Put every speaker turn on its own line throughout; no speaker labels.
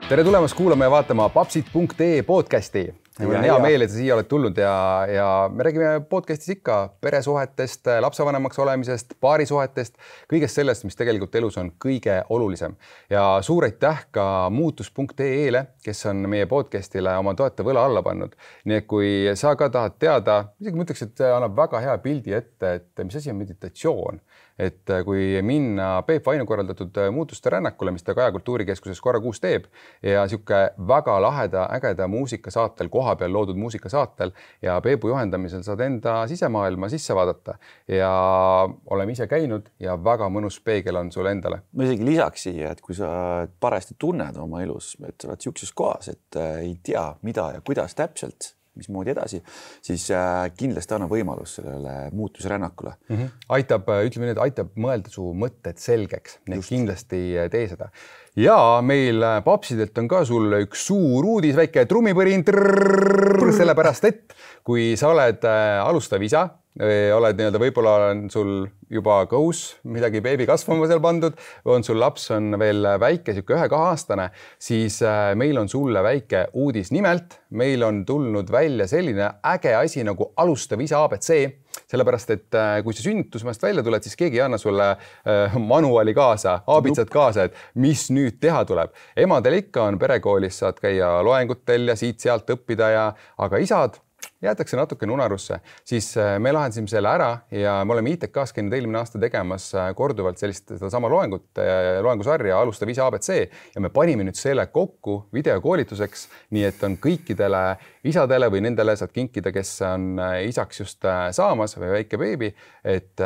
Tere tulemast kuulama ja vaatama papsid.ee podcasti. Mul on hea meel, et sa siia oled tulnud ja me räägime podcastis ikka peresuhetest, lapsevanemaks olemisest, paarisuhetest, kõigest sellest, mis tegelikult elus on kõige olulisem. Ja suur aitäh ka muutus.ee-le, kes on meie podcastile oma toetav õla alla pannud. Nii et kui sa ka tahad teada, isegi mõtleks, et see annab väga hea pildi ette, et mis asi on meditatsioon. Et kui minna Peep Vainu korraldatud muutuste rännakule, mis ta Kaja Kultuurikeskuses korra kuus teeb ja siuke väga laheda, ägeda muusikasaatel, koha peal loodud muusikasaatel ja Peepu juhendamisel saad enda sisemaailma sisse vaadata ja oleme ise käinud ja väga mõnus peegel on sulle endale.
Ma isegi lisaks siia, et kui sa parasti tunned oma elus, et sa oled siukses kohas, et ei tea mida ja kuidas täpselt, mismoodi edasi, siis kindlasti annab võimalus sellele muutusrännakule.
Aitab, ütleme nii, et aitab mõelda su mõtted selgeks. Need kindlasti tee seda. Ja meil papsidelt on ka sul üks suur uudis, väike trummipõrin, sellepärast, et kui sa oled alustav isa, oled nii-öelda, võib-olla on sul juba kõhus midagi beebi kasvama seal pandud, on sul laps on veel väike, siuke 1-2 aastane, siis meil on sulle väike uudis. Nimelt, meil on tulnud välja selline äge asi nagu alustav isa ABC, sellepärast, et kui sa sünnitusmaast välja tuled, siis keegi ei anna sulle manuaali kaasa, abitsad kaasa, et mis nüüd teha tuleb. Emadel ikka on perekoolis, saad käia loengutel ja siit-sealt õppida aga isad jäetakse natuke unarusse, siis me lahendasime selle ära ja me oleme ITK-s käinud eelmine aasta tegemas korduvalt sellist sama loengusarja alustav isa ABC ja me panime nüüd selle kokku videokoolituseks, nii et on kõikidele isadele või nendele saad kinkida, kes on isaks just saamas või väike beebi, et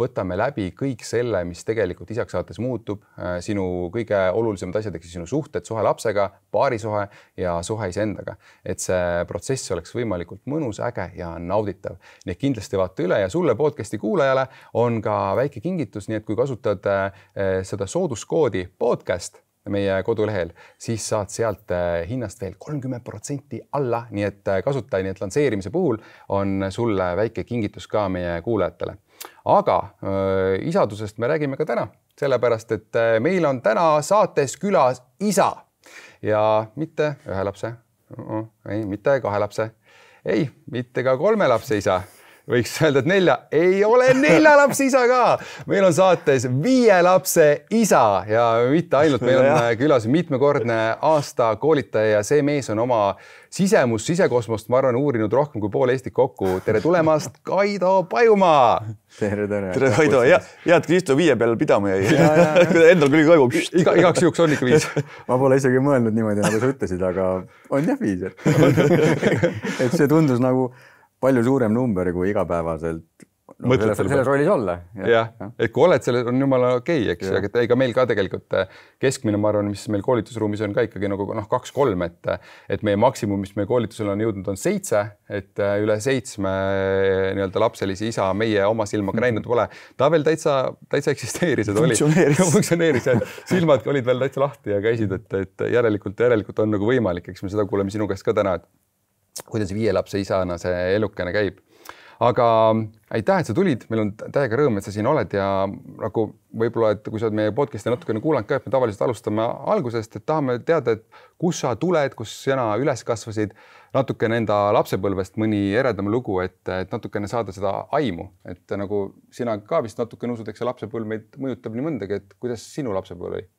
võtame läbi kõik selle, mis tegelikult isaks saates muutub, sinu kõige olulisemad asjad, ehk sinu suhted, suhe lapsega, paarisuhe ja suhe iseendaga, et see protsess oleks võimalikult mõnus, äge ja nauditav. Nii et kindlasti vaata üle ja sulle podcasti kuulajale on ka väike kingitus, nii et kui kasutad seda sooduskoodi podcast meie kodulehel, siis saad sealt hinnast veel 30% alla, nii et kasuta, nii et lansseerimise puhul on sulle väike kingitus ka meie kuulajatele. Aga isadusest me räägime ka täna, sellepärast, et meil on täna saates külas isa ja mitte 1 lapse, mitte 2 lapse, ei, mitte ka 3 lapse isa. Võiks öelda, et 4. Ei ole 4 lapse isa ka. Meil on saates 5 lapse isa ja mitte ainult, meil on külas mitmekordne aasta koolitaja ja see mees on oma sisekosmost, ma arvan, uurinud rohkem kui pool Eestit kokku. Tere tulemast, Kaido Pajumaa!
Tere.
Tere, Kaido. Head Kristo 5 peal pidama jäi. Endal küll kaigu.
Igaks juhuks on ikka 5.
Ma pole isegi mõelnud niimoodi, nagu sa ütlesid, aga on jah 5. Et see tundus nagu palju suurem number kui igapäevaselt selles rollis olla.
Jah, et kui oled selle, on jumala okei, eks, aga ega meil ka tegelikult keskmine, ma arvan, mis meil koolitusruumis on ka ikkagi nagu 2-3, et meie maksimum, mis meie koolitusel on jõudnud, on 7, et üle 7 nii-öelda lapselisi isa meie oma silmaga näinud pole. Ta veel täitsa eksisteeris, et oli. Funktsioneeris. Silmad olid veel täitsa lahti ja käisid, et järelikult on nagu võimalik, eks me seda kuuleme sinu käest ka täna, et kuidas 5 lapse isana see elukene käib. Aga aitäh, et sa tulid. Meil on täiega rõõm, et sa siin oled ja nagu võib-olla, et kui sa oled meie podcasti natukene kuulanud ka, et me tavaliselt alustame algusest, et tahame teada, et kus sa tuled, kus sina üles kasvasid, natukene enda lapsepõlvest mõni eredam lugu, et natukene saada seda aimu. Et nagu sina ka vist natukene usud, eks see lapsepõlv meid mõjutab nii mõndagi, et kuidas sinu lapsepõlv oli?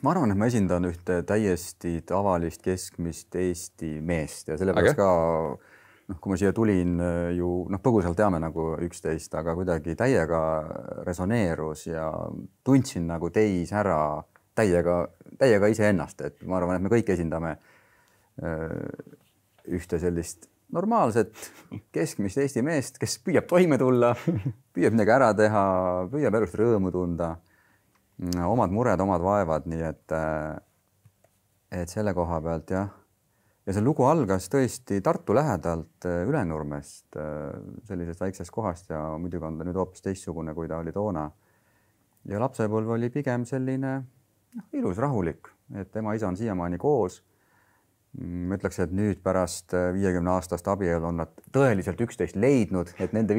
Ma arvan, et ma esindan ühte täiesti tavalist keskmist Eesti meest ja sellepärast ka, kui ma siia tulin ju, põgusalt teame nagu 11, aga kuidagi täiega resoneerus ja tundsin nagu teis ära täiega ise ennast, et ma arvan, et me kõik esindame ühte sellist normaalset keskmist Eesti meest, kes püüab toime tulla, püüab midagi ära teha, püüab elust rõõmu tunda. Omad mured, omad vaevad, nii et selle koha pealt jah. Ja see lugu algas tõesti Tartu lähedalt Ülenurmest, sellisest väiksest kohast ja muidugi on ta nüüd hoopis teistsugune, kui ta oli toona. Ja lapsepõlv oli pigem selline ilus, rahulik, et ema isa on siiamaani koos. Ma ütleks, et nüüd pärast 50 aastast abielu on nad tõeliselt 11 leidnud, et nende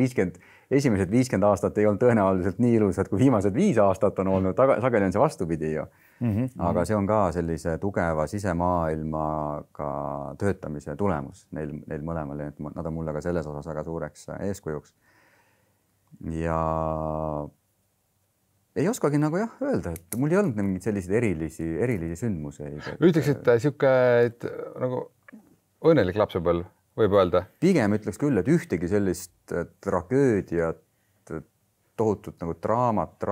esimesed 50 aastat ei olnud tõenäoliselt nii ilusad, kui viimased 5 aastat on olnud, sageli on see vastupidi ju. aga see on ka sellise tugeva sisemaailmaga töötamise tulemus neil mõlemal, et nad on mulle ka selles osas väga suureks eeskujuks. Ja ei oskagi nagu öelda, et mul ei olnud mingeid selliseid erilisi sündmuseid.
Ütleks, et sihuke nagu õnnelik lapsepõlv võib öelda?
Pigem ütleks küll, et ühtegi sellist tragöödiat, tohutut nagu traumat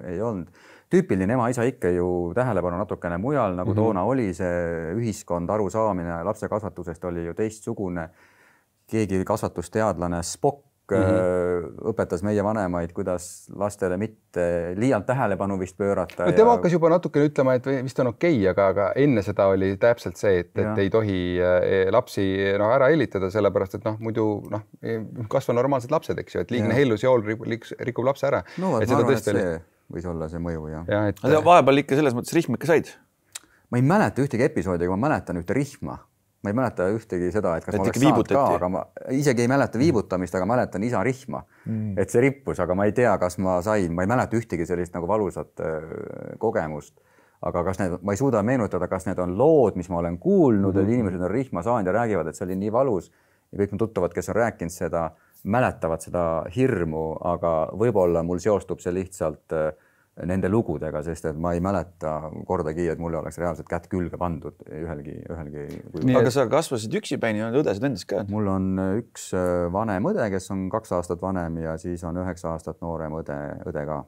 ei olnud. Tüüpiline ema-isa ikka ju tähelepanu natukene mujal, nagu toona oli see ühiskond, arusaamine lapse kasvatusest oli ju teistsugune. Keegi kasvatusteadlane Spock õpetas meie vanemaid, kuidas lastele mitte liialt tähelepanu vist pöörata.
No, tema hakkas juba natukene ütlema, et vist on okei, aga enne seda oli täpselt see, et ei tohi lapsi ära hellitada, sellepärast, et muidu kasva normaalsed lapsed, eks ju, et liigne hellusjool rikub lapse ära.
No, ma arvan, et see võis olla see mõju, jah.
Vahepeal ikka selles mõttes rihma ikka said?
Ma ei mäleta ühtegi episoodi, aga ma mäletan ühte rihma. Ma ei mäleta ühtegi seda, et kas ma oleks saanud ka, aga ma isegi ei mäleta viibutamist, aga mäletan isa rihma, et see rippus, aga ma ei tea, kas ma sain, ma ei mäleta ühtegi sellist nagu valusat kogemust, aga ma ei suuda meenutada, kas need on lood, mis ma olen kuulnud, et inimesed on rihma saanud ja räägivad, et see oli nii valus ja kõik on tuttavad, kes on rääkinud seda, mäletavad seda hirmu, aga võib-olla mul seostub see lihtsalt nende lugudega, sest et ma ei mäleta kordagi, et mulle oleks reaalselt kätt külge pandud ühelgi.
Aga sa kasvasid üksipäini, on õdesid endast ka?
Mul on üks vanem õde, kes on 2 aastat vanem ja siis on 9 aastat noorem õde ka.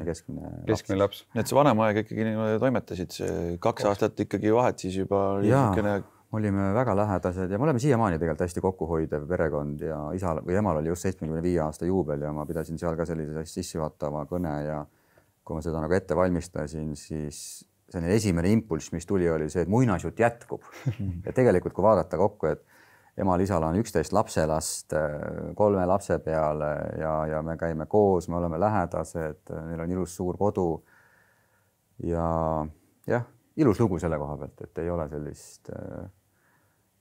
Keskmine
laps.
Nii et see vanem aeg ikkagi toimetasid, 2 aastat ikkagi vahet siis juba
niisugune... Olime väga lähedased ja me oleme siiamaani tegelikult hästi kokkuhoidev perekond ja isal või emal oli just 75 aasta juubel ja ma pidasin seal ka sellise sissejuhatava kõne ja kui ma seda nagu ette valmistasin, siis selline esimene impulss, mis tuli, oli see, et muinasjutt jätkub. Ja tegelikult, kui vaadata kokku, et emal-isal on 11 lapselast 3 lapse peale ja me käime koos, me oleme lähedased, neil on ilus suur kodu ja jah, ilus lugu selle koha pealt, et ei ole sellist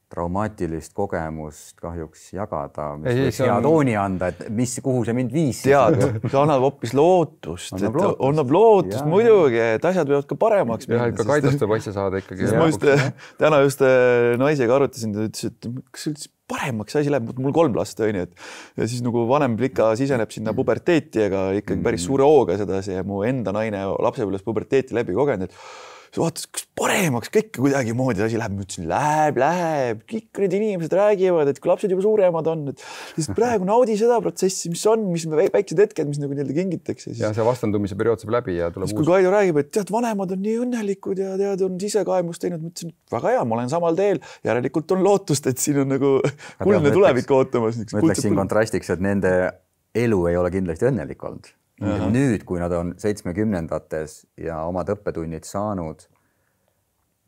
traumaatilist kogemust kahjuks jagada, mis võiks hea tooni anda, et kuhu see mind viis.
Tead, see annab hoopis lootust, annab lootust muidugi, et asjad võivad ka paremaks
minna. Ka kaidlast võib asja saada ikkagi.
Täna just naisega arutasin, ta ütles, et kas üldse paremaks asi läheb, mul 3 last on, ja siis nagu vanem plika siseneb sinna puberteeti, aga ikkagi päris suure hooga sedasi ja mu enda naine lapsepõlves puberteeti läbi kogenud, et vaatas, kas paremaks kõik kuidagi moodi asi läheb. Ma ütlesin, läheb. Kõik need inimesed räägivad, et kui lapsed juba suuremad on, et praegu naudi seda protsessi, mis on, mis väiksed hetked, mis nagu nii-öelda kingitakse.
Ja see vastandumise periood saab läbi ja tuleb
uus. Kui Kaido räägib, et tead, vanemad on nii õnnelikud ja tead, on sisekaemust teinud, mõtlesin, väga hea, ma olen samal teel. Järelikult on lootust, et siin on nagu kuldne tulevik ootamas.
Ma ütleksin kontrastiks, et nende elu ei ole kindlasti õnnelik olnud. Nüüd, kui nad on 70-ndates ja omad õppetunnid saanud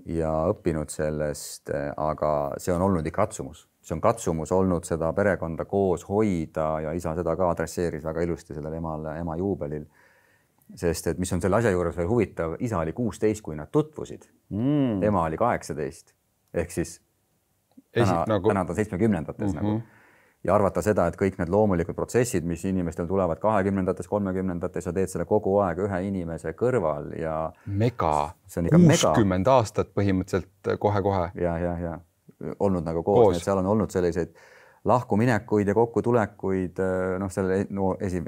ja õppinud sellest, aga see on olnud ikka katsumus. See on katsumus olnud seda perekonda koos hoida ja isa seda ka adresseeris väga ilusti sellel ema juubelil. Sest et mis on selle asja juures veel huvitav, isa oli 16, kui nad tutvusid. Ema oli 18. Ehk siis täna ta on 70-ndates nagu. Ja arvata seda, et kõik need loomulikud protsessid, mis inimestel tulevad 20-ndates, 30-ndates ja teed selle kogu aeg ühe inimese kõrval ja...
Mega. 60 aastat põhimõtteliselt kohe-kohe.
Ja. Olnud nagu koos. Seal on olnud selliseid lahkuminekuid ja kokkutulekuid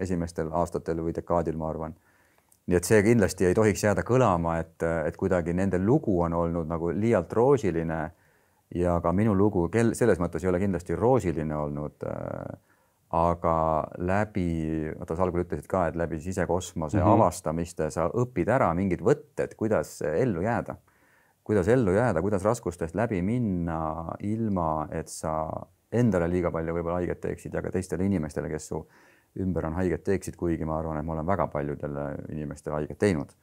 esimestel aastatel või dekaadil, ma arvan. Nii et see kindlasti ei tohiks jääda kõlama, et kuidagi nende lugu on olnud nagu liialt roosiline ja ka minu lugu selles mõttes ei ole kindlasti roosiline olnud, aga läbi, sa algul ütlesid ka, et läbi sisekosmose avastamiste sa õpid ära mingid võtted, kuidas ellu jääda, kuidas raskustest läbi minna ilma, et sa endale liiga palju võib-olla haiget teeksid ja ka teistele inimestele, kes su ümber on haiget teeksid, kuigi ma arvan, et ma olen väga paljudele inimestele haiget teinud.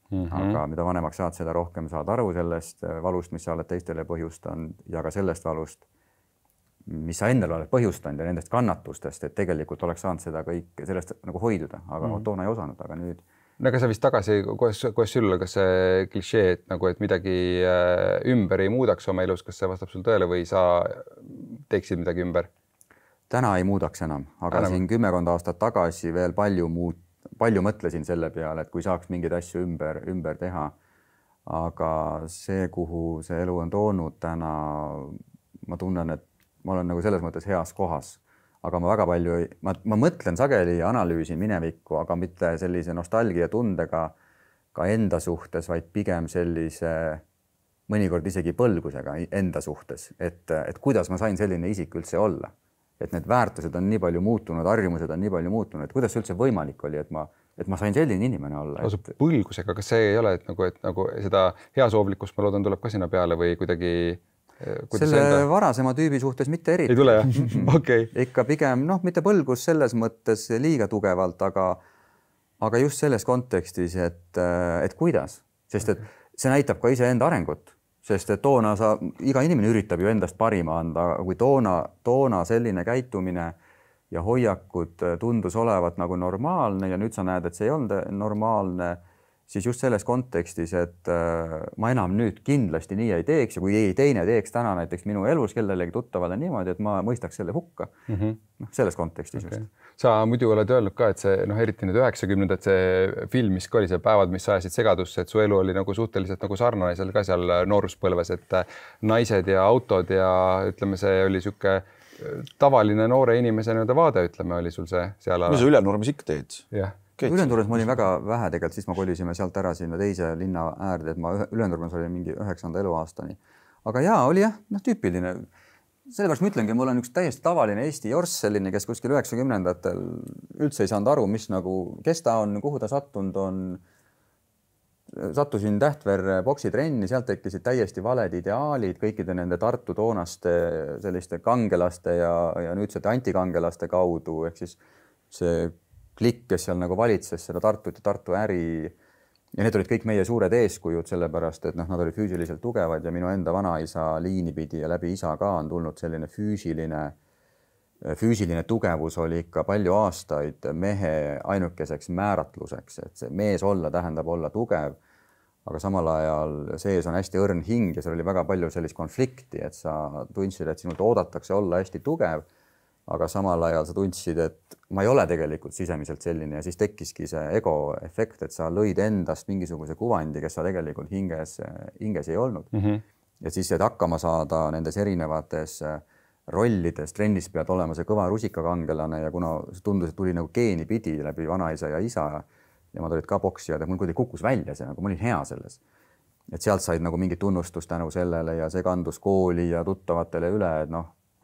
Aga mida vanemaks saad, seda rohkem saad aru sellest valust, mis sa oled teistele põhjustanud ja ka sellest valust, mis sa endale oled põhjustanud ja nendest kannatustest, et tegelikult oleks saanud seda kõik sellest nagu hoiduda, aga toona ei osanud, aga nüüd.
No aga sa vist tagasi, kuidas sul, kas see klišee, et, nagu, et midagi ümber ei muudaks oma elus, kas see vastab sul tõele või sa teeksid midagi ümber?
Täna ei muudaks enam, aga siin 10 aastat tagasi veel palju palju mõtlesin selle peale, et kui saaks mingeid asju ümber teha. Aga see, kuhu see elu on toonud täna, ma tunnen, et ma olen nagu selles mõttes heas kohas. Aga ma väga palju, ma mõtlen sageli ja analüüsin minevikku, aga mitte sellise nostalgia tundega ka enda suhtes, vaid pigem sellise mõnikord isegi põlgusega enda suhtes, et kuidas ma sain selline isik üldse olla. Et need väärtused on nii palju muutunud, harjumused on nii palju muutunud, et kuidas see üldse võimalik oli, et ma sain selline inimene olla.
Et... Põlgusega, kas see ei ole, et nagu seda heasoovlikkust ma loodan tuleb ka sinna peale või kuidagi...
Selle varasema tüübi suhtes mitte eriti.
Ei tule, jah? Okay.
Ikka pigem, mitte põlgus selles mõttes liiga tugevalt, aga just selles kontekstis, et kuidas. Sest et see näitab ka iseenda arengut. Sest et toona iga inimene üritab ju endast parima anda, aga kui toona selline käitumine ja hoiakud tundus olevat nagu normaalne ja nüüd sa näed, et see ei olnud normaalne, siis just selles kontekstis, et ma enam nüüd kindlasti nii ei teeks ja kui teine teeks täna näiteks minu elus kellelegi tuttavale niimoodi, et ma mõistaks selle hukka. Selles kontekstis just.
Sa muidu oled öelnud ka, et see eriti nüüd 90-ndad see film, mis ka oli see päevad, mis ajasid segadusse, et su elu oli nagu suhteliselt nagu sarnane seal ka seal nooruspõlves, et naised ja autod ja ütleme, see oli siuke tavaline noore inimese vaade, ütleme, oli sul see seal.
Mis sa Ülenurmes ikka teed?
Jah.
Ülenurmes ma olin väga vähe tegelikult, siis ma kolisime sealt ära sinna teise linna äärde, et ma Ülenurmes olin mingi 9. eluaastani. Aga jaa, oli jah, tüüpiline. Sellepärast ma ütlengi, mul on üks täiesti tavaline Eesti jorss selline, kes kuskil 90-ndatel üldse ei saanud aru, kes ta on, kuhu ta sattunud on. Sattusin Tähtverre boksitrenni, sealt tekkisid täiesti valed ideaalid kõikide nende Tartu toonaste selliste kangelaste ja nüüdsete antikangelaste kaudu, ehk siis see klikk, kes seal nagu valitses seda Tartut ja Tartu äri. Ja need olid kõik meie suured eeskujud, sellepärast, et nad olid füüsiliselt tugevad ja minu enda vanaisa liini pidi ja läbi isa ka on tulnud selline füüsiline tugevus oli ikka palju aastaid mehe ainukeseks määratluseks, et see mees olla tähendab olla tugev, aga samal ajal sees on hästi õrn hing ja seal oli väga palju sellist konflikti, et sa tundsid, et sinult oodatakse olla hästi tugev, aga samal ajal sa tundsid, et ma ei ole tegelikult sisemiselt selline ja siis tekkiski see ego efekt, et sa lõid endast mingisuguse kuvandi, kes sa tegelikult hinges ei olnud. Ja siis, et hakkama saada nendes erinevates rollides, trennis pead olema see kõva rusikakangelane ja kuna tundus, et tuli nagu geeni pidi läbi vanaisa ja isa ja ma olid ka boksijad ja mul kuidagi kukkus välja see, nagu ma olin hea selles. Et sealt said nagu mingi tunnustus tänu sellele ja see kandus kooli ja tuttavatele üle, et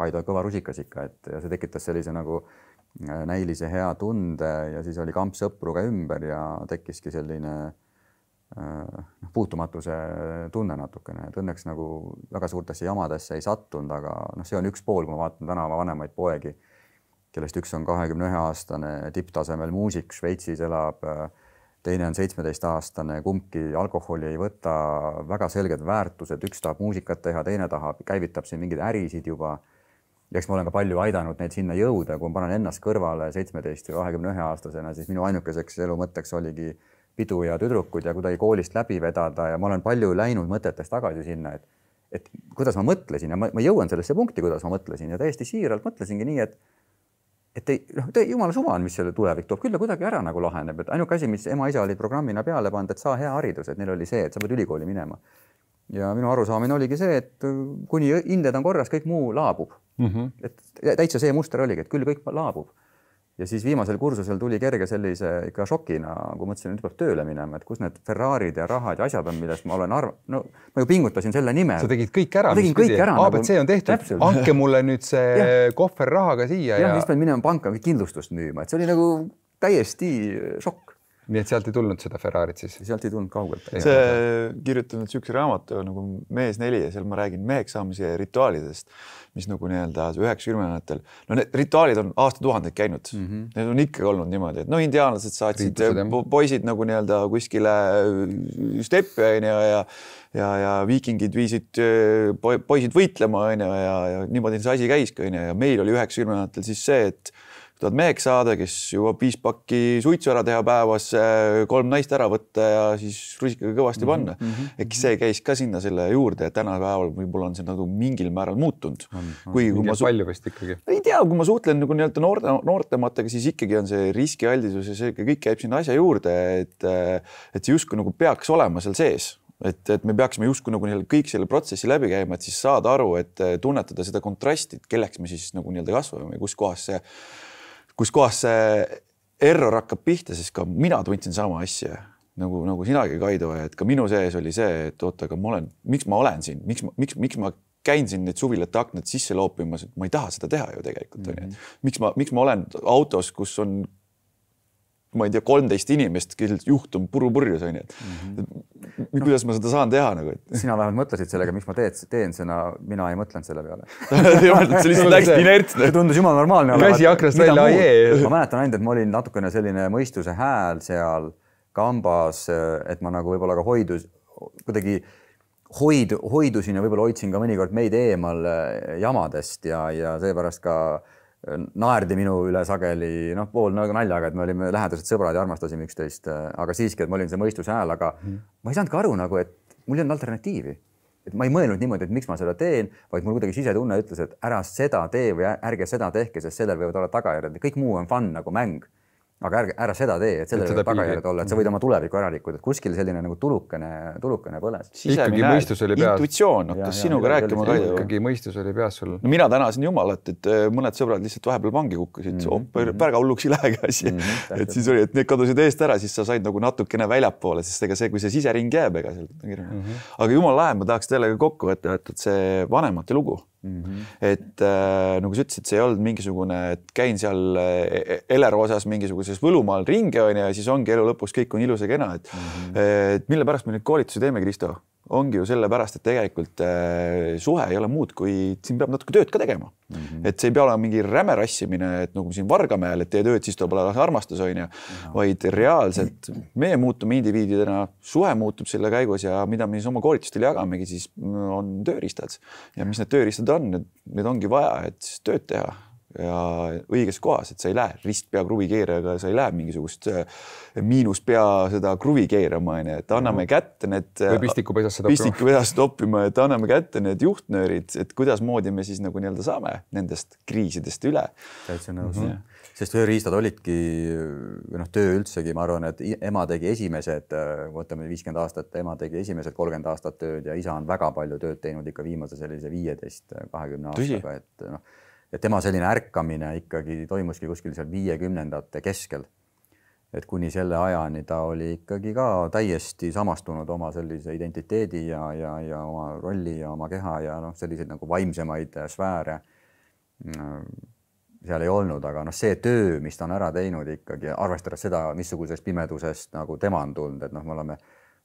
Kaido kõva rusikas ikka, et ja see tekitas sellise nagu näilise hea tunde ja siis oli kamp sõpru ka ümber ja tekkiski selline puutumatuse tunne natukene. Et õnneks nagu väga suurtesse jamadesse ei sattunud, aga see on üks pool, kui ma vaatan täna vanemaid poegi, kellest üks on 21-aastane tipptasemel muusik, Šveitsis elab, teine on 17-aastane, kumbki alkoholi ei võta, väga selged väärtused, üks tahab muusikat teha, teine käivitab siin mingeid ärisid juba. Ja eks ma olen ka palju aidanud neid sinna jõuda, kui ma panen ennast kõrvale 17 või 21-aastasena, siis minu ainukeseks elu mõtteks oligi pidu ja tüdrukud ja kuidagi koolist läbi vedada ja ma olen palju läinud mõtetes tagasi sinna, et kuidas ma mõtlesin ja ma jõuan sellesse punkti, kuidas ma mõtlesin ja täiesti siiralt mõtlesingi nii, et jumala suva on, mis selle tulevik toob, küll kuidagi ära nagu laheneb, et ainuke asi, mis ema-isa olid programmina peale pannud, et saa hea haridus, et neil oli see, et sa pead ülikooli minema. Ja minu arusaamine oligi see, et kuni hinded on korras, kõik muu laabub. Et täitsa see muster oligi, et küll kõik laabub. Ja siis viimasel kursusel tuli kerge sellise ikka šokina, kui mõtlesin, et peab tööle minema, et kus need Ferrarid ja rahad ja asjad on, millest ma olen ma ju pingutasin selle nimel.
Sa tegid kõik ära, mis pidi. ABC on tehtud. Anke mulle nüüd see kohver rahaga siia.
Ja siis pean minema panka kindlustust müüma, et see oli nagu täiesti šokk.
Nii et sealt ei tulnud seda Ferrarit siis?
Sealt ei tulnud kaugelt.
See kirjutanud sükse raamatu nagu Mees 4 ja seal ma räägin meheks saamise rituaalidest, mis nagu 90-ndatel. Need rituaalid on aastatuhandeid käinud. Need on ikka olnud niimoodi, et indiaanlased saatsid poisid nagu kuskile steppe ja viikingid viisid poisid võitlema ja niimoodi see asi käiski ja meil oli 90-ndatel siis see, et tahad meheks saada, kes jõuab 5 pakki suitsu ära teha päevas, 3 naist ära võtta ja siis rusikaga kõvasti panna. Äkki see käis ka sinna selle juurde, et tänapäeval võib-olla on see nagu mingil määral muutunud.
Palju vist ikkagi.
Ei tea, kui ma suhtlen nagu nii-öelda noortematega, siis ikkagi on see riskialdisus ja see kõik käib sinna asja juurde, et see justkui nagu peaks olema seal sees. Et me peaksime justkui nagu kõik selle protsessi läbi käima, et siis saada aru, et tunnetada seda kontrasti, et kelleks me siis nagu nii-öelda kasvame ja kus kohas see error hakkab pihta, sest ka mina tundsin sama asja nagu sinagi, Kaido, et ka minu sees oli see, et oota, aga miks ma olen siin, miks ma käin siin neid suvilate aknad sisse loopimas, et ma ei taha seda teha ju tegelikult. Miks ma olen autos, kus on ma ei tea, 13 inimest, kellelt juhtum purjus, on ju. Kuidas ma seda saan teha nagu?
Sina vähemalt mõtlesid sellega, miks ma teen seda, mina ei mõtlenud selle peale.
See lihtsalt läksid inertsne.
See tundus jumala normaalne.
Käsi aknast välja,
ma mäletan ainult, et ma olin natukene selline mõistuse hääl seal kambas, et ma nagu võib-olla ka hoidusin ja võib-olla hoidsin ka mõnikord meid eemal jamadest ja seepärast ka naerdi minu üle sageli, pool naljaga, et me olime lähedased sõbrad ja armastasime üksteist, aga siiski, et ma olin see mõistuse hääl, aga ma ei saanud ka aru nagu, et mul ei olnud alternatiivi. Et ma ei mõelnud niimoodi, et miks ma seda teen, vaid mul kuidagi sisetunne ütles, et ära seda tee või ärge seda tehke, sest sellel võivad olla tagajärjed. Kõik muu on fun nagu mäng. Aga ära seda tee, et sellel võivad tagajärjed olla, et sa võid oma tuleviku ära rikkuda, et kuskil selline nagu tulukene põles.
Ikkagi mõistus oli peas.
Intuitsioon hakkas sinuga rääkima.
Ikkagi mõistus oli peas sul.
No mina tänasin jumalat, et mõned sõbrad lihtsalt vahepeal vangi kukkusid. Pärga hulluks ei lähegi asi. Et siis oli, et need kadusid eest ära, siis sa said nagu natukene väljapoole, sest ega see, kui see sisering jääb, ega seal. Aga jumala lahe, ma tahaks teile kokku võtta, et see vanemate lugu. Et nagu sa ütlesid, see ei olnud mingisugune, et käin seal Elero osas mingisuguses Võlumaal ringi on ja siis ongi elu lõpus kõik on ilus ja kena. Et mille pärast me nüüd koolitusi teeme, Kristo? Ongi ju selle pärast, et tegelikult suhe ei ole muud, kui siin peab natuke tööd ka tegema. Et see ei pea olema mingi räme rassimine, et nagu siin Vargamäel, et tee tööd, siis tuleb olla armastus on ja, vaid reaalselt meie muutume indiviididena, suhe muutub selle käigus ja mida me siis oma koolitustel jagamegi, siis on tööriistad. Ja mis need tööriistad on, need ongi vaja, et siis tööd teha ja õiges kohas, et sa ei lähe ristpea kruvikeerajaga, sa ei lähe mingisugust miinuspea seda kruvi keerama, et anname kätte need pistikupesast toppima, et anname kätte need juhtnöörid, et kuidas moodi me siis nagu nii-öelda saame nendest kriisidest üle.
Täitsa nõus. Sest tööriistad olidki, töö üldsegi, ma arvan, et ema tegi esimesed, võtame 50 aastat, ema tegi esimesed 30 aastat tööd ja isa on väga palju tööd teinud ikka viimase sellise 15-20 aastaga, et tema selline ärkamine ikkagi toimuski kuskil seal 50ndate keskel. Et kuni selle ajani ta oli ikkagi ka täiesti samastunud oma sellise identiteedi ja oma rolli ja oma keha ja selliseid nagu vaimsemaid sfääre seal ei olnud, aga see töö, mis ta on ära teinud ikkagi, arvestades seda, missugusest pimedusest nagu tema on tulnud, et me oleme,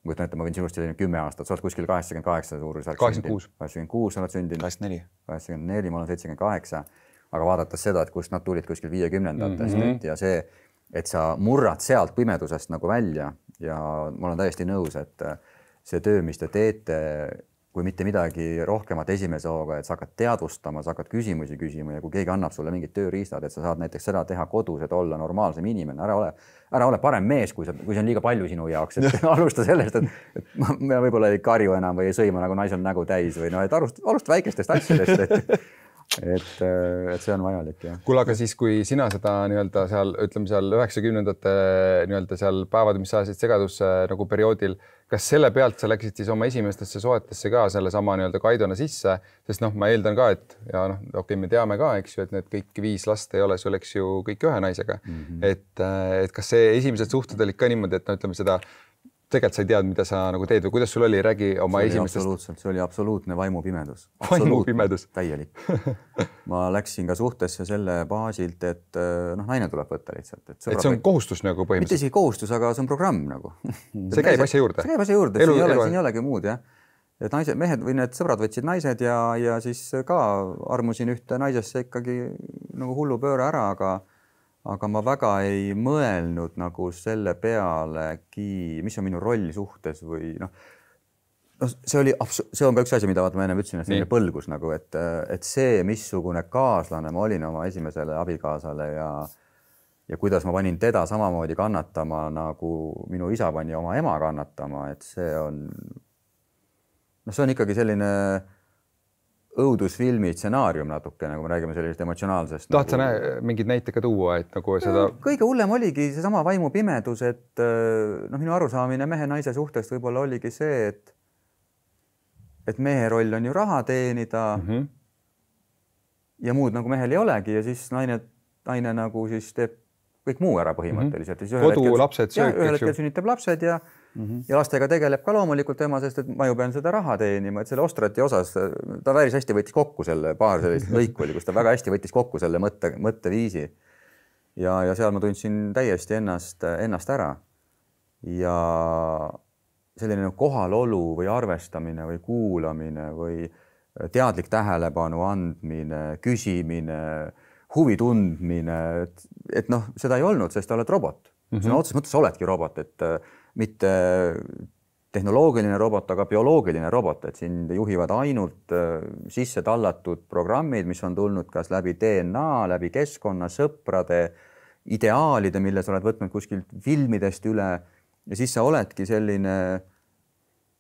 ma võin sinust 10 aastat, sa oled kuskil 88 suurusjärk. 86 oled sündinud. 84, ma olen 78, aga vaadates seda, et kust nad tulid kuskil 50ndatest ja see, et sa murrad sealt pimedusest nagu välja ja ma olen täiesti nõus, et see töö, mis te teete, kui mitte midagi rohkemat esimese hooga, et sa hakkad teadvustama, sa hakkad küsimusi küsima ja kui keegi annab sulle mingid tööriistad, et sa saad näiteks seda teha kodus, et olla normaalsem inimene, ära ole parem mees, kui see on liiga palju sinu jaoks, et alusta sellest, et ma võib-olla ei karju enam või ei sõima nagu naisel nägu täis või et alusta väikestest asjadest, et see on vajalik.
Kuule, aga siis, kui sina seda nii-öelda seal, ütleme seal 90ndate nii-öelda seal päevad, mis sa ajasid segadusse nagu perioodil, kas selle pealt sa läksid siis oma esimestesse soetesse ka selle sama nii-öelda Kaidona sisse, sest ma eeldan ka, et ja me teame ka, eks ju, et need kõik 5 last ei ole sul, eks ju, kõik ühe naisega. Et kas see esimesed suhted olid ka niimoodi, et ütleme seda, tegelikult sa ei tead, mida sa nagu teed või kuidas sul oli, räägi oma esimestest.
See oli absoluutne vaimupimedus.
Vaimupimedus.
Täielik. Ma läksin ka suhtesse selle baasilt, et naine tuleb võtta lihtsalt.
Et see on kohustus nagu põhimõtteliselt?
Mitte isegi kohustus, aga see on programm nagu.
See käib asja juurde?
See käib asja juurde, siin ei olegi muud, jah. Et mehed või need sõbrad võtsid naised ja siis ka armusin ühte naisesse ikkagi nagu hullu pööre ära, aga ma väga ei mõelnud nagu selle pealegi, mis on minu roll suhtes või see on ka üks asi, mida ma enne ütlesin, et selline põlgus nagu, et see, missugune kaaslane ma olin oma esimesele abikaasale ja kuidas ma panin teda samamoodi kannatama, nagu minu isa pani oma ema kannatama, et see on ikkagi selline õudusfilmi stsenaarium natuke, nagu me räägime sellisest emotsionaalsest.
Tahad sa mingid näitega tuua, et nagu seda...
Kõige hullem oligi seesama vaimupimedus, et minu arusaamine mehe-naise suhtest võib-olla oligi see, et mehe roll on ju raha teenida ja muud nagu mehel ei olegi ja siis naine nagu siis teeb kõik muu ära põhimõtteliselt.
Kodu, lapsed, söök,
ühel hetkel sünnitab lapsed ja lastega tegeleb ka loomulikult ema, sest et ma ju pean seda raha teenima, et selle Ostrati osas ta päris hästi võttis kokku selle paar sellist lõiku oli, kus ta väga hästi võttis kokku selle mõtteviisi. Ja seal ma tundsin täiesti ennast ära. Ja selline kohalolu või arvestamine või kuulamine või teadlik tähelepanu andmine, küsimine, huvi tundmine, et seda ei olnud, sest ta oled robot. Sõna otseses mõttes oledki robot, et mitte tehnoloogiline robot, aga bioloogiline robot, et sind juhivad ainult sisse tallatud programmid, mis on tulnud kas läbi DNA, läbi keskkonna, sõprade, ideaalide, mille sa oled võtnud kuskilt filmidest üle ja siis sa oledki selline,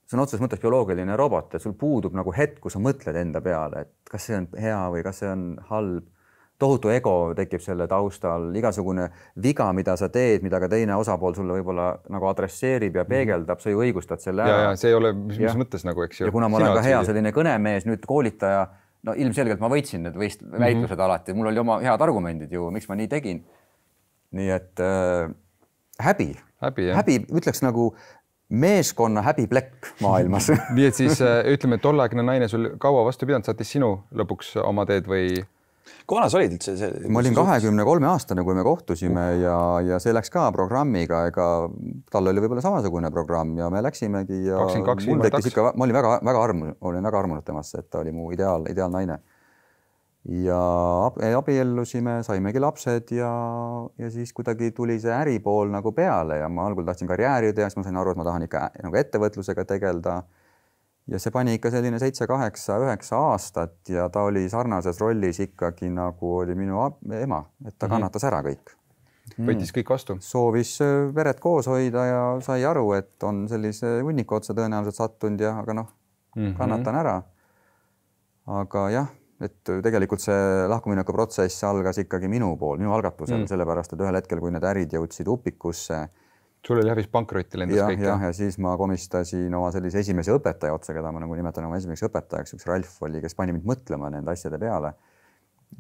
sõna otseses mõttes bioloogiline robot, et sul puudub nagu hetk, kus sa mõtled enda peale, et kas see on hea või kas see on halb. Tohutu ego tekib selle taustal, igasugune viga, mida sa teed, mida ka teine osapool sulle võib-olla nagu adresseerib ja peegeldab, sa ju õigustad selle ära.
Ja see ei ole mis mõttes nagu, eks ju.
Ja kuna ma olen ka hea selline kõnemees, nüüd koolitaja, ilmselgelt ma võitsin need väitlused alati, mul oli oma head argumendid ju, miks ma nii tegin. Nii et häbi, ütleks nagu meeskonna häbiplekk maailmas.
Nii et siis ütleme, et tollaegne naine sul kaua vastu pidanud, saatis sinu lõpuks oma teed või...
Kunas olid üldse see?
Ma olin 23 aastane, kui me kohtusime ja see läks ka programmiga, ega tal oli võib-olla samasugune programm ja me läksimegi ja
22
mul tekkis ikka, ma olin väga armunud temasse, et ta oli mu ideaalnaine. Ja abiellusime, saimegi lapsed ja siis kuidagi tuli see äripool nagu peale ja ma algul tahtsin karjääri teha, siis ma sain aru, et ma tahan ikka nagu ettevõtlusega tegelda. Ja see pani ikka selline 7, 8, 9 aastat ja ta oli sarnases rollis ikkagi nagu oli minu ema, et ta kannatas ära kõik.
Võitis kõik vastu.
Soovis veret koos hoida ja sai aru, et on sellise hunniku otsa tõenäoliselt sattunud ja aga kannatan ära. Aga jah, et tegelikult see lahkumineku protsess algas ikkagi minu algatusel, sellepärast, et ühel hetkel, kui need ärid jõudsid upikusse,
sul oli hävis pankrotti lendas kõik.
Ja siis ma komistasin oma sellise esimese õpetaja otsa, keda ma nagu nimetan oma esimeseks õpetajaks, üks Ralf oli, kes pani mind mõtlema nende asjade peale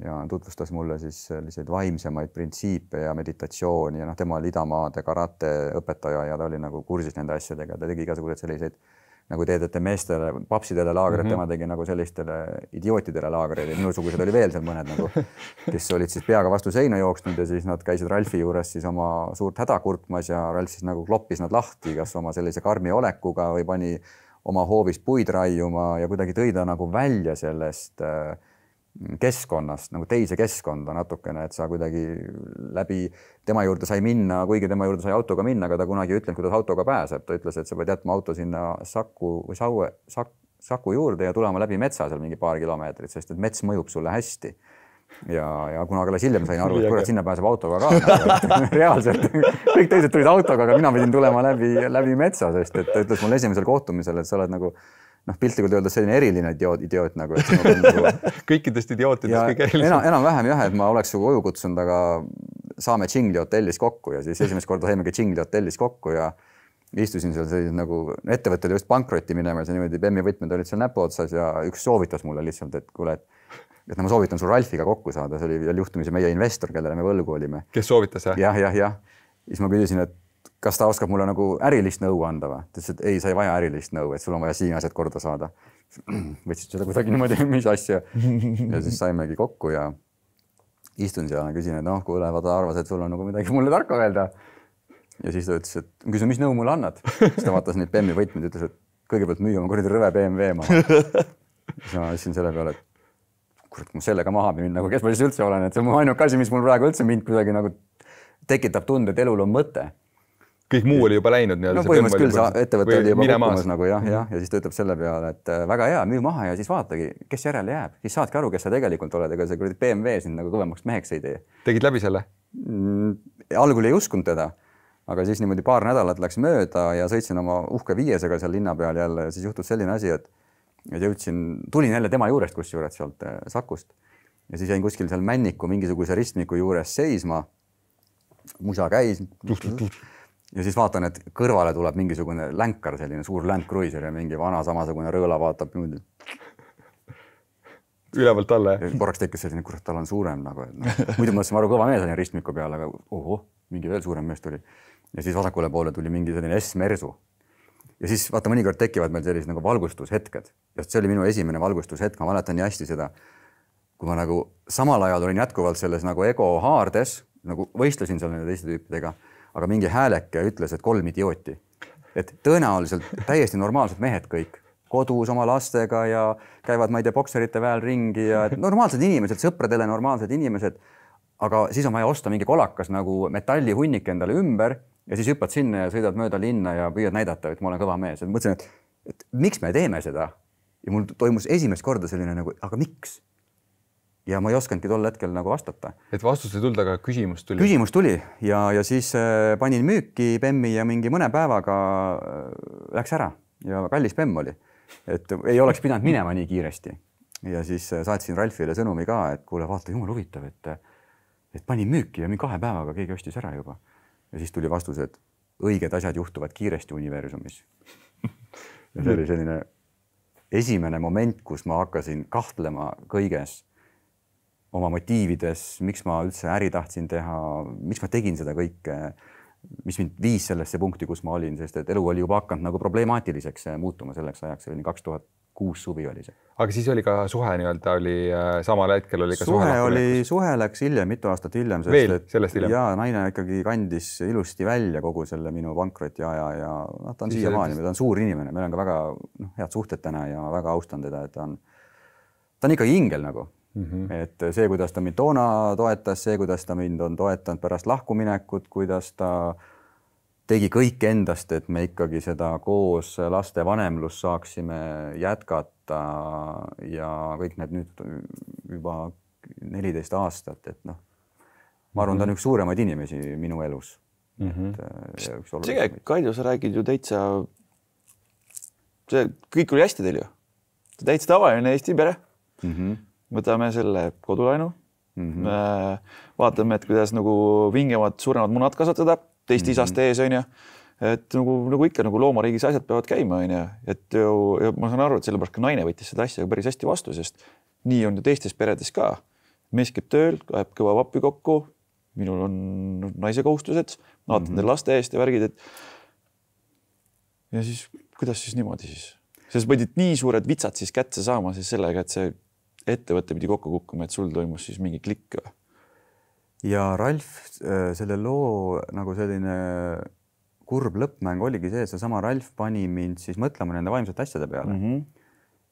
ja tutvustas mulle siis selliseid vaimsemaid printsiipe ja meditatsiooni ja tema oli idamaade karate õpetaja ja ta oli nagu kursis nende asjadega, ta tegi igasugused selliseid nagu teedete meestele, papsidele laagreid, tema tegi nagu sellistele idiootidele laagreid ja minusugused oli veel seal mõned nagu, kes olid siis peaga vastu seina jooksnud ja siis nad käisid Ralfi juures siis oma suurt häda kurtmas ja Ralf siis nagu kloppis nad lahti, kas oma sellise karmi olekuga või pani oma hoovist puid raiuma ja kuidagi tõi ta nagu välja sellest keskkonnast, nagu teise keskkonda natukene, et sa kuidagi läbi tema juurde sai minna, kuigi tema juurde sai autoga minna, aga ta kunagi ei ütlenud, kuidas autoga pääseb. Ta ütles, et sa pead jätma auto sinna saku juurde ja tulema läbi metsa seal mingi paar kilomeetrit, sest et mets mõjub sulle hästi. Ja kunagi alles hiljem sain aru, et kurat, sinna pääseb autoga ka. Reaalselt. Kõik teised tulid autoga, aga mina pidin tulema läbi metsa, sest et ta ütles mulle esimesel kohtumisel, et sa oled nagu piltlikult öeldes selline eriline idioot nagu.
Kõikidest idiootidest kõik erilised.
Enam-vähem jah, et ma oleks su koju kutsunud, aga saame Tšingli hotellis kokku ja siis esimest korda saimegi Tšingli hotellis kokku ja istusin seal sellised nagu ettevõtte oli just pankrotti minema ja niimoodi Bemmi võtmed olid seal näpu otsas ja üks soovitas mulle lihtsalt, et kuule, et ma soovitan sul Ralfiga kokku saada. See oli veel juhtumisi meie investor, kellele me võlgu olime.
Kes soovitas?
Jah. Siis ma küsisin, et kas ta oskab mulle nagu ärilist nõu anda või? Ta ütles, et ei, sa ei vaja ärilist nõu, et sul on vaja siin asjad korda saada. Võtsid seda kuidagi niimoodi, mis asja. Ja siis saimegi kokku ja istun seal ja küsin, et kuule, ta arvas, et sul on nagu midagi mulle tarka öelda. Ja siis ta ütles, et küsin, mis nõu mulle annad? Siis ta vaatas neid Bemmi võtmed ja ütles, et kõigepealt müü oma kuradi rõve BMW maha. Siis ma ütlesin selle peale, et kurat, ma sellega maha mind nagu, kes ma siis üldse olen, et see on mu ainuke asi, mis mul praegu üldse mind kuidagi nagu tekitab tunde, et elul on mõte.
Kõik muu oli juba läinud.
No põhimõtteliselt küll see ettevõte oli juba kukkumas nagu ja siis ta ütleb selle peale, et väga hea, müü maha ja siis vaatagi, kes järele jääb. Siis saadki aru, kes sa tegelikult oled, ega see BMW sind nagu kõvemaks meheks ei tee.
Tegid läbi selle?
algul ei uskunud teda, aga siis niimoodi paar nädalat läks mööda ja sõitsin oma uhke 500 seal linna peal jälle ja siis juhtus selline asi, et tulin jälle tema juurest kusjuures sealt Sakust ja siis jäin kuskil seal Männiku mingisuguse ristmiku juures seisma. Musa käis ja siis vaatan, et kõrvale tuleb mingisugune länkar, selline suur Land Cruiser ja mingi vana samasugune rõõla vaatab niimoodi.
Ülevalt alla.
Korraks tekkis selline, kurat, tal on suurem nagu. Muidu mõtlesin, kõva mees on ristmiku peal, aga mingi veel suurem mees tuli. Ja siis vasakule poole tuli mingi selline S-Mersu. Ja siis vaata, mõnikord tekivad meil sellised nagu valgustushetked. Ja see oli minu esimene valgustushetk, ma mäletan nii hästi seda, kui ma nagu samal ajal olin jätkuvalt selles nagu ego haardes, nagu võistlesin seal nende teiste tüüpidega, aga mingi hääleke ütles, et 3 idiooti. Et tõenäoliselt täiesti normaalsed mehed kõik, kodus oma lastega ja käivad, ma ei tea, bokserite väel ringi ja normaalsed inimesed, sõpradele normaalsed inimesed, aga siis on vaja osta mingi kolakas nagu metallihunnik endale ümber ja siis hüppad sinna ja sõidad mööda linna ja püüad näidata, et ma olen kõva mees. Et mõtlesin, et miks me teeme seda? Ja mul toimus esimest korda selline nagu, aga miks? Ja ma ei oskandki tol hetkel nagu vastata.
Et vastus ei tulda, aga küsimus tuli.
Küsimus tuli ja siis panin müüki Bemmi ja mingi mõne päevaga läks ära ja kallis Bemm oli. Et ei oleks pidanud minema nii kiiresti. Ja siis saatsin Ralfile sõnumi ka, et kuule, vaata, jumal huvitav, et panin müüki ja mingi 2 päevaga keegi ostis ära juba. Ja siis tuli vastus, et õiged asjad juhtuvad kiiresti universumis. Ja see oli selline esimene moment, kus ma hakkasin kahtlema kõiges oma motiivides, miks ma üldse äri tahtsin teha, miks ma tegin seda kõike, mis mind viis sellesse punkti, kus ma olin, sest et elu oli juba hakanud nagu problemaatiliseks muutuma selleks ajaks, see oli 2006 suvi oli see.
Aga siis oli ka suhe nii-öelda, oli samal hetkel oli ka
suhe läks hiljem, mitu aastat hiljem.
Veel sellest hiljem?
Ja naine ikkagi kandis ilusti välja kogu selle minu pankroti aja ja ta on siiamaani, ta on suur inimene, meil on ka väga head suhted täna ja väga austan teda, et ta on ikkagi ingel nagu. Et see, kuidas ta mind toona toetas, see, kuidas ta mind on toetanud pärast lahkuminekut, kuidas ta tegi kõik endast, et me ikkagi seda koos laste vanemlust saaksime jätkata ja kõik need nüüd juba 14 aastat, et ma arvan, ta on üks suuremaid inimesi minu elus.
Kaido, sa räägid ju täitsa, see kõik oli hästi teil ju. Täitsa tavaline Eesti pere. Võtame selle kodulainu, vaatame, et kuidas nagu vingemad, suuremad munad kasvatada, teist isast ees, on ju. Et nagu ikka nagu loomariigis asjad peavad käima, on ju. Et ja ma saan aru, et sellepärast ka naine võttis seda asja päris hästi vastu, sest nii on ju teistes peredes ka. Mees käib tööl, ajab kõva vappi kokku, minul on naise kohustused, vaatan teil laste eest ja värgid, et ja siis, kuidas siis niimoodi siis? Sest võidid nii suured vitsad siis kätte saama siis sellega, et see ettevõtte pidi kokku kukkuma, et sul toimus siis mingi klikk.
Ja Ralf, selle loo nagu selline kurb lõppmäng oligi see, et seesama Ralf pani mind siis mõtlema nende vaimsete asjade peale.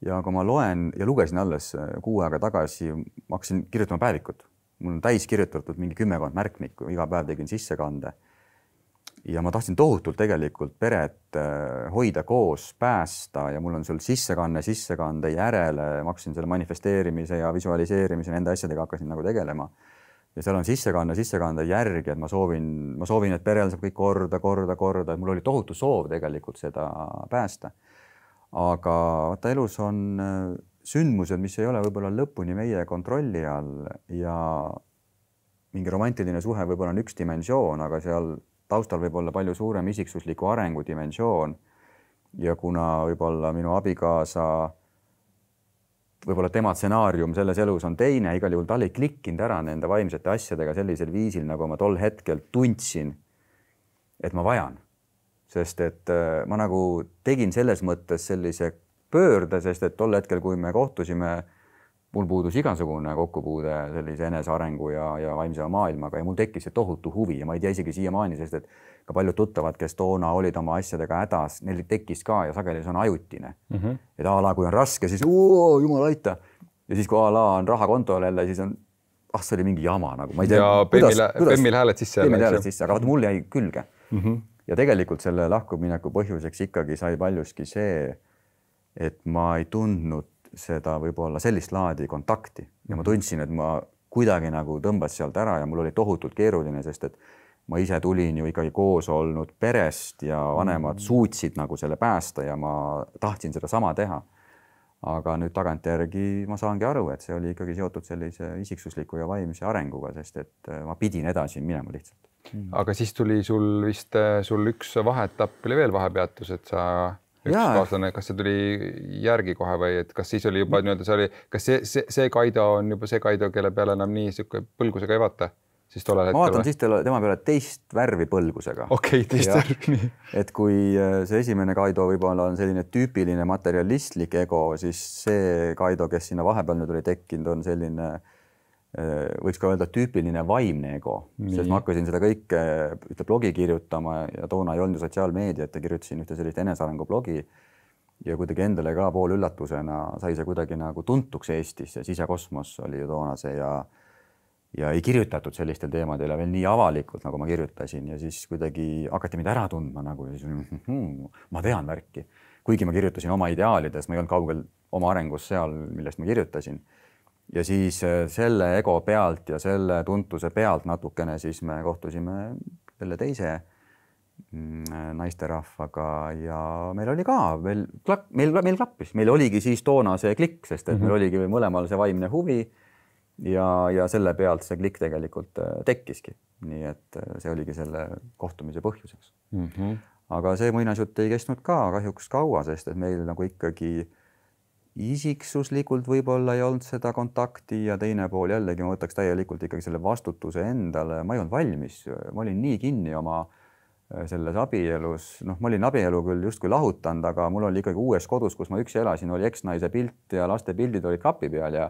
Ja kui ma loen ja lugesin alles 6 aega tagasi, ma hakkasin kirjutama päevikut. Mul on täis kirjutatud mingi 10 märkmikku, iga päev tegin sissekande. Ja ma tahtsin tohutult tegelikult peret hoida koos, päästa ja mul on sul sissekande järele, ma hakkasin selle manifesteerimise ja visualiseerimise nende asjadega hakkasin nagu tegelema. Ja seal on sissekande järgi, et ma soovin, et perel saab kõik korda, et mul oli tohutu soov tegelikult seda päästa. Aga vaata, elus on sündmused, mis ei ole võib-olla lõpuni meie kontrolli all ja mingi romantiline suhe võib-olla on üks dimensioon, aga seal taustal võib olla palju suurem isiksusliku arengu dimensioon ja kuna võib-olla minu abikaasa, võib-olla tema stsenaarium selles elus on teine, igal juhul tal ei klikkinud ära nende vaimsete asjadega sellisel viisil, nagu ma tol hetkel tundsin, et ma vajan. Sest et ma nagu tegin selles mõttes sellise pöörde, sest et tol hetkel, kui me kohtusime, mul puudus igasugune kokkupuude sellise enesearengu ja vaimse maailmaga ja mul tekkis see tohutu huvi ja ma ei tea isegi siiamaani, sest et ka paljud tuttavad, kes toona olid oma asjadega hädas, neil tekkis ka ja sageli see on ajutine. Et kui on raske, siis jumal aita. Ja siis kui on raha kontol jälle, siis on, see oli mingi jama nagu. Ma ei tea,
ja Bemmil hääled sisse.
Aga mul jäi külge. Ja tegelikult selle lahkumineku põhjuseks ikkagi sai paljuski see, et ma ei tundnud seda võib-olla sellist laadi kontakti ja ma tundsin, et ma kuidagi nagu tõmbas sealt ära ja mul oli tohutult keeruline, sest et ma ise tulin ju ikkagi koos olnud perest ja vanemad suutsid nagu selle päästa ja ma tahtsin seda sama teha. Aga nüüd tagantjärgi ma saangi aru, et see oli ikkagi seotud sellise isiksusliku ja vaimse arenguga, sest et ma pidin edasi minema lihtsalt.
Aga siis tuli sul vist üks vaheetapp oli veel vahepeatus, et sa üks kaaslane, kas see tuli järgi kohe või et kas siis oli juba nii-öelda see oli, kas see Kaido on juba see Kaido, kelle peale enam nii siuke põlgusega ei vaata? Siis ma
vaatan siis tema peale teist värvi põlgusega.
Okei, teist värvi.
Et kui see esimene Kaido võib-olla on selline tüüpiline materialistlik ego, siis see Kaido, kes sinna vahepeal nüüd oli tekkinud, on selline, võiks ka öelda, tüüpiline vaimne ego. Sest ma hakkasin seda kõike ühte blogi kirjutama ja toona ei olnud sotsiaalmeediat ja kirjutasin ühte sellist enesearengu blogi ja kuidagi endale ka pool üllatusena sai see kuidagi nagu tuntuks Eestis ja Sisekosmos oli ju toona see ja ei kirjutatud sellistel teemadel ja veel nii avalikult, nagu ma kirjutasin ja siis kuidagi hakati mind ära tundma nagu ja siis ma tean värki. Kuigi ma kirjutasin oma ideaalidest, ma ei olnud kaugel oma arengus seal, millest ma kirjutasin. Ja siis selle ego pealt ja selle tuntuse pealt natukene siis me kohtusime selle teise naisterahvaga ja meil oli ka meil klappis. Meil oligi siis toona see klikk, sest et meil oligi mõlemal see vaimne huvi ja selle pealt see klikk tegelikult tekkiski. Nii et see oligi selle kohtumise põhjuseks. Aga see muinasjutt ei kestnud ka kahjuks kaua, sest et meil nagu ikkagi isiksuslikult võib-olla ei olnud seda kontakti ja teine pool jällegi ma võtaks täielikult ikkagi selle vastutuse endale. Ma ei olnud valmis, ma olin nii kinni oma selles abielus. Ma olin abielu küll justkui lahutanud, aga mul oli ikkagi uues kodus, kus ma üksi elasin, oli eksnaise pilt ja laste pildid olid kapi peal ja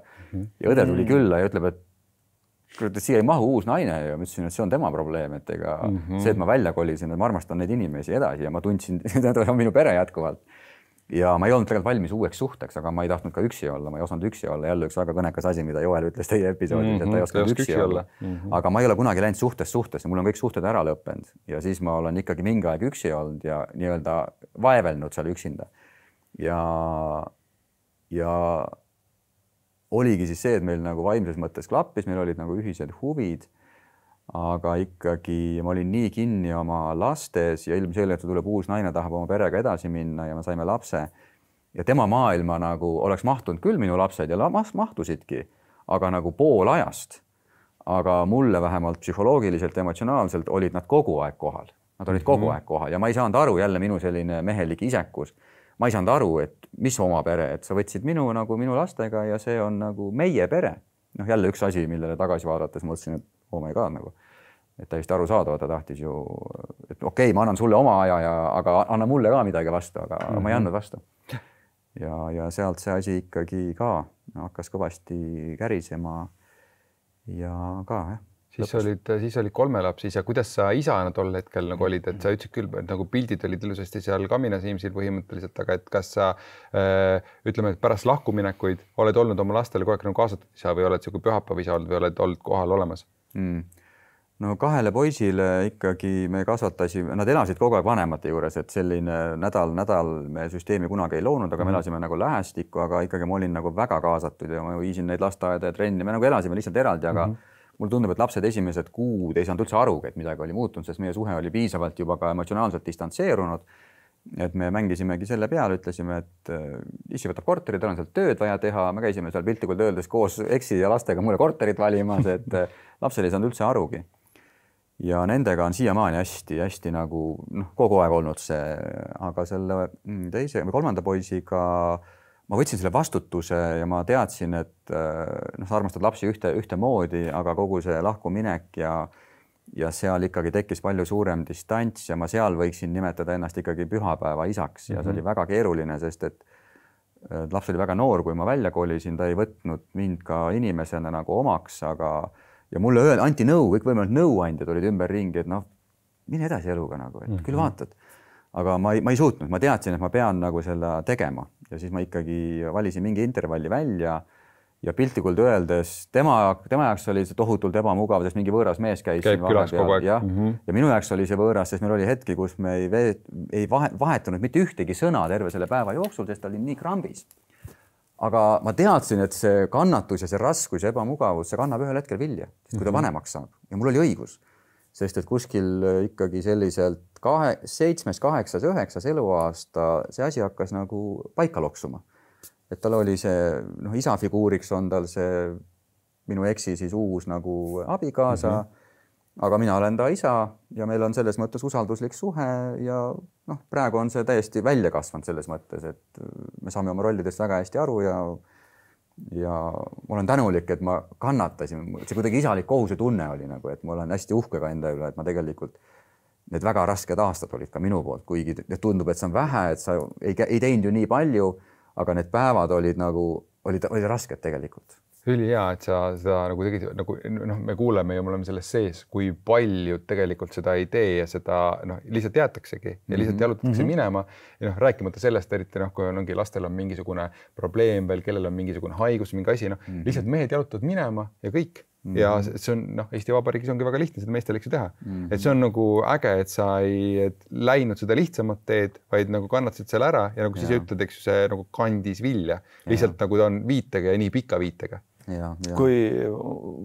õde tuli külla ja ütleb, et siia ei mahu uus naine ja ma ütlesin, et see on tema probleem, et ega see, et ma välja kolisin, et ma armastan neid inimesi edasi ja ma tundsin, et need on minu pere jätkuvalt. Ja ma ei olnud tegelikult valmis uueks suhteks, aga ma ei tahtnud ka üksi olla, ma ei osanud üksi olla. Jälle üks väga kõnekas asi, mida Joel ütles teie episoodis, et ta ei osanud üksi olla. Aga ma ei ole kunagi läinud suhtest ja mul on kõik suhted ära lõppenud ja siis ma olen ikkagi mingi aeg üksi olnud ja nii-öelda vaevelnud seal üksinda. Ja oligi siis see, et meil nagu vaimses mõttes klappis, meil olid nagu ühised huvid, aga ikkagi ma olin nii kinni oma lastes ja ilmselgelt tuleb uus naine, tahab oma perega edasi minna ja me saime lapse. Ja tema maailma nagu oleks mahtunud küll minu lapsed ja mahtusidki, aga nagu pool ajast. Aga mulle vähemalt psühholoogiliselt, emotsionaalselt olid nad kogu aeg kohal. Nad olid kogu aeg kohal ja ma ei saanud aru, jälle minu selline mehelik isekus. Ma ei saanud aru, et mis oma pere, et sa võtsid minu lastega ja see on nagu meie pere. Jälle üks asi, millele tagasi vaadates mõtlesin, et oh my God, nagu, et täiesti aru saada, ta tahtis ju, et okei, ma annan sulle oma aja, aga anna mulle ka midagi vastu, aga ma ei andnud vastu. Ja sealt see asi ikkagi ka hakkas kõvasti kärisema ja ka, jah.
Siis olid 3 lapsis ja kuidas sa isana tol hetkel nagu olid, et sa ütlesid küll, et nagu pildid olid ilusasti seal Kaminasiimsil põhimõtteliselt, aga et kas sa ütleme, et pärast lahkuminekuid oled olnud oma lastele kogu aeg nagu kaasatud isa või oled siuke pühapäeva isa olnud või oled olnud kohal olemas?
No 2 poisile ikkagi me kasvatasime, nad elasid kogu aeg vanemate juures, et selline nädal me süsteemi kunagi ei loonud, aga me elasime nagu lähestikku, aga ikkagi ma olin nagu väga kaasatud ja ma viisin neid lasteaeda ja trenni, me nagu elasime lihtsalt eraldi, aga mulle tundub, et lapsed esimesed kuud ei saanud üldse aru, et midagi oli muutunud, sest meie suhe oli piisavalt juba ka emotsionaalselt distantseerunud. Et me mängisimegi selle peale, ütlesime, et issi võtab korteri, tal on seal tööd vaja teha, me käisime seal piltlikult öeldes koos eksi ja lastega mulle korterit valimas, et lapsel ei saanud üldse arugi. Ja nendega on siiamaani hästi nagu kogu aeg olnud see, aga selle teise või 3. poisiga ma võtsin selle vastutuse ja ma teadsin, et sa armastad lapsi ühte moodi, aga kogu see lahkuminek ja seal ikkagi tekkis palju suurem distants ja ma seal võiksin nimetada ennast ikkagi pühapäeva isaks ja see oli väga keeruline, sest et laps oli väga noor, kui ma välja kolisin, ta ei võtnud mind ka inimesena nagu omaks, ja mulle anti nõu, kõik võimalikud nõuandjad olid ümber ringi, et mine edasi eluga nagu, et küll vaatad. Aga ma ei suutnud, ma teadsin, et ma pean nagu seda tegema ja siis ma ikkagi valisin mingi intervalli välja ja piltlikult öeldes tema jaoks oli see tohutult ebamugav, sest mingi võõras mees käis
külas kogu aeg.
Ja minu jaoks oli see võõras, sest meil oli hetki, kus me ei vahetunud mitte ühtegi sõna terve selle päeva jooksul, sest ta oli nii krambis. Aga ma teadsin, et see kannatus ja see raskus ja ebamugavus, see kannab ühel hetkel vilja, sest kui ta vanemaks saab ja mul oli õigus. sest et kuskil ikkagi selliselt 7., 8., 9. eluaasta see asi hakkas nagu paika loksuma. Et tal oli see, isa figuuriks on tal see minu eksi siis uus nagu abikaasa, aga mina olen ta isa ja meil on selles mõttes usalduslik suhe ja praegu on see täiesti välja kasvanud selles mõttes, et me saame oma rollidest väga hästi aru ja ma olen tänulik, et ma kannatasin. See kuidagi isalik kohuse tunne oli nagu, et ma olen hästi uhke ka enda üle, et ma tegelikult need väga rasked aastad olid ka minu poolt, kuigi tundub, et see on vähe, et sa ei teinud ju nii palju, aga need päevad olid nagu, olid rasked tegelikult.
Hea, et sa seda nagu tegid, nagu me kuuleme ja me oleme selles sees, kui palju tegelikult seda ei tee ja seda lihtsalt jäetaksegi ja lihtsalt jalutatakse minema. Ja rääkimata sellest, eriti kui ongi lastel on mingisugune probleem veel, kellel on mingisugune haigus, mingi asi, lihtsalt mehed jalutavad minema ja kõik. Ja see on, Eesti Vabariigis ongi väga lihtne seda meestel eks ju teha. Et see on nagu äge, et sa ei läinud seda lihtsamat teed, vaid nagu kannatasid seal ära ja nagu siis ütled, eks ju see nagu kandis vilja. Lihtsalt nagu ta on viitega ja nii pika viitega.
Ja.
Kui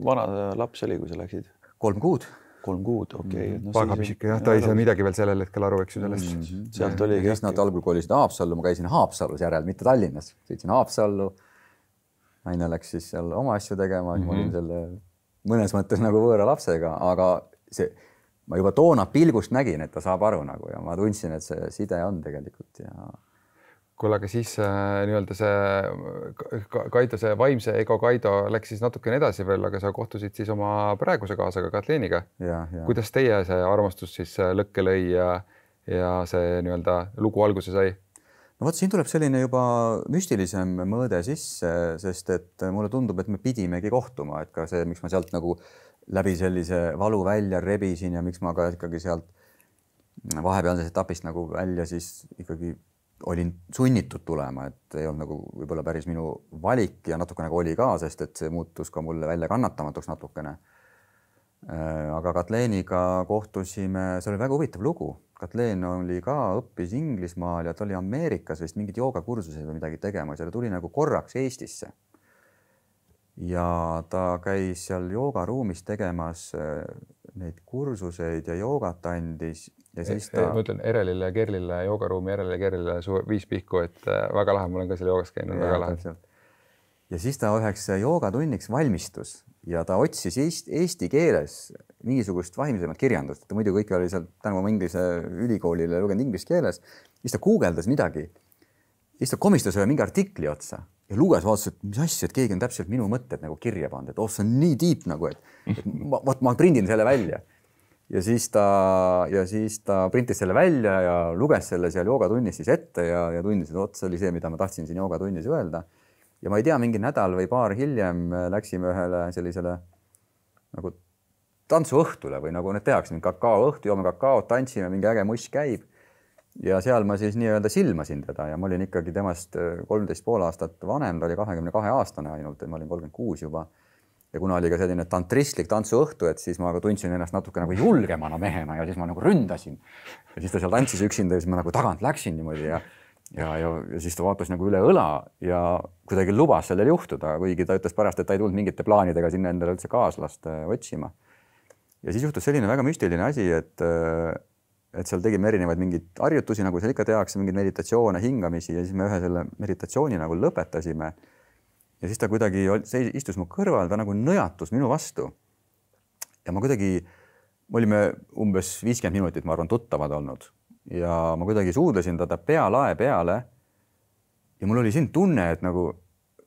vana laps oli, kui sa läksid?
3 kuud.
3 kuud, okei.
Pagapisike, jah, ta ei saa midagi veel sellel hetkel aru, eks ju sellest.
Sealt oligi.
Siis nad algul kolisid Haapsallu, ma käisin Haapsallus järel, mitte Tallinnas. Sõitsin Haapsallu. Naine läks siis seal oma asju tegema, ma olin selle mõnes mõttes nagu võõra lapsega, aga ma juba toona pilgust nägin, et ta saab aru nagu ja ma tundsin, et see side on tegelikult ja
kuule, aga siis nii-öelda see Kaido, see vaimse ego Kaido läks siis natukene edasi veel, aga sa kohtusid siis oma praeguse kaasaga Katleeniga.
Ja.
Kuidas teie see armastus siis lõkke lõi ja see nii-öelda lugu alguse sai?
No võt, siin tuleb selline juba müstilisem mõõde sisse, sest et mulle tundub, et me pidimegi kohtuma, et ka see, miks ma sealt nagu läbi sellise valu välja rebisin ja miks ma ka ikkagi sealt vahepealsest etapist nagu välja siis ikkagi olin sunnitud tulema, et ei olnud nagu võib-olla päris minu valik ja natuke nagu oli ka, sest et see muutus ka mulle välja kannatamatuks natukene. Aga Katleeniga kohtusime, see oli väga huvitav lugu. Katleen oli ka, õppis Inglismaal ja ta oli Ameerikas vist mingid joogakursused või midagi tegema ja ta tuli nagu korraks Eestisse. Ja ta käis seal joogaruumis tegemas neid kursuseid ja joogat andis. Ja siis ta...
Ma ütlen Erelile ja Kerlile, joogaruumi Erelile ja Kerlile 5 pihku, et väga lahe, ma olen ka seal joogas käinud, väga lahe.
Ja siis ta üheks joogatunniks valmistus ja ta otsis eesti keeles mingisugust vaimsemat kirjandust. Ta muidu kõik oli seal tänu oma inglise ülikoolile lugenud inglise keeles. Siis ta guugeldas midagi. Siis ta komistas ühe mingi artikli otsa ja luges, vaatas, et mis asja, et keegi on täpselt minu mõtted nagu kirja pannud, et see on nii deep nagu, et ma prindin selle välja. Ja siis ta printis selle välja ja luges selle seal joogatunnis siis ette ja tundis, et see oli see, mida ma tahtsin siin joogatunnis öelda. Ja ma ei tea, mingi nädal või paar hiljem läksime ühele sellisele nagu tantsuõhtule või nagu need tehakse, kakaoõhtu, joome kakaot, tantsime, mingi äge muss käib. Ja seal ma siis nii-öelda silmasin teda ja ma olin ikkagi temast 13,5 aastat vanem, ta oli 22 aastane ainult, et ma olin 36 juba. Ja kuna oli ka selline tantristlik tantsuõhtu, et siis ma tundsin ennast natuke nagu julgemana mehena ja siis ma nagu ründasin. Ja siis ta seal tantsis üksinda ja siis ma nagu tagant läksin niimoodi ja siis ta vaatas nagu üle õla ja kuidagi lubas sellel juhtuda, kuigi ta ütles pärast, et ta ei tulnud mingite plaanidega sinna endale üldse kaaslast otsima. Ja siis juhtus selline väga müstiline asi, et seal tegime erinevaid mingeid harjutusi, nagu seal ikka tehakse, mingeid meditatsioone, hingamisi ja siis me ühe selle meditatsiooni nagu lõpetasime. Ja siis ta kuidagi istus mu kõrval, ta nagu nõjatus minu vastu. Ja ma kuidagi, me olime umbes 50 minutit, ma arvan, tuttavad olnud. Ja ma kuidagi suudlesin teda pealae peale ja mul oli siin tunne, et nagu,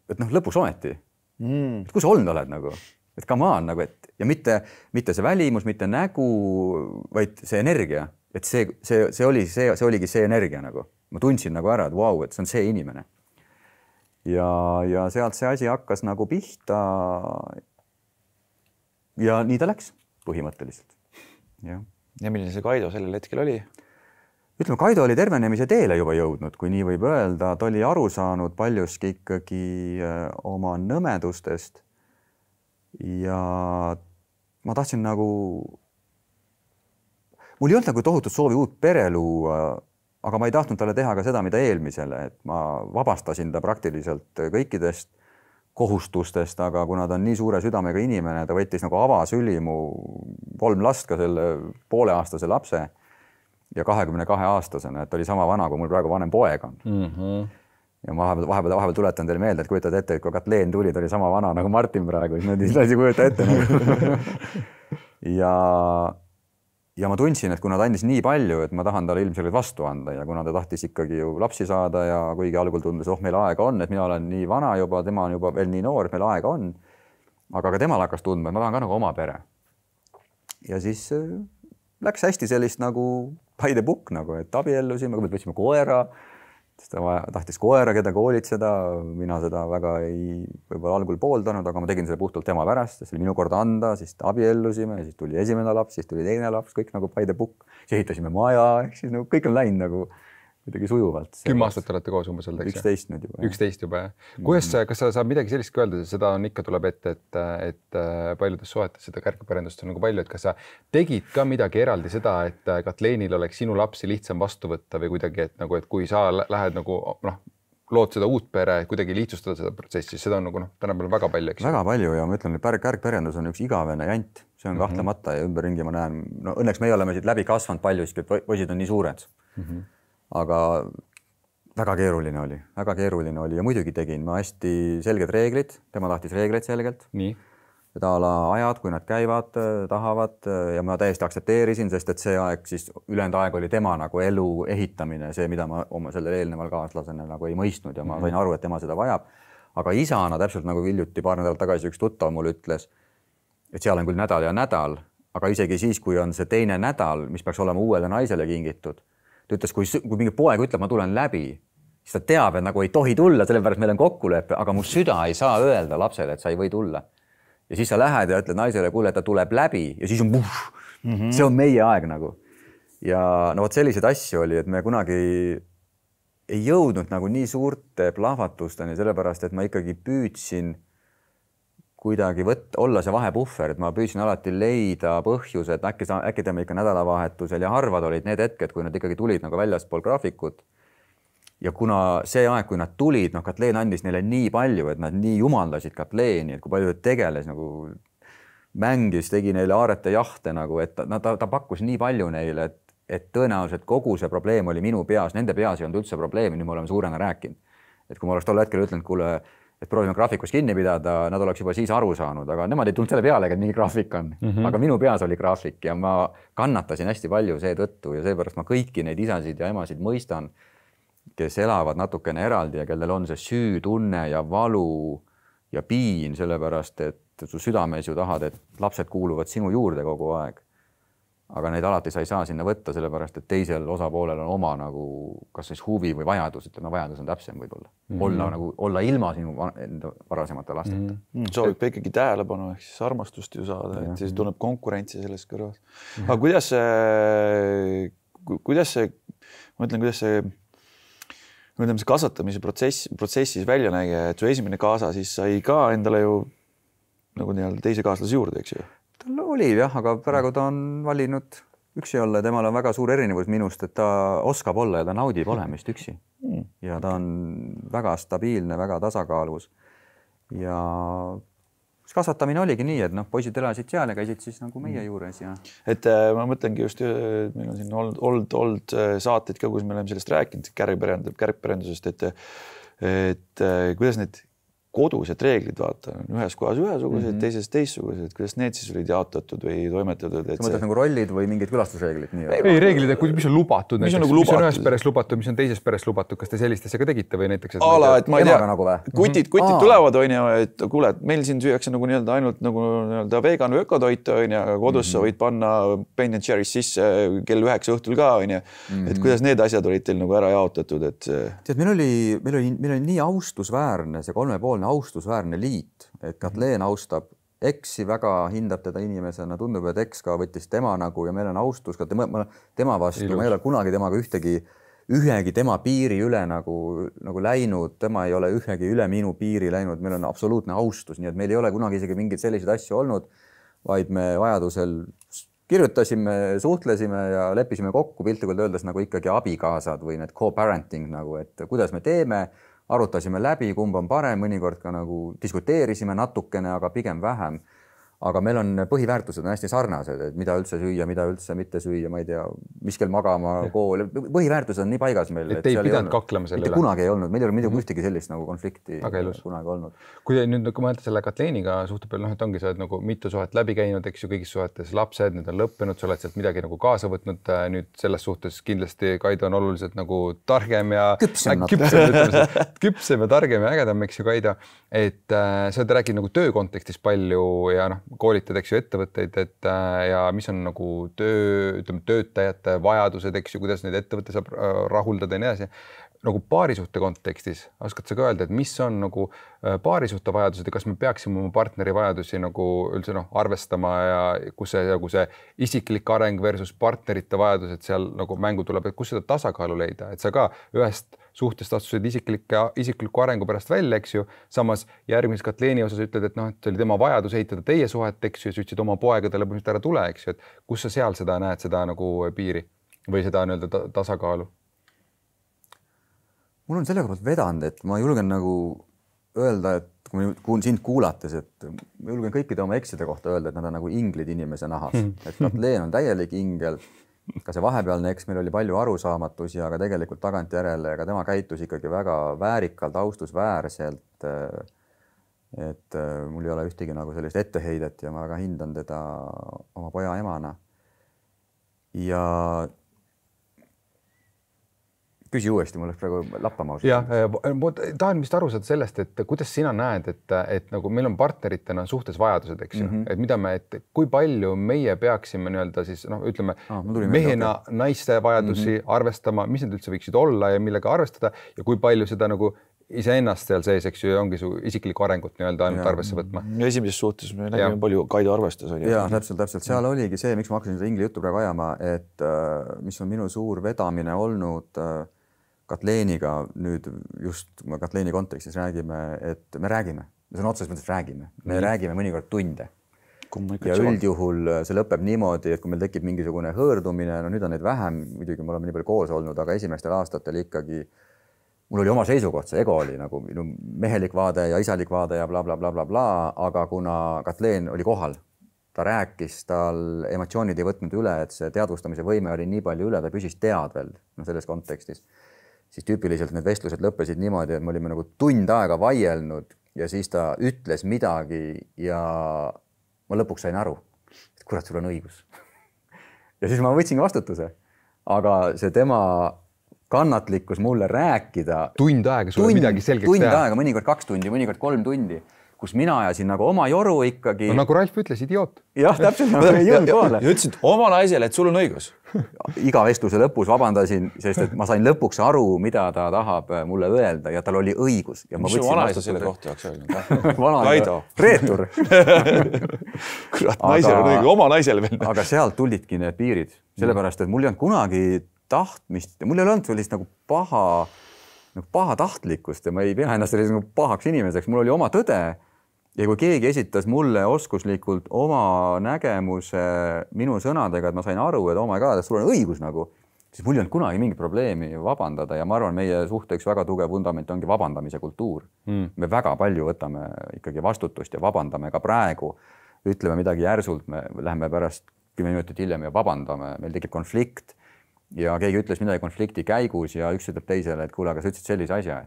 et lõpuks ometi, et kus olnud oled nagu, et come on nagu, et ja mitte see välimus, mitte nägu, vaid see energia, et see oligi see energia nagu, ma tundsin nagu ära, et vau, et see on see inimene. Ja sealt see asi hakkas nagu pihta ja nii ta läks põhimõtteliselt. Ja
milline see Kaido sellel hetkel oli?
Ütleme, Kaido oli tervenemise teele juba jõudnud, kui nii võib öelda. Ta oli aru saanud paljuski ikkagi oma nõmedustest ja ma tahtsin nagu, mul ei olnud nagu tohutut soovi uut pere luua, aga ma ei tahtnud talle teha ka seda, mida eelmisele, et ma vabastasin ta praktiliselt kõikidest kohustustest, aga kuna ta on nii suure südamega inimene, ta võttis nagu avasüli mu 3 last, ka selle 1,5-aastase lapse ja 22-aastasena, et oli sama vana, kui mul praegu vanem poeg on. Ja ma vahepeal tuletan teile meelde, et kujutad ette, et kui Katleen tuli, ta oli sama vana nagu Martin praegu, siis nad ei kujuta ette. Ja ma tundsin, et kuna ta andis nii palju, et ma tahan talle ilmselgelt vastu anda ja kuna ta tahtis ikkagi ju lapsi saada ja kuigi algul tundus, meil aega on, et mina olen nii vana juba, tema on juba veel nii noor, et meil aega on. Aga ka temal hakkas tundma, et ma tahan ka nagu oma pere. Ja siis läks hästi sellist nagu by the book, nagu, et abiellusime, võtsime koera, ta tahtis koera, keda koolitseda, mina seda väga ei võib-olla algul pooldanud, aga ma tegin selle puhtalt tema pärast, see oli minu kord anda, siis abiellusime, siis tuli esimene laps, siis tuli teine laps, kõik nagu by the book, siis ehitasime maja, ehk siis nagu kõik on läinud nagu kuidagi sujuvalt.
10 aastat olete koos umbes olnud, eks?
11 nüüd juba.
11 juba, jah. Kuidas, kas sa saab midagi sellist öelda, seda on ikka tuleb ette, et paljudes suhetes seda kärgpärendust on nagu palju, et kas sa tegid ka midagi eraldi seda, et Katleenil oleks sinu lapsi lihtsam vastu võtta või kuidagi, et nagu, et kui sa lähed nagu, lood seda uut pere, kuidagi lihtsustada seda protsessi, seda on nagu, tänapäeval väga palju, eks?
Väga palju ja ma ütlen, et kärgpärendus on üks igavene jant, see on kahtlemata ja ümberringi ma näen, õnneks me oleme siit läbi kasvanud palju, siis poisid on nii suured. Aga väga keeruline oli ja muidugi tegin ma hästi selged reeglid, tema tahtis reegleid selgelt.
Nii.
Seda ajad, kui nad käivad, tahavad ja ma täiesti aktsepteerisin, sest et see aeg siis ülejäänud aeg oli tema nagu elu ehitamine, see, mida ma oma selle eelneval kaaslasena nagu ei mõistnud ja ma sain aru, et tema seda vajab. Aga isana täpselt nagu hiljuti 2 nädalat tagasi üks tuttav mulle ütles, et seal on küll nädal ja nädal, aga isegi siis, kui on see teine nädal, mis peaks olema uuele naisele kingitud, ta ütles, kui mingi poeg ütleb, ma tulen läbi, siis ta teab, et nagu ei tohi tulla, sellepärast meil on kokkulepe, aga mu süda ei saa öelda lapsele, et sa ei või tulla. Ja siis sa lähed ja ütled naisele, kuule, et ta tuleb läbi ja siis on see on meie aeg nagu. Ja no vot selliseid asju oli, et me kunagi ei jõudnud nagu nii suurte plahvatusteni, sellepärast, et ma ikkagi püüdsin kuidagi olla see vahepuhver, et ma püüdsin alati leida põhjuse, et äkki teeme ikka nädalavahetusel ja harvad olid need hetked, kui nad ikkagi tulid nagu väljaspool graafikut. Ja kuna see aeg, kui nad tulid, Katleen andis neile nii palju, et nad nii jumaldasid Katleeni, et kui palju tegeles nagu mängis, tegi neile aarete jahte nagu, et ta pakkus nii palju neile, et tõenäoliselt kogu see probleem oli minu peas, nende peas ei olnud üldse probleemi, nüüd me oleme suurena rääkinud. Et kui ma oleks tol hetkel ütlenud, kuule, et proovime graafikus kinni pidada, nad oleks juba siis aru saanud, aga nemad ei tulnud selle pealegi, et mingi graafik on. Aga minu peas oli graafik ja ma kannatasin hästi palju seetõttu ja seepärast ma kõiki neid isasid ja emasid mõistan, kes elavad natukene eraldi ja kellel on see süütunne ja valu ja piin, sellepärast et su südames ju tahad, et lapsed kuuluvad sinu juurde kogu aeg. Aga neid alati sa ei saa sinna võtta, sellepärast et teisel osapoolel on oma nagu kas siis huvi või vajadus, ütleme vajadus on täpsem võib-olla. Olla ilma sinu varasemate lasteta.
Soovib ikkagi tähelepanu ehk siis armastust ju saada, et siis tunneb konkurentsi sellest kõrvas. Aga kuidas see kasvatamise protsessis välja nägi, et su esimene kaasa siis sai ka endale ju nagu teise kaaslase juurde, eks ju?
Tal oli jah, aga praegu ta on valinud üksi olla ja temal on väga suur erinevus minust, et ta oskab olla ja ta naudib olemist üksi. Ja ta on väga stabiilne, väga tasakaalus. Ja kasvatamine oligi nii, et poisid elasid seal ja käisid siis nagu meie juures. Ja...
Et ma mõtlengi just, meil on siin olnud saateid ka, kus me oleme sellest rääkinud, kärgpärendusest, et kuidas need kodused reeglid, vaata, ühes kohas ühesugused, teises teissugused, kuidas need siis olid jaotatud või toimetatud?
Sa mõtled nagu rollid või mingid külastusreeglid?
Ei, reeglid, mis on lubatud, mis on ühes peres lubatud, mis on teises peres lubatud, kas te sellist asja ka tegite või näiteks?
Et ma ei tea, kutid tulevad, et kuule, et meil siin süüakse nagu ainult nagu vegan või ökotoit, aga kodus sa võid panna Ben & Jerry's sisse kell 9 õhtul ka, et kuidas need asjad olid teil nagu ära jaotatud?
Tead, meil oli nii austusväärne see 3,5 austusväärne liit, et Katleen austab Eksi, väga hindab teda inimesena, tundub, et Eks ka võttis tema nagu ja meil on austus ka tema vastu, ma ei ole kunagi temaga ühegi tema piiri üle nagu läinud, tema ei ole ühegi üle minu piiri läinud, meil on absoluutne austus, nii et meil ei ole kunagi isegi mingeid selliseid asju olnud, vaid me vajadusel kirjutasime, suhtlesime ja leppisime kokku piltlikult öeldes nagu ikkagi abikaasad või need co-parenting nagu, et kuidas me teeme, arutasime läbi, kumb on parem, mõnikord ka nagu diskuteerisime natukene, aga pigem vähem. Aga meil on põhiväärtused on hästi sarnased, et mida üldse süüa, mida üldse mitte süüa, ma ei tea, mis kell magama, kool. Põhiväärtused on nii paigas meil.
Et ei pidanud kaklema selle üle?
Kunagi ei olnud. Meil ei ole midagi ühtegi sellist nagu konflikti kunagi olnud.
Kui nüüd mõelda selle Katleeniga suhte peal, et ongi sa oled nagu mitu suhet läbi käinud, eks ju, kõigis suhetes lapsed, need on lõppenud, sa oled sealt midagi nagu kaasa võtnud. Nüüd selles suhtes kindlasti Kaido on oluliselt nagu targem ja küpsem ja targem ja ägedam, eks ju, Kaido. Et sa oled rääkinud nagu töö kontekstis palju ja koolitad, eks ju, ettevõtteid, et ja mis on nagu töötajate vajadused, eks ju, kuidas neid ettevõtte saab rahuldada ja nii edasi. Nagu paarisuhte kontekstis, oskad sa ka öelda, et mis on nagu paarisuhte vajadused ja kas me peaksime oma partneri vajadusi nagu üldse arvestama ja kus see isiklik areng versus partnerite vajadused seal nagu mängu tuleb, et kus seda tasakaalu leida, et sa ka ühest suhtest astusid isikliku arengu pärast välja, eks ju, samas järgmises Katleeni osas ütled, et see oli tema vajadus ehitada teie suhet, eks ju, ja sa ütlesid oma poegadele põhimõtteliselt ära tule, eks ju, et kus sa seal seda näed, seda nagu piiri või seda nii-öelda tasakaalu?
Mul on sellega poolt vedanud, et ma julgen nagu öelda, et kui ma sind kuulates, et ma julgen kõikide oma ekside kohta öelda, et nad on nagu inglid inimese nahas. Et Katleen on täielik ingel. Ka see vahepealne eks meil oli palju arusaamatusi, aga tegelikult tagantjärele ka tema käitus ikkagi väga väärikalt, austusväärselt. Et mul ei ole ühtegi nagu sellist etteheidet ja ma väga hindan teda oma poja emana. Ja küsi uuesti, mul oleks praegu lappama ausalt.
Ma tahan vist aru saada sellest, et kuidas sina näed, et nagu meil on partneritena suhtes vajadused, eks ju, et mida et kui palju meie peaksime nii-öelda siis ütleme mehena naiste vajadusi arvestama, mis need üldse võiksid olla ja millega arvestada ja kui palju seda nagu iseennast seal sees, eks ju, ongi su isiklikku arengut nii-öelda ainult arvesse võtma.
Esimeses suhtes me nägime palju Kaido arvestas.
Ja, täpselt. Seal oligi see, miks ma hakkasin seda ingli juttu praegu ajama, et mis on minu suur vedamine olnud Katleeniga nüüd just Katleeni kontekstis räägime, et me räägime. See on otseses mõttes räägime. Me räägime mõnikord tunde. Ja üldjuhul see lõpeb niimoodi, et kui meil tekib mingisugune hõõrdumine, nüüd on neid vähem, muidugi me oleme nii palju koos olnud, aga esimestel aastatel ikkagi mul oli oma seisukoht, see ego oli nagu minu mehelik vaade ja isalik vaade ja bla, bla, bla, bla, bla, aga kuna Katleen oli kohal, ta rääkis, tal emotsioonid ei võtnud üle, et see teadvustamise võime oli nii palju üle, ta püsis teadvel selles kontekstis. Siis tüüpiliselt need vestlused lõppesid niimoodi, et me olime nagu tund aega vaielnud ja siis ta ütles midagi ja ma lõpuks sain aru, et kurat, sul on õigus. Ja siis ma võtsin vastutuse, aga see tema kannatlikkus mulle rääkida.
Tund aega sulle midagi selgeks teha.
Tund aega, mõnikord 2 tundi, mõnikord 3 tundi, kus mina ajasin nagu oma joru ikkagi.
No, nagu Ralf ütles, idioot.
Jah, täpselt. Ma ei jõudnud kohale.
Ja ütlesid oma naisele, et sul on õigus.
Iga vestluse lõpus vabandasin, sest et ma sain lõpuks aru, mida ta tahab mulle öelda ja tal oli õigus. Ja
mis su vanasta selle kohta jaoks öelnud?
Kaido. Reetur.
Kurat, naisel on õigus, oma naisel veel.
Aga sealt tulidki need piirid. Sellepärast, et mul ei olnud kunagi tahtmist, mul ei olnud sellist nagu paha tahtlikkust ja ma ei pea ennast sellist nagu pahaks inimeseks. Mul oli oma tõde. Ja kui keegi esitas mulle oskuslikult oma nägemuse minu sõnadega, et ma sain aru, et oh my god, et sul on õigus nagu, siis mul ei olnud kunagi mingit probleemi vabandada ja ma arvan, meie suhte üks väga tugev vundament ongi vabandamise kultuur. Me väga palju võtame ikkagi vastutust ja vabandame ka praegu. Ütleme midagi järsult, me läheme pärast 10 minutit hiljem ja vabandame, meil tekib konflikt ja keegi ütles midagi konflikti käigus ja üks ütleb teisele, et kuule, aga sa ütlesid sellise asja,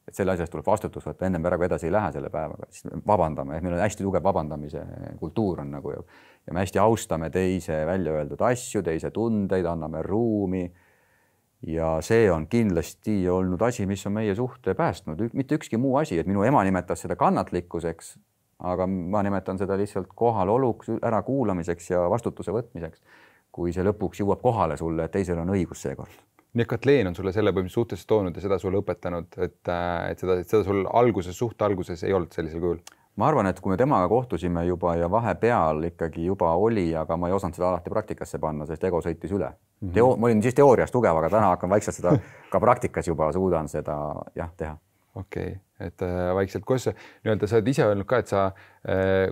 et selle asjast tuleb vastutus võtta, ennem päragu edasi ei lähe selle päevaga, siis vabandame, meil on hästi tugev vabandamise kultuur on nagu ja me hästi austame teise välja öeldud asju, teise tundeid, anname ruumi ja see on kindlasti olnud asi, mis on meie suhte päästnud, mitte ükski muu asi, et minu ema nimetas seda kannatlikkuseks, aga ma nimetan seda lihtsalt kohaloluks, ära kuulamiseks ja vastutuse võtmiseks, kui see lõpuks jõuab kohale sulle, et teisel on õigus seekord.
Nii Katleen on sulle selle põhimõtteliselt suhtesse toonud ja seda sulle õpetanud, et seda sul suhte alguses ei olnud sellisel kujul?
Ma arvan, et kui me temaga kohtusime juba ja vahepeal ikkagi juba oli, aga ma ei osanud seda alati praktikasse panna, sest ego sõitis üle. Ma olin siis teoorias tugev, aga täna hakkan vaikselt seda ka praktikas juba suudan seda teha.
Okei. et vaikselt, kus nii-öelda sa oled ise öelnud ka, et sa,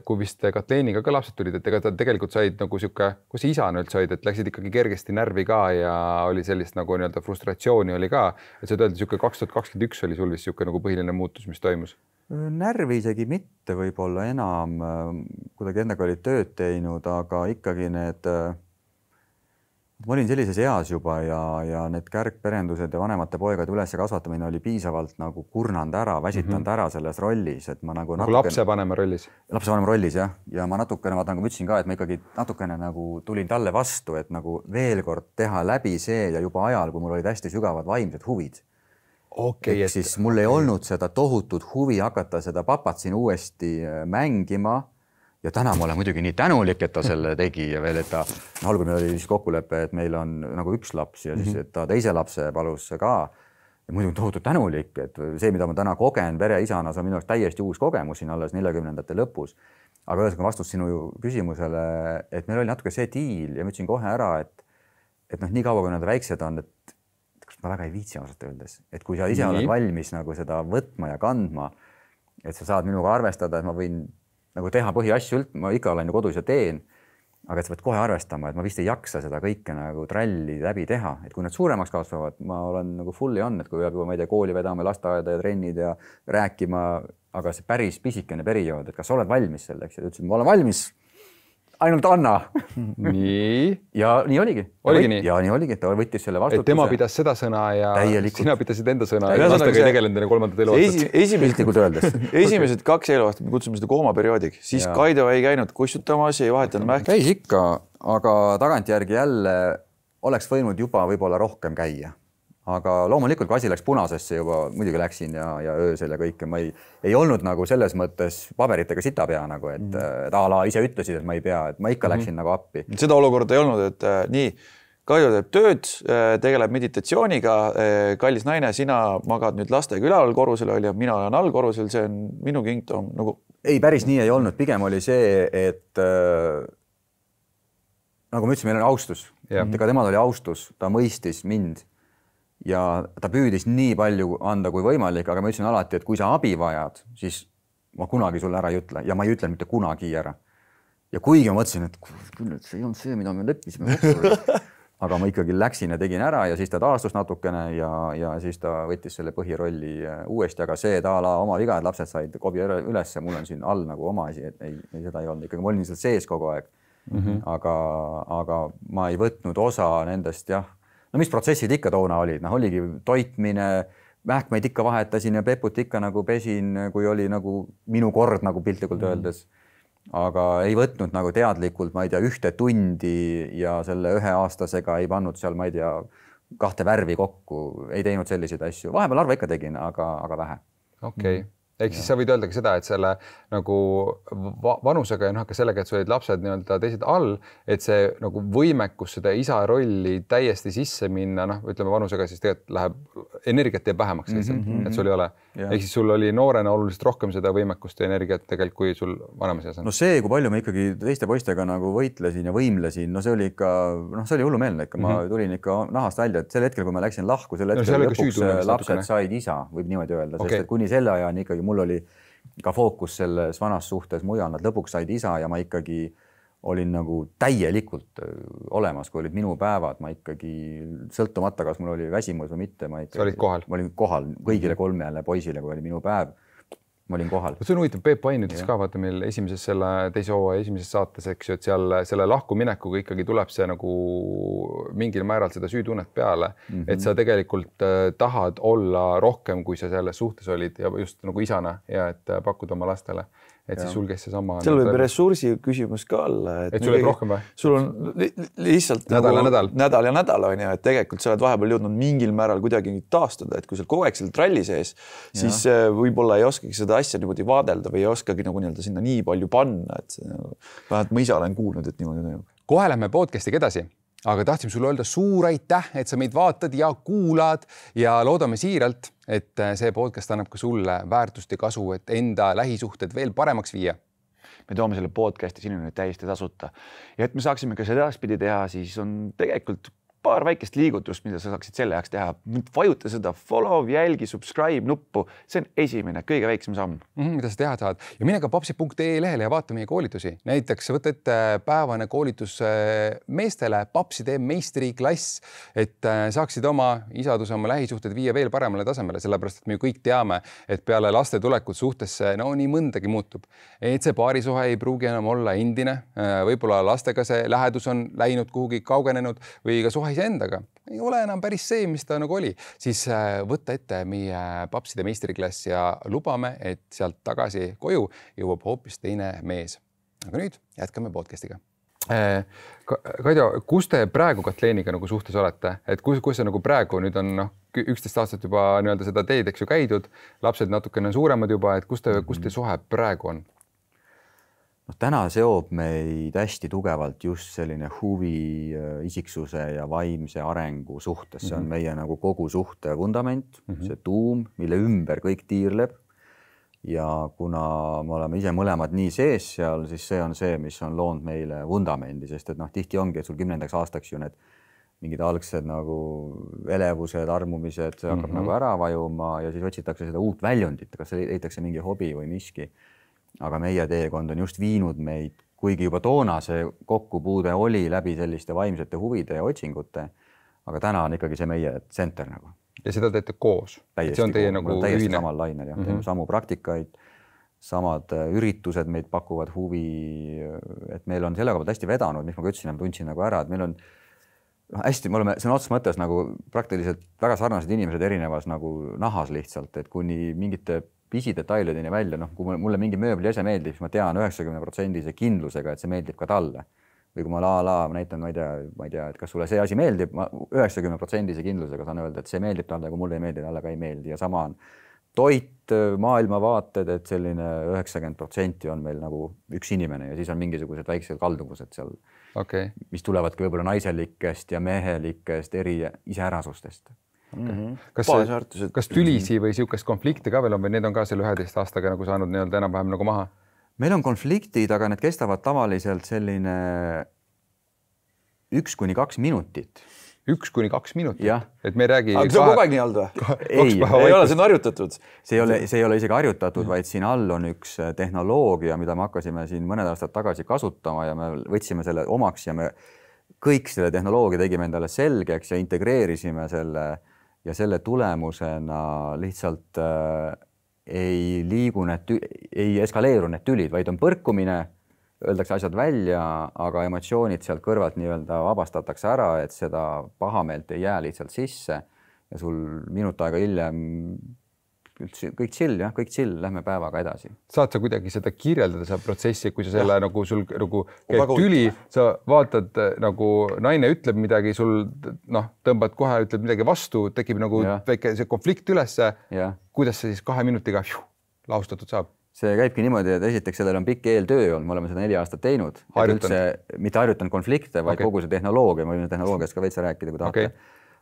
kui vist Katleeniga ka lapsed tulid, et ega ta tegelikult said nagu sihuke, kus isana üldse olid, et läksid ikkagi kergesti närvi ka ja oli sellist nagu nii-öelda frustratsiooni oli ka, et sa oled öelnud, sihuke 2021 oli sul vist sihuke nagu põhiline muutus, mis toimus?
Närvi isegi mitte võib-olla enam, kuidagi endaga olid tööd teinud, aga ikkagi ma olin sellises eas juba ja need kärgperendused ja vanemate poegade üles kasvatamine oli piisavalt nagu kurnanud ära, väsitanud ära selles rollis, et ma nagu
lapsevanema rollis.
Lapsevanema rollis, jah. Ja ma natukene, ma ütlesin ka, et ma ikkagi natukene nagu tulin talle vastu, et nagu veel kord teha läbi see ja juba ajal, kui mul olid hästi sügavad vaimsed huvid.
Okay,
siis mul ei olnud seda tohutut huvi hakata seda papat siin uuesti mängima ja täna ma olen muidugi nii tänulik, et ta selle tegi ja veel, et ta algul meil oli siis kokkulepe, et meil on nagu üks laps ja siis, et ta teise lapse palus ka ja muidugi tohutult tänulik, et see, mida ma täna kogen pereisana, see on minu jaoks täiesti uus kogemus siin alles 40ndate lõpus. Aga ühesõnaga vastus sinu küsimusele, et meil oli natuke see diil ja ma ütlesin kohe ära, et nii kaua, kui nad väiksed on, et ma väga ei viitsi ausalt öeldes, et kui sa ise oled valmis nagu seda võtma ja kandma, et sa saad minuga arvestada, et ma võin nagu teha põhiasju, ma ikka olen ju kodus ja teen, aga et sa pead kohe arvestama, et ma vist ei jaksa seda kõike nagu tralli läbi teha, et kui nad suuremaks kasvavad, ma olen nagu fully on, et kui peab juba, ma ei tea, kooli vedama, lasteaeda ja trennid ja rääkima, aga see päris pisikene periood, et kas sa oled valmis selleks ja ütlesin, ma olen valmis. Ainult anna.
Nii.
Ja nii oligi.
Oligi nii?
Ja nii oligi, et ta võttis selle vastutuse.
Et tema pidas seda sõna ja
täielikult.
Sina pidasid enda sõna ja lastega ei tegelenud enne 3. eluaastat.
Esimesed 2 eluaastat, me kutsume seda koomaperioodiks, siis ja. Kaido ei käinud kustutamas, ei vahetanud mähk.
Käis ikka, aga tagantjärgi jälle oleks võinud juba võib-olla rohkem käia. Aga loomulikult, kui asi läks punasesse juba, muidugi läksin ja öösel ja kõike, ma ei olnud nagu selles mõttes paberitega sitapea nagu, et a la ise ütlesid, et ma ei pea, et ma ikka läksin nagu appi.
Seda olukorda ei olnud, et nii, Kaido teeb tööd, tegeleb meditatsiooniga, kallis naine, sina magad nüüd lastega üleval korrusel, mina olen all korrusel, see on minu kingdom. Nagu...
Ei, päris nii ei olnud, pigem oli see, et nagu ma ütlesin, meil on austus. Ega temal oli austus, ta mõistis mind. Ja ta püüdis nii palju anda kui võimalik, aga ma ütlesin alati, et kui sa abi vajad, siis ma kunagi sulle ära ei ütle ja ma ei ütle mitte kunagi ära. Ja kuigi ma mõtlesin, et küll, et see ei olnud see, mida me leppisime. Aga ma ikkagi läksin ja tegin ära ja siis ta taastus natukene ja siis ta võttis selle põhirolli uuesti, aga see taala oma viga, et lapsed said kobi üles ja mul on siin all nagu oma asi, et ei seda ei olnud. Ikkagi ma olin seal sees kogu aeg, aga ma ei võtnud osa nendest, jah. No mis protsessid ikka toona olid? Oligi toitmine, mähkmeid ikka vahetasin ja peput ikka nagu pesin, kui oli nagu minu kord nagu piltlikult öeldes. Aga ei võtnud nagu teadlikult, ma ei tea, 1 tundi ja selle 1-aastasega ei pannud seal, ma ei tea, 2 värvi kokku, ei teinud selliseid asju. Vahepeal arva ikka tegin, aga vähe.
Okei. Ehk siis sa võid öelda ka seda, et selle nagu vanusega ja ka sellega, et sul olid lapsed nii-öelda teised all, et see nagu võimekus seda isa rolli täiesti sisse minna, ütleme vanusega siis tegelikult läheb energiat ja vähemaks, et sul ei ole. Ehk siis sul oli noorena oluliselt rohkem seda võimekust ja energiat tegelikult, kui sul vanemas eas on.
No see, kui palju ma ikkagi teiste poistega nagu võitlesin ja võimlesin, no see oli ikka, see oli hullumeelne ikka, ma tulin ikka nahast välja, et sel hetkel, kui ma läksin lahku, sel hetkel lõpuks lapsed said isa, võib niimoodi öelda, sest et kuni selle ajani ikkagi mul oli ka fookus selles vanas suhtes mujal, nad lõpuks said isa ja ma ikkagi olin nagu täielikult olemas, kui olid minu päevad, ma ikkagi sõltumata, kas mul oli väsimus või mitte, ma olin kohal kõigile 3 poisile, kui oli minu päev. Ma olin kohal.
See on huvitav, Peep Pain ütles ka, vaata meil esimeses selle teise hooaja esimeses saates, eks ju, et seal selle lahkuminekuga ikkagi tuleb see nagu mingil määral seda süütunnet peale, et sa tegelikult tahad olla rohkem, kui sa selles suhtes olid ja just nagu isana ja et pakud oma lastele. Et siis sul käis see sama.
Seal võib ressursi küsimus ka olla.
Et sul võib rohkem või?
Sul on lihtsalt nädal ja nädal on ja et tegelikult sa oled vahepeal jõudnud mingil määral kuidagi taastuda, et kui sa kogu aeg seal tralli sees, siis võib-olla ei oskagi seda asja niimoodi vaadelda või ei oskagi nagu nii-öelda sinna nii palju panna, et vähemalt ma ise olen kuulnud, et niimoodi toimub.
Kohe lähme podcastiga edasi. Aga tahtsime sulle öelda suur aitäh, et sa meid vaatad ja kuulad ja loodame siiralt, et see podcast annab ka sulle väärtust ja kasu, et enda lähisuhted veel paremaks viia.
Me toome selle podcasti sinuni täiesti tasuta. Ja et me saaksime ka seda edaspidi teha, siis on tegelikult paar väikest liigutust, mida sa saaksid selle jaoks teha. Vajuta seda follow, jälgi, subscribe nuppu. See on esimene, kõige väiksem samm.
Mida sa teha saad. Ja mine ka papsi.ee lehele ja vaata meie koolitusi. Näiteks võta ette päevane koolitus meestele, papside meistriklass, et saaksid oma isaduse, oma lähisuhted viia veel paremale tasemele, sellepärast, et me ju kõik teame, et peale laste tulekut suhtesse nii mõndagi muutub. Et see paarisuhe ei pruugi enam olla endine, võib-olla lastega see lähedus on läinud kuhugi kaugenenud või ka suhe iseendaga ei ole enam päris see, mis ta nagu oli, siis võtta ette meie papside meistriklass ja lubame, et sealt tagasi koju jõuab hoopis teine mees. Aga nüüd jätkame podcastiga. Kaido, kus te praegu Katleeniga nagu suhtes olete? Et kus see nagu praegu nüüd on 11 aastat juba seda teed, eks ju käidud, lapsed natukene suuremad juba, et kus te suhe praegu on?
Täna seob meid hästi tugevalt just selline huvi, isiksuse ja vaimse arengu suhtes. See on meie nagu kogu suhte vundament, see tuum, mille ümber kõik tiirleb. Ja kuna me oleme ise mõlemad nii sees seal, siis see on see, mis on loonud meile vundamendi, sest et tihti ongi, et sul 10. aastaks ju need mingid algsed nagu elevused, armumised, see hakkab nagu ära vajuma ja siis otsitakse seda uut väljundit, kas leitakse mingi hobi või miski. Aga meie teekond on just viinud meid, kuigi juba toona see kokkupuude oli läbi selliste vaimsete huvide ja otsingute, aga täna on ikkagi see meie tsenter nagu.
Ja seda teete koos? See on teie nagu
täiesti samal lainel, teeme samu praktikaid, samad üritused meid pakuvad huvi, et meil on sellega hästi vedanud, mis ma ka ütlesin, tundsin nagu ära, et meil on hästi, me oleme sõna otseses mõttes nagu praktiliselt väga sarnased inimesed erinevas nagu nahas lihtsalt, et kuni mingite pisidetailideni välja, kui mulle mingi mööbli ese meeldib, siis ma tean 90% kindlusega, et see meeldib ka talle. Või kui ma näitan, ma ei tea, et kas sulle see asi meeldib, ma 90% kindlusega saan öelda, et see meeldib talle, kui mulle ei meeldi, talle ka ei meeldi. Ja sama on toit, maailmavaated, et selline 90% on meil nagu üks inimene ja siis on mingisugused väiksed kalduvused seal, mis tulevadki võib-olla naiselikest ja mehelikest eri iseärasustest.
Kas tülisi või siukest konflikte ka veel on või need on ka selle 11 aastaga nagu saanud enam-vähem nagu maha?
Meil on konfliktid, aga need kestavad tavaliselt selline 1-2 minutit.
1-2 minutit? Et me ei räägi...
Aga see on kogu aeg nii olnud või? Ei ole, see on harjutatud.
See ei ole isegi harjutatud, vaid siin all on üks tehnoloogia, mida me hakkasime siin mõned aastad tagasi kasutama ja me võtsime selle omaks ja me kõik selle tehnoloogia tegime endale selgeks ja integreerisime selle ja selle tulemusena lihtsalt ei liigu ei eskaleeru need tülid, vaid on põrkumine, öeldakse asjad välja, aga emotsioonid sealt kõrvalt vabastatakse ära, et seda pahameelt ei jää lihtsalt sisse ja sul minut aega hiljem kõik chill, lähme päevaga edasi.
Saad sa kuidagi seda kirjeldada, seda protsessi, kui sa selle nagu sul nagu käib tüli, sa vaatad nagu naine ütleb midagi, sul tõmbad kohe, ütleb midagi vastu, tekib nagu väike see konflikt ülesse. Kuidas see siis 2 minutiga lahustatud saab?
See käibki niimoodi, et esiteks sellel on pikk eeltöö olnud, me oleme seda 4 aastat teinud. Mitte harjutanud konflikte, vaid kogu see tehnoloogia, ma võin tehnoloogiast ka veitsa rääkida, kui tahate.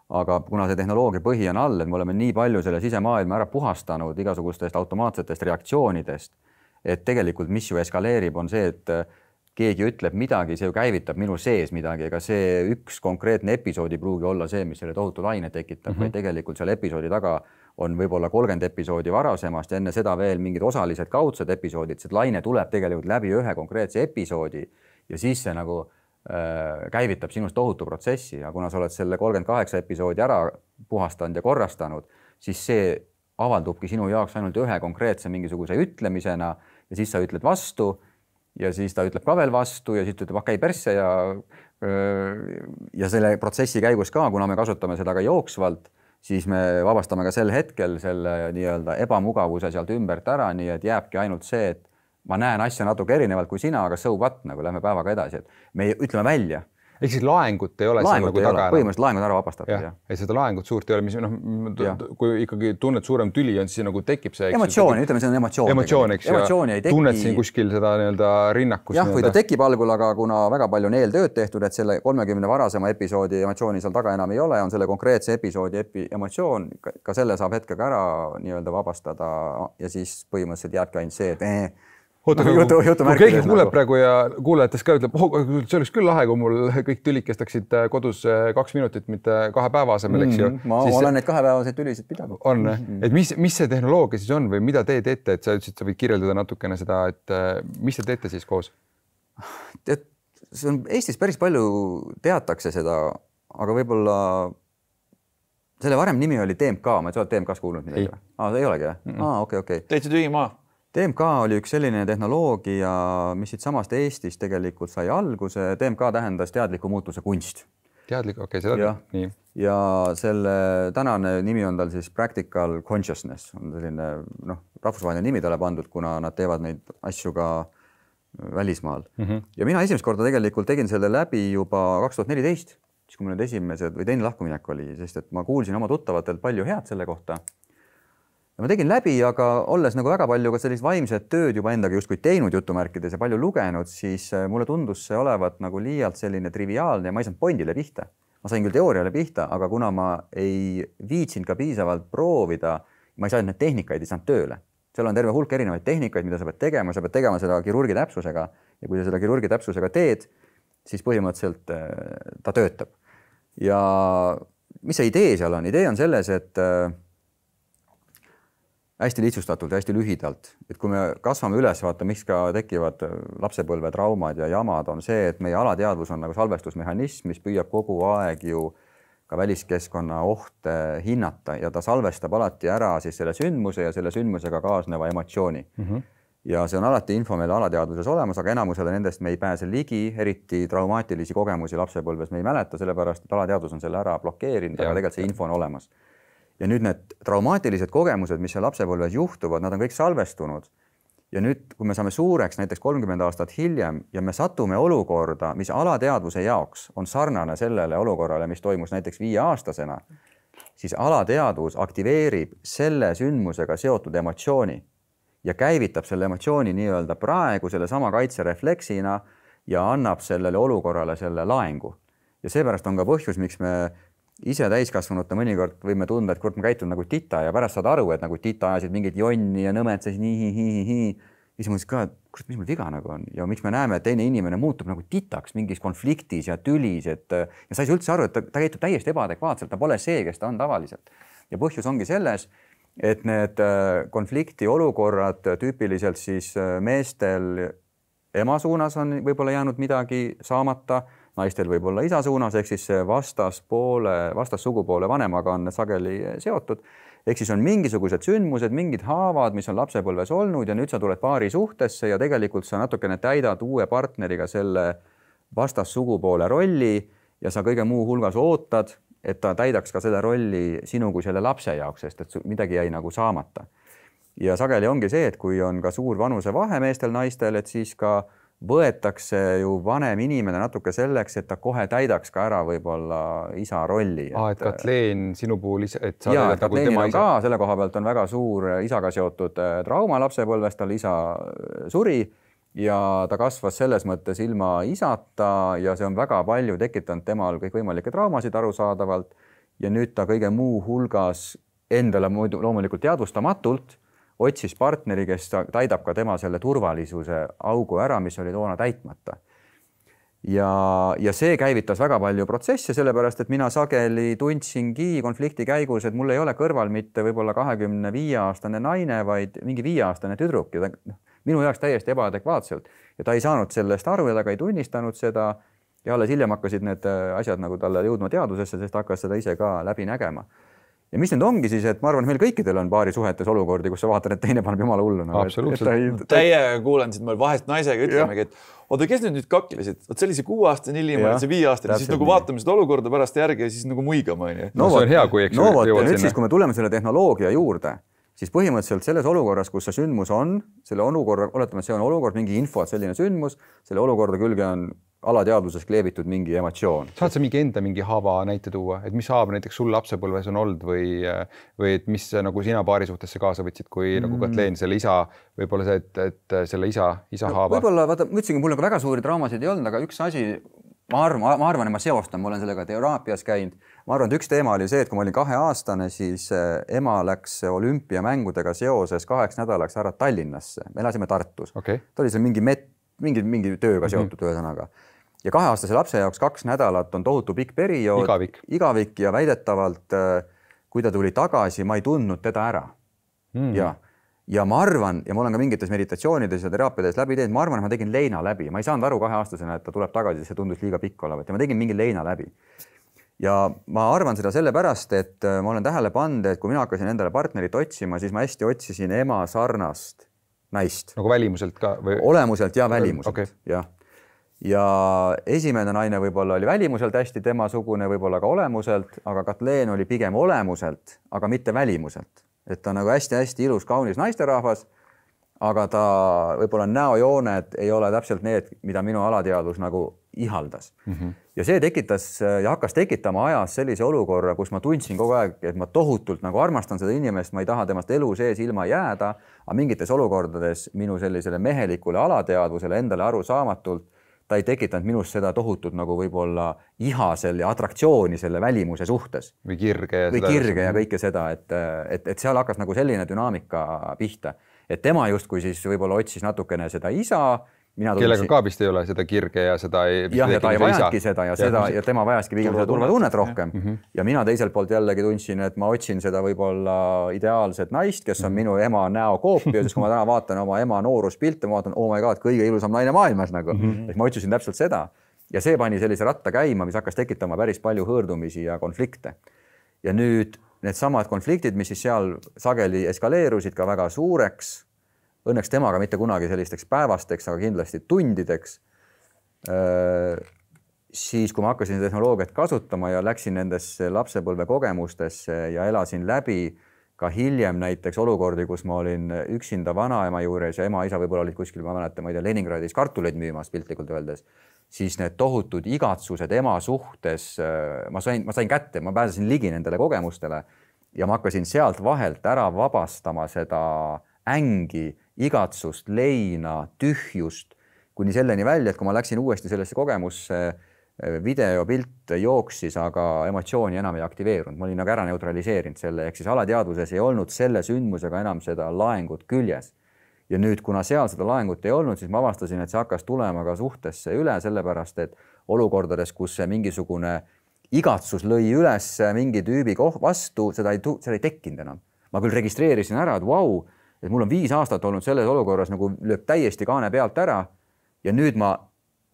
Aga kuna see tehnoloogia põhi on all, et me oleme nii palju selle sisemaailma ära puhastanud igasugustest automaatsetest reaktsioonidest, et tegelikult mis ju eskaleerib on see, et keegi ütleb midagi, see ju käivitab minu sees midagi, ega see üks konkreetne episoodi pruugi olla see, mis selle tohutu laine tekitab, vaid tegelikult seal episoodi taga on võib-olla 30 episoodi varasemast ja enne seda veel mingid osalised kaudsed episoodid, see laine tuleb tegelikult läbi ühe konkreetse episoodi ja siis see nagu käivitab sinust tohutu protsessi ja kuna sa oled selle 38 episoodi ära puhastanud ja korrastanud, siis see avaldubki sinu jaoks ainult ühe konkreetse mingisuguse ütlemisena ja siis sa ütled vastu ja siis ta ütleb ka veel vastu ja siis ta ütleb käi persse ja selle protsessi käigus ka, kuna me kasutame seda ka jooksvalt, siis me vabastame ka sel hetkel selle nii-öelda ebamugavuse sealt ümbert ära, nii et jääbki ainult see, et ma näen asja natuke erinevalt kui sina, aga so what, nagu lähme päevaga edasi, et me ütleme välja.
Ehk siis laengut ei ole
laengut seal nagu taga? Põhimõtteliselt laengud ära vabastatud.
Ja seda laengut suurt ei ole, mis kui ikkagi tunned suurem tüli on, siis nagu tekib see...
Emotsiooni, ütleme, see on emotsioon.
Emotsioon, eks ja tunned siin kuskil seda rinnakus.
Jah, või ta tekib algul, aga kuna väga palju on eeltööd tehtud, et selle 30 varasema episoodi emotsiooni seal taga enam ei ole, on selle konkreetse episoodi emotsioon, ka selle saab hetkega ära nii-öelda vabastada ja siis põhimõtteliselt jääbki ainult see, et
oota, kui keegi kuuleb praegu ja kuulajatest ka ütleb, see oleks küll lahe, kui mul kõik tülid kestaksid kodus 2 minutit, mitte 2 päeva asemel, eks ju.
Ma olen neid 2-päevaseid tülisid pidanud.
On, et mis see tehnoloogia siis on või mida te teete, et sa ütlesid, sa võid kirjeldada natukene seda, et mis te teete siis koos?
See on Eestis päris palju teatakse seda, aga võib-olla selle varem nimi oli TMK, ma ei saa TMK-s kuulnud midagi. Ei olegi, jah? Okei.
Täitsa tühi maa.
TMK oli üks selline tehnoloogia, mis siit samast Eestis tegelikult sai alguse. TMK tähendas teadliku muutuse kunst.
Teadlik, seda nii.
Ja selle tänane nimi on tal siis Practical Consciousness. On selline rahvusvaheline nimi talle pandud, kuna nad teevad neid asju ka välismaal. Ja mina esimest korda tegelikult tegin selle läbi juba 2014, siis kui mul need esimesed või teine lahkuminek oli, sest et ma kuulsin oma tuttavatelt palju head selle kohta. Ja ma tegin läbi, aga olles nagu väga palju ka sellist vaimset tööd juba endaga justkui teinud jutumärkides ja palju lugenud, siis mulle tundus see olevat nagu liialt selline triviaalne ja ma ei saanud pointile pihta. Ma sain küll teooriale pihta, aga kuna ma ei viitsinud ka piisavalt proovida, ma ei saanud need tehnikaid ei saanud tööle. Seal on terve hulk erinevaid tehnikaid, mida sa pead tegema seda kirurgi täpsusega ja kui sa seda kirurgi täpsusega teed, siis põhimõtteliselt ta töötab. Ja mis see idee seal on? Idee on selles, et hästi lihtsustatult ja hästi lühidalt, et kui me kasvame üles, vaata, miks ka tekivad lapsepõlve traumad ja jamad, on see, et meie alateadvus on nagu salvestusmehhanism, mis püüab kogu aeg ju ka väliskeskkonna ohte hinnata ja ta salvestab alati ära siis selle sündmuse ja selle sündmusega kaasneva emotsiooni. Ja see on alati info meil alateadvuses olemas, aga enamusele nendest me ei pääse ligi, eriti traumaatilisi kogemusi lapsepõlves me ei mäleta, sellepärast et alateadvus on selle ära blokeerinud, aga tegelikult see info on olemas. Ja nüüd need traumaatilised kogemused, mis seal lapsepõlves juhtuvad, nad on kõik salvestunud. Ja nüüd, kui me saame suureks näiteks 30 aastat hiljem ja me satume olukorda, mis alateadvuse jaoks on sarnane sellele olukorrale, mis toimus näiteks 5-aastasena, siis alateadvus aktiveerib selle sündmusega seotud emotsiooni ja käivitab selle emotsiooni nii-öelda praegu selle sama kaitserefleksina ja annab sellele olukorrale selle laengu. Ja seepärast on ka põhjus, miks me ise täiskasvanute mõnikord võime tunda, et kord ma käitun nagu tita ja pärast saad aru, et nagu tita ajasid mingit jonni ja nõmetsesid nii. Siis mõtlesin ka, et mis mul viga nagu on ja miks me näeme, et teine inimene muutub nagu titaks mingis konfliktis ja tülis, ja sa ei saa üldse aru, et ta käitub täiesti ebaadekvaatselt, ta pole see, kes ta on tavaliselt. Ja põhjus ongi selles, et need konflikti olukorrad tüüpiliselt siis meestel ema suunas on võib-olla jäänud midagi saamata, naistel võib olla isa suunas, ehk siis vastassugupoole vanemaga on sageli seotud. Ehk siis on mingisugused sündmused, mingid haavad, mis on lapsepõlves olnud ja nüüd sa tuled paari suhtesse ja tegelikult sa natukene täidad uue partneriga selle vastassugupoole rolli ja sa kõige muu hulgas ootad, et ta täidaks ka selle rolli sinu kui selle lapse jaoks, sest et midagi jäi nagu saamata. Ja sageli ongi see, et kui on ka suur vanuse vahe meestel-naistel, et siis ka võetakse ju vanem inimene natuke selleks, et ta kohe täidaks ka ära võib-olla isa rolli.
Et Katleen sinu puhul, et sa
ja, Katleenil on ka, selle koha pealt on väga suur isaga seotud trauma lapsepõlvest, tal isa suri ja ta kasvas selles mõttes ilma isata ja see on väga palju tekitanud temal kõikvõimalikke traumasid arusaadavalt ja nüüd ta kõige muu hulgas endale loomulikult teadvustamatult otsis partneri, kes täidab ka tema selle turvalisuse augu ära, mis oli toona täitmata. Ja see käivitas väga palju protsesse, sellepärast, et mina sageli tundsingi konflikti käigus, et mul ei ole kõrval mitte võib-olla 25-aastane naine, vaid mingi 5-aastane tüdruk ja minu jaoks täiesti ebaadekvaatselt. Ja ta ei saanud sellest aru ja ta ei tunnistanud seda ja alles hiljem hakkasid need asjad nagu talle jõudma teadusesse, sest ta hakkas seda ise ka läbi nägema. Ja mis nüüd ongi siis, et ma arvan, et meil kõikidel on paari suhetes olukordi, kus sa vaatad, et teine paneb jumala hullu.
Absoluutselt.
Täiega kuulen siit meil vahest naisega ütlemegi, et oota, kes nüüd kakkilesid? Oot sellise 6-aastane hiljem, see 5-aastane, siis nagu vaatame seda olukorda pärast järgi ja siis nagu muigama.
No see on hea, kui eks
jõuad sinna. Siis, kui me tuleme selle tehnoloogia juurde, siis põhimõtteliselt selles olukorras, kus see sündmus on, selle olukorra, oletame, see on olukord, mingi info, et selline sündmus, selle olukorda külge on alateadvuses kleebitud mingi emotsioon.
Saad sa mingi haava näite tuua, et mis haab näiteks sul lapsepõlves on olnud või et mis nagu sina paari suhtesse kaasa võtsid, kui nagu Katleen selle isa, võib-olla see, et selle isa haava?
Võib-olla, vaata, ma ütlesin, mul väga suuri traumasid ei olnud, aga üks asi, ma arvan, et ma seostan, ma olen sellega teraapias käinud, ma arvan, et üks teema oli see, et kui ma olin 2-aastane, siis ema läks olümpiamängudega seoses 2 nädalaks ära Tallinnasse. Me elasime Tartus.
Okay.
Ta oli seal mingi tööga seotud ühesõnaga. Ja 2-aastase lapse jaoks 2 nädalat on tohutu pikk periood. Igavik ja väidetavalt, kui ta tuli tagasi, ma ei tundnud teda ära. Ja ma arvan, ja ma olen ka mingites meditatsioonides ja teraapiades läbi teinud, ma arvan, et ma tegin leina läbi. Ma ei saanud aru 2-aastasena, et ta tuleb tagasi, see tundus liiga pikk olevat ja ma tegin mingi leina läbi. Ja ma arvan seda sellepärast, et ma olen tähele pannud, et kui mina hakkasin endale partnerit otsima, siis ma hästi otsisin ema sarnast naist.
Nagu välimuselt ka? Või...
Olemuselt ja välimuselt, okay. Jah. Ja esimene naine võib-olla oli välimuselt hästi temasugune, võib-olla ka olemuselt, aga Katleen oli pigem olemuselt, aga mitte välimuselt. Et ta nagu hästi-hästi ilus, kaunis naisterahvas, aga ta võib-olla näojooned ei ole täpselt need, mida minu alateadvus nagu ihaldas. Ja see tekitas ja hakkas tekitama ajas sellise olukorra, kus ma tundsin kogu aeg, et ma tohutult nagu armastan seda inimest, ma ei taha temast elu sees ilma jääda, aga mingites olukordades minu sellisele mehelikule alateadvusele endale aru saamatult ta ei tekitanud minust seda tohutult nagu võib-olla ihasel ja atraktsiooni selle välimuse suhtes.
Või kirge
ja kõike seda, et seal hakkas nagu selline dünaamika pihta. Et tema justkui siis võib-olla otsis natukene seda isa.
Kellega ka vist ei ole seda kirge ja seda ei...
Jah, ja ta ei vajanudki seda ja tema vajaski pigem seda turvatunnet rohkem. Ja mina teiselt poolt jällegi tundsin, et ma otsin seda võib-olla ideaalset naist, kes on minu ema näo koopia, siis kui ma täna vaatan oma ema nooruspilte, ma vaatan, oh my god, kõige ilusam naine maailmas nagu. Ma otsisin täpselt seda. Ja see pani sellise ratta käima, mis hakkas tekitama päris palju hõõrdumisi ja konflikte. Ja nüüd need samad konfliktid, mis siis seal sageli eskaleerusid ka väga suureks, õnneks temaga mitte kunagi sellisteks päevasteks, aga kindlasti tundideks. Siis, kui ma hakkasin tehnoloogiat kasutama ja läksin nendesse lapsepõlve kogemustesse ja elasin läbi ka hiljem näiteks olukordi, kus ma olin üksinda vanaema juures ja ema-isa võib-olla olid kuskil, ma mäletan, ma ei tea, Leningradis kartuleid müümas piltlikult öeldes, siis need tohutud igatsused ema suhtes, ma sain kätte, ma pääsesin ligi nendele kogemustele ja ma hakkasin sealt vahelt ära vabastama seda ängi, igatsust, leina, tühjust, kuni selleni välja, et kui ma läksin uuesti sellesse kogemusse, videopilt jooksis, aga emotsiooni enam ei aktiveerunud. Ma olin nagu ära neutraliseerinud selle, ehk siis alateadvuses ei olnud selle sündmusega enam seda laengut küljes. Ja nüüd, kuna seal seda laengut ei olnud, siis ma avastasin, et see hakkas tulema ka suhtesse üle, sellepärast, et olukordades, kus see mingisugune igatsus lõi üles mingi tüübi vastu, seda ei tekkinud enam. Ma küll registreerisin ära, et vau, et mul on 5 aastat olnud selles olukorras nagu lööb täiesti kaane pealt ära ja nüüd ma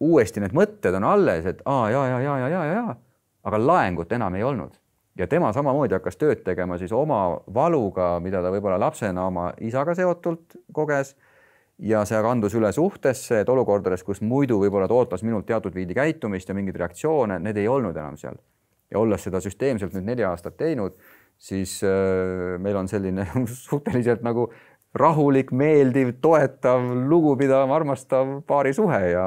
uuesti need mõtted on alles, et aga laengut enam ei olnud. Ja tema samamoodi hakkas tööd tegema siis oma valuga, mida ta võib-olla lapsena oma isaga seotult koges ja see kandus üle suhtesse, et olukordades, kus muidu võib-olla ta ootas minult teatud viidi käitumist ja mingeid reaktsioone, need ei olnud enam seal. Ja olles seda süsteemselt nüüd 4 aastat teinud, siis meil on selline suhteliselt nagu rahulik, meeldiv, toetav, lugupidav, armastav paari suhe ja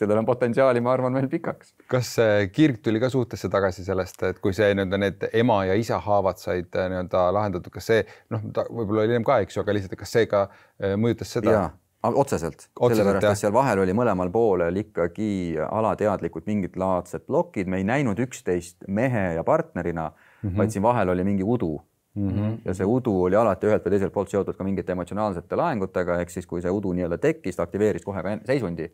sellel on potentsiaali, ma arvan, veel pikaks.
Kas kirg tuli ka suhtesse tagasi sellest, et kui see need ema ja isa haavad said lahendatud, kas see, võib-olla oli ka, eks ju, aga lihtsalt, kas see ka mõjutas seda?
Jaa, otseselt. Sellepärast, et seal vahel oli mõlemal poolel ikkagi alateadlikud mingid laadsed plokid. Me ei näinud üksteist mehe ja partnerina, vaid siin vahel oli mingi udu. Ja see udu oli alati ühelt või teiselt poolt seotud ka mingite emotsionaalsete laengutega, ehk siis kui see udu nii-öelda tekkis, ta aktiveeris kohe ka seisundi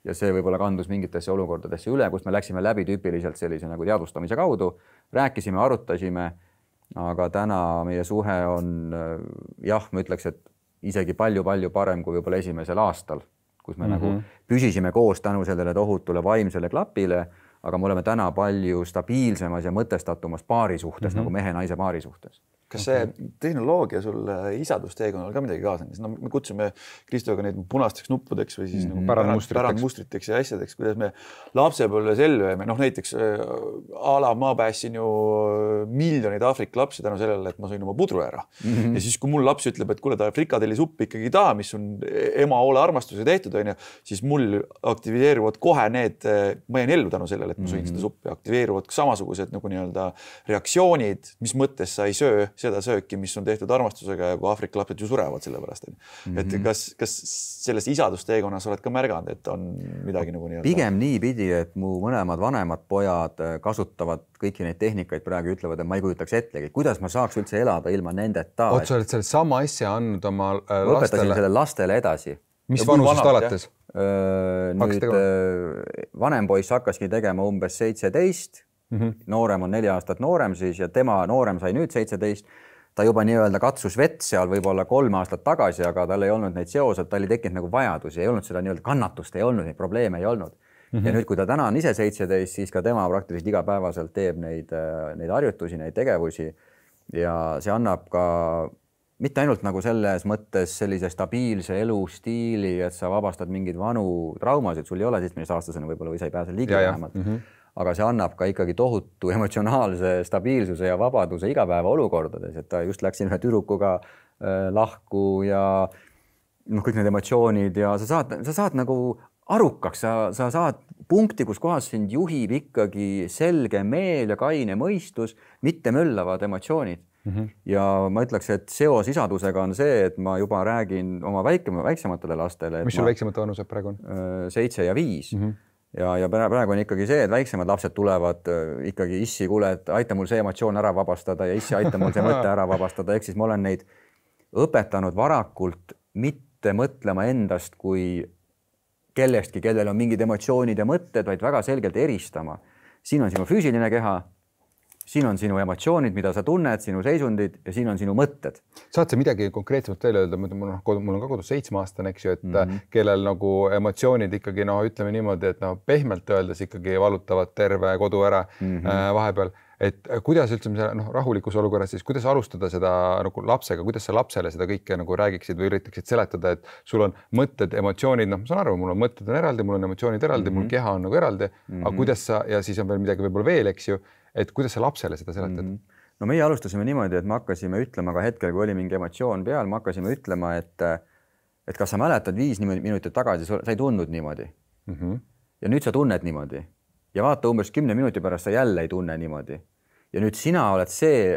ja see võib-olla kandus mingitesse olukordadesse üle, kus me läksime läbi tüüpiliselt sellise nagu teadvustamise kaudu, rääkisime, arutasime, aga täna meie suhe on ma ütleks, et isegi palju-palju parem kui võib-olla esimesel aastal, kus me nagu püsisime koos tänu sellele tohutule vaimsele klapile, aga me oleme täna palju stabiilsemas ja mõtestatumas paari suhtes, nagu mehe-naise paari suhtes.
Kas see tehnoloogia sul isadusteekonnal ka midagi kaasa? Me kutsume Kristoga neid punasteks nuppudeks või siis pärandmustriteks ja asjadeks, kuidas me lapsepõlves ellu jäime. Näiteks ma päässin ju miljoneid Aafrika lapsi tänu sellele, et ma sõin oma pudru ära. Ja siis, kui mul laps ütleb, et kuule, ta frikadellisupp ikkagi taha, mis on ema hoole armastuse tehtud, siis mul aktiveeruvad kohe need, ma jäin ellu tänu sellele, et ma sõin seda suppi, aktiveeruvad samasugused nagu nii-öelda reaktsioonid, mis mõttes sa ei söö, seda sööki, mis on tehtud armastusega ja kui Aafrika lapsed ju surevad selle pärast. Et kas selles isadusteekonnas oled ka märganud, et on midagi nagu nii?
Pigem nii pidi, et mu mõlemad vanemad pojad kasutavad kõiki neid tehnikaid praegu, ütlevad, et ma ei kujutaks ettegi, kuidas ma saaks üldse elada ilma nendeta.
Oot, sa oled selle sama asja andnud oma lastele?
Õpetasin selle lastele edasi.
Mis vanusest alates?
Nüüd vanem poiss hakkaski tegema umbes 17, noorem on 4 aastat noorem siis ja tema noorem sai nüüd 17. Ta juba nii-öelda katsus vett seal võib-olla 3 aastat tagasi, aga tal ei olnud neid seosed, ta oli tekkinud nagu vajadusi, ei olnud seda nii-öelda kannatust, ei olnud, neid probleeme ei olnud. Ja nüüd, kui ta täna on ise 17, siis ka tema praktiliselt igapäevaselt teeb neid harjutusi, neid tegevusi ja see annab ka mitte ainult nagu selles mõttes sellise stabiilse elustiili, et sa vabastad mingeid vanu traumasid, sul ei ole 17-aastasena võib-olla või sa ei pääse ligi vähemalt, aga see annab ka ikkagi tohutu emotsionaalse stabiilsuse ja vabaduse igapäeva olukordades, et ta just läks ühe tüdrukuga lahku ja kõik need emotsioonid ja sa saad nagu arukaks, sa saad punkti, kus kohas sind juhib ikkagi selge meel ja kaine mõistus, mitte möllavad emotsioonid. Ja ma ütleks, et seos isadusega on see, et ma juba räägin oma väiksematele lastele.
Mis sul väiksemate vanused praegu on?
7 ja 5. Ja praegu on ikkagi see, et väiksemad lapsed tulevad ikkagi issi, kuule, et aita mul see emotsioon ära vabastada ja issi aita mul see mõte ära vabastada. Ehk siis ma olen neid õpetanud varakult mitte mõtlema endast kui kellestki, kellel on mingid emotsioonid ja mõtted, vaid väga selgelt eristama. Siin on sinu füüsiline keha, siin on sinu emotsioonid, mida sa tunned, sinu seisundid ja siin on sinu mõtted.
Saad sa midagi konkreetsemalt veel öelda? Mul on ka kodus 7-aastane, eks ju, et kellel nagu emotsioonid ikkagi, ütleme niimoodi, et pehmelt öeldes ikkagi valutavad terve kodu ära vahepeal. Et kuidas üldse rahulikus olukorras siis, kuidas alustada seda nagu lapsega, kuidas sa lapsele seda kõike nagu räägiksid või üritaksid seletada, et sul on mõtted, emotsioonid, ma saan aru, mul on mõtted on eraldi, mul on emotsioonid eraldi, mul keha on nagu eraldi, aga kuidas sa, ja siis on veel midagi võib-olla veel, eks ju, et kuidas sa lapsele seda seletad?
No meie alustasime niimoodi, et me hakkasime ütlema ka hetkel, kui oli mingi emotsioon peal, me hakkasime ütlema, et kas sa mäletad 5 minutit tagasi, sa ei tundnud niimoodi. Ja nüüd sa tunned niimoodi. Ja vaata, umbes 10 minuti pärast sa jälle ei tunne niimoodi. Ja nüüd sina oled see,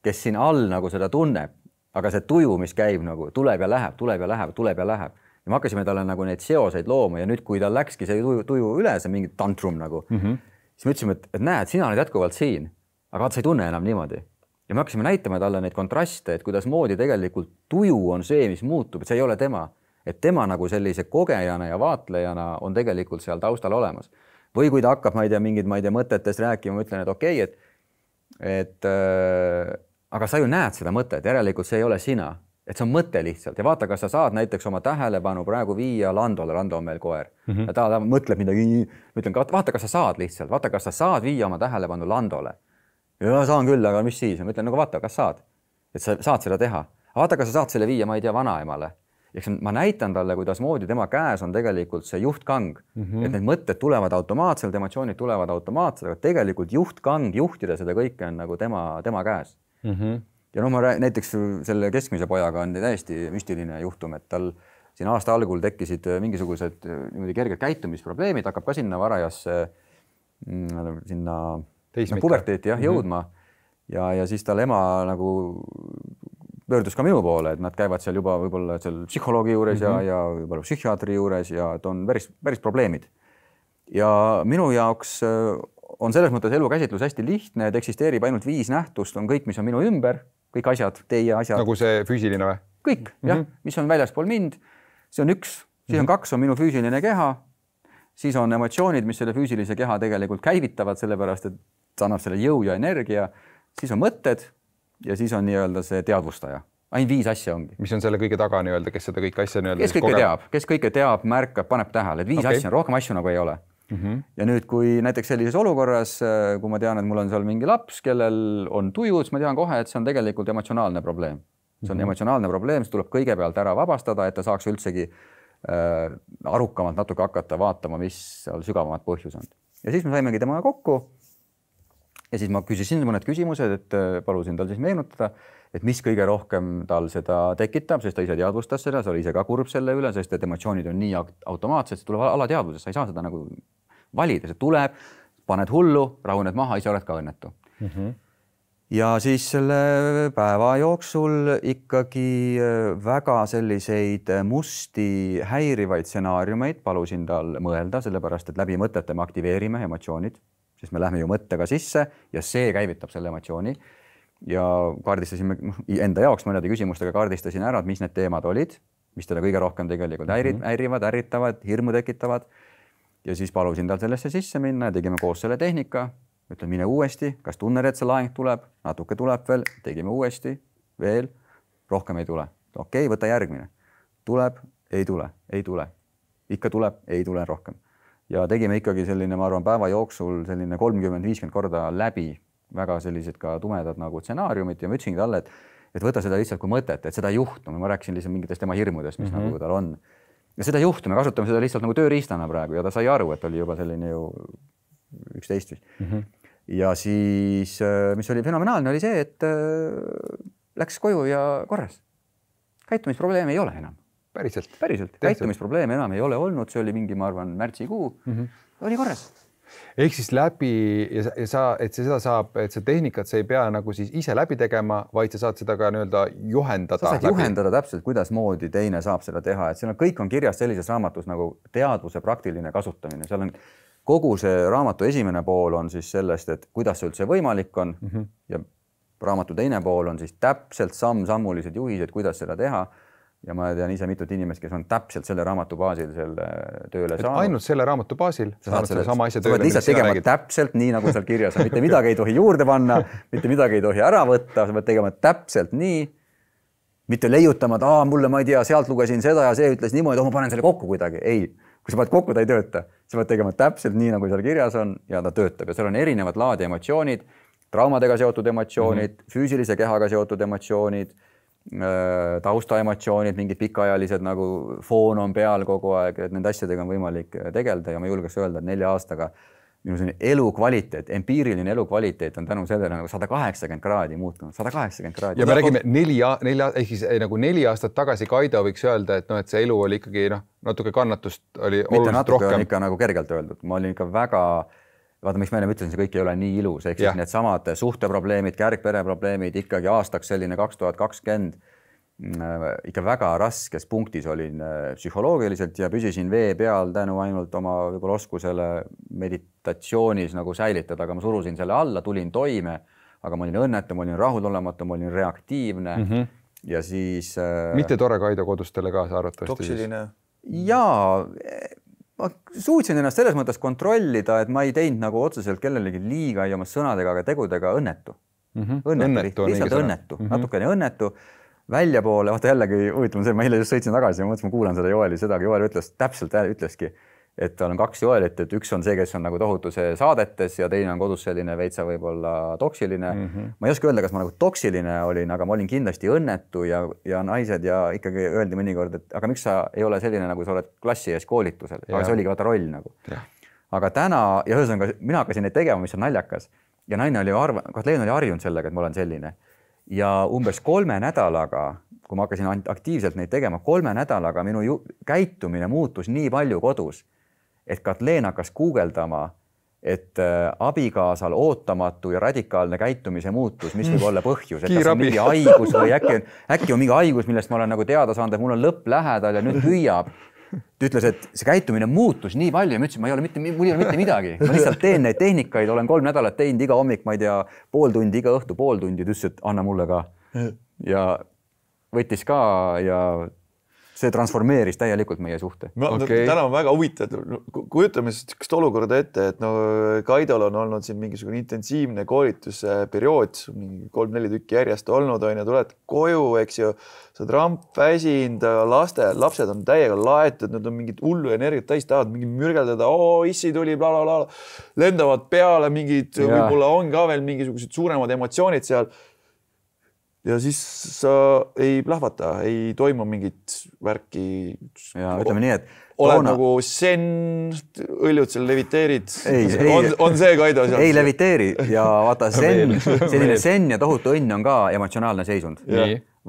kes siin all nagu seda tunneb, aga see tuju, mis käib nagu, tuleb ja läheb, tuleb ja läheb, tuleb ja läheb. Ja me hakkasime talle nagu neid seoseid looma ja nüüd, kui tal läkski see tuju üle, see mingi tantrum nagu, siis me ütlesime, et näed, sina oled jätkuvalt siin, aga sa ei tunne enam niimoodi. Ja me hakkasime näitama talle neid kontraste, et kuidas moodi tegelikult tuju on see, mis muutub, et see ei ole tema. Et tema nagu sellise kogejana ja vaatlejana on tegelikult seal taustal olemas. Või kui ta hakkab, ma ei tea, mingid mõtetes rääkima, ma ütlen, et okei, aga sa ju näed seda mõtet, järelikult see ei ole sina. Et see on mõte lihtsalt ja vaata, kas sa saad näiteks oma tähelepanu praegu viia Landole, Lando on meil koer. Ja ta mõtleb midagi, ütlen, vaata, kas sa saad lihtsalt, vaata, kas sa saad viia oma tähelepanu Landole. Ja saan küll, aga mis siis? Ma ütlen, nagu vaata, kas saad, et sa saad seda teha. Vaata, kas sa saad selle viia, ma ei tea, vanaemale. Ma näitan talle, kuidas moodi tema käes on tegelikult see juhtkang, et need mõtted tulevad automaatselt, emotsioonid tulevad automaatselt, aga tegelikult juhtkang, juhtida seda kõike on nagu tema käes. Ja ma näiteks selle keskmise pojaga on täiesti müstiline juhtum, et tal siin aasta algul tekkisid mingisugused kerged käitumisprobleemid, hakkab ka sinna varajasse sinna puberteeti jõudma ja siis tal ema nagu pöördus ka minu poole, et nad käivad seal juba võib-olla seal psühholoogi juures ja võib-olla psühhiaatri juures ja et on päris probleemid. Ja minu jaoks on selles mõttes elukäsitlus hästi lihtne, et eksisteerib ainult 5 nähtust, on kõik, mis on minu ümber, kõik asjad, teie asjad.
Nagu see füüsiline või?
Kõik, jah, mis on väljaspool mind, see on 1, siis on 2 on minu füüsiline keha, siis on emotsioonid, mis selle füüsilise keha tegelikult käivitavad, sellepärast, et ta annab selle jõu ja energia, siis on mõtted ja siis on nii-öelda see teadvustaja. Ainult 5 asja ongi.
Mis on selle kõige taga nii-öelda, kes seda kõik asja
nii-öelda kes kõike teab, märkab, paneb tähele, et 5 asja on, rohkem asju nagu ei ole. Ja nüüd, kui näiteks sellises olukorras, kui ma tean, et mul on seal mingi laps, kellel on tujud, siis ma tean kohe, et see on tegelikult emotsionaalne probleem. See on emotsionaalne probleem, see tuleb kõigepealt ära vabastada, et ta saaks üldsegi arukamalt natuke hakata vaatama, mis seal sügavamad põhjus on. Ja siis me saimegi temaga kokku ja siis ma küsisin mõned küsimused, et palusin tal siis meenutada, et mis kõige rohkem tal seda tekitab, sest ta ise teadvustas seda, sa oli ise ka kurb selle üle, sest et emotsioonid on nii automaatsed, see tuleb alateadvusest, sa ei saa seda nagu valida, see tuleb, paned hullu, rahuned maha, ise oled ka õnnetu. ja siis selle päeva jooksul ikkagi väga selliseid musti häirivaid stsenaariumeid palusin tal mõelda, sellepärast et läbi mõtete me aktiveerime emotsioonid, siis me lähme ju mõttega sisse ja see käivitab selle emotsiooni. Ja kaardistasime enda jaoks mõnede küsimustega kaardistasin ära, et mis need teemad olid, mis teda kõige rohkem tegelikult häirivad, ärritavad, hirmu tekitavad. Ja siis palusin tal sellesse sisse minna ja tegime koos selle tehnika. Ütlen, mine uuesti, kas tunned, et see laeng tuleb, natuke tuleb veel, tegime uuesti, veel, rohkem ei tule. Okei, võta järgmine. Tuleb, ei tule, ikka tuleb, ei tule rohkem. Ja tegime ikkagi selline, ma arvan, päeva jooksul selline 30-50 korda läbi väga sellised ka tumedad nagu stsenaariumid ja ma ütlesingi talle, et võta seda lihtsalt kui mõtet, et seda juhtumi, ma rääkisin lihtsalt mingitest tema hirmudest, mis nagu tal on. Ja seda juhtumi kasutame seda lihtsalt nagu tööriistana praegu ja ta sai aru, et oli juba selline ju 11 vist. Ja siis, mis oli fenomenaalne, oli see, et läks koju ja korras. Käitumisprobleeme ei ole enam.
Päriselt.
Käitumisprobleeme enam ei ole olnud, see oli mingi, ma arvan, märtsikuu. Oli korras.
Ehk siis läbi, et see tehnikat sa ei pea nagu siis ise läbi tegema, vaid sa saad seda ka nii-öelda juhendada.
Sa saad juhendada täpselt, kuidas moodi teine saab seda teha, et seal on kõik on kirjas sellises raamatus nagu teadvuse praktiline kasutamine. Seal on kogu see raamatu esimene pool on siis sellest, et kuidas see üldse võimalik on ja raamatu teine pool on siis täpselt sammulised juhised, kuidas seda teha. Ja ma tean ise mitut inimest, kes on täpselt selle raamatu baasil selle tööle saanud.
Ainult selle raamatu baasil
saad selle sama asja tööle. Sa pead lihtsalt tegema täpselt nii, nagu seal kirjas on. Mitte midagi ei tohi juurde panna, mitte midagi ei tohi ära võtta. Sa pead tegema täpselt nii. Mitte leiutama, et mulle ma ei tea, sealt lugesin seda ja see ütles niimoodi, ma panen selle kokku kuidagi. Ei, kui sa pead kokku, ta ei tööta. Sa pead tegema täpselt nii, nagu seal kirjas on ja ta töötab. Ja seal on erinevad laadi emotsioonid, traumadega seotud emotsioonid, füüsilise kehaga seotud emotsioonid, taustaemotsioonid, mingid pikaajalised nagu foon on peal kogu aeg, et nende asjadega on võimalik tegeleda ja ma julgeks öelda, et 4 aastaga minu selline elukvaliteet, empiiriline elukvaliteet on tänu sellele nagu 180 kraadi muutunud, 180 kraadi.
Ja me räägime 4 aastat tagasi Kaido võiks öelda, et et see elu oli ikkagi natuke kannatust oli
oluliselt rohkem. Mitte natuke on ikka nagu kergelt öeldud, ma olin ikka väga vaata, miks ma enne ütlesin, see kõik ei ole nii ilus, ehk siis need samad suhteprobleemid, kärgpereprobleemid, ikkagi aastaks selline 2020 ikka väga raskes punktis olin psühholoogiliselt ja püsisin vee peal tänu ainult oma võib-olla oskusele meditatsioonis nagu säilitada, aga ma surusin selle alla, tulin toime, aga ma olin õnnetu, ma olin rahulolematu, ma olin reaktiivne ja siis...
Mitte tore Kaido kodustele kaasa arvatavasti.
Toksiline.
Jaa, ma suutsin ennast selles mõttes kontrollida, et ma ei teinud nagu otseselt kellelegi liiga ei oma sõnadega, aga tegudega õnnetu. Lihtsalt õnnetu, natukene õnnetu. Väljapoole, vaata jällegi huvitav see, ma eile just sõitsin tagasi ja mõtlesin, ma kuulan seda Joeli sedagi. Joel ütleski, et tal on 2 Joelit, et üks on see, kes on nagu tohutu see saadetes ja teine on kodus selline veitsa võib-olla toksiline. Ma ei oska öelda, kas ma nagu toksiline olin, aga ma olin kindlasti õnnetu ja naised ja ikkagi öeldi mõnikord, et aga miks sa ei ole selline, nagu sa oled klassi ees koolitusel, aga see oligi vaata roll nagu. Aga täna, ja ühesõnaga, mina hakkasin neid tegema, mis on naljakas ja naine oli Katleen oli harjunud sellega, et ma olen selline. Ja umbes 3 nädalaga, kui ma hakkasin aktiivselt neid tegema, 3 nädalaga minu käitumine muutus nii palju kodus, et Katleen hakkas guugeldama, et abikaasal ootamatu ja radikaalne käitumise muutus, mis võib olla põhjus, et kas on mingi haigus või äkki on mingi haigus, millest ma olen nagu teada saanud, et mul on lõpp lähedal ja nüüd hüüab. Ta ütles, et see käitumine muutus nii palju ja ma ütlesin, mul ei ole mitte midagi. Ma lihtsalt teen neid tehnikaid, olen 3 nädalat teinud iga hommik, ma ei tea, pool tundi, iga õhtu pool tundi. Ta ütles, et anna mulle ka. Ja võttis ka ja see transformeeris täielikult meie suhte.
Täna on väga huvitav. Kujutame sellist olukorda ette, et Kaidol on olnud siin mingisugune intensiivne koolitusperiood, 3-4 tükki järjest olnud, tuled koju, eks ju, sa oled rampväsinud, lapsed on täiega laetud, nad on mingid hullu energiat täis, tahavad mingi mürgeldada, issi tuli, blablabla, lendavad peale, mingid, võib-olla on ka veel mingisugused suuremad emotsioonid seal. Ja siis sa ei plahvata, ei toimu mingit värki.
Ja ütleme nii, et
oled nagu sen, õljud seal leviteerid. On see Kaido seal?
Ei leviteeri ja vaata selline sen ja tohutu õnn on ka emotsionaalne seisund.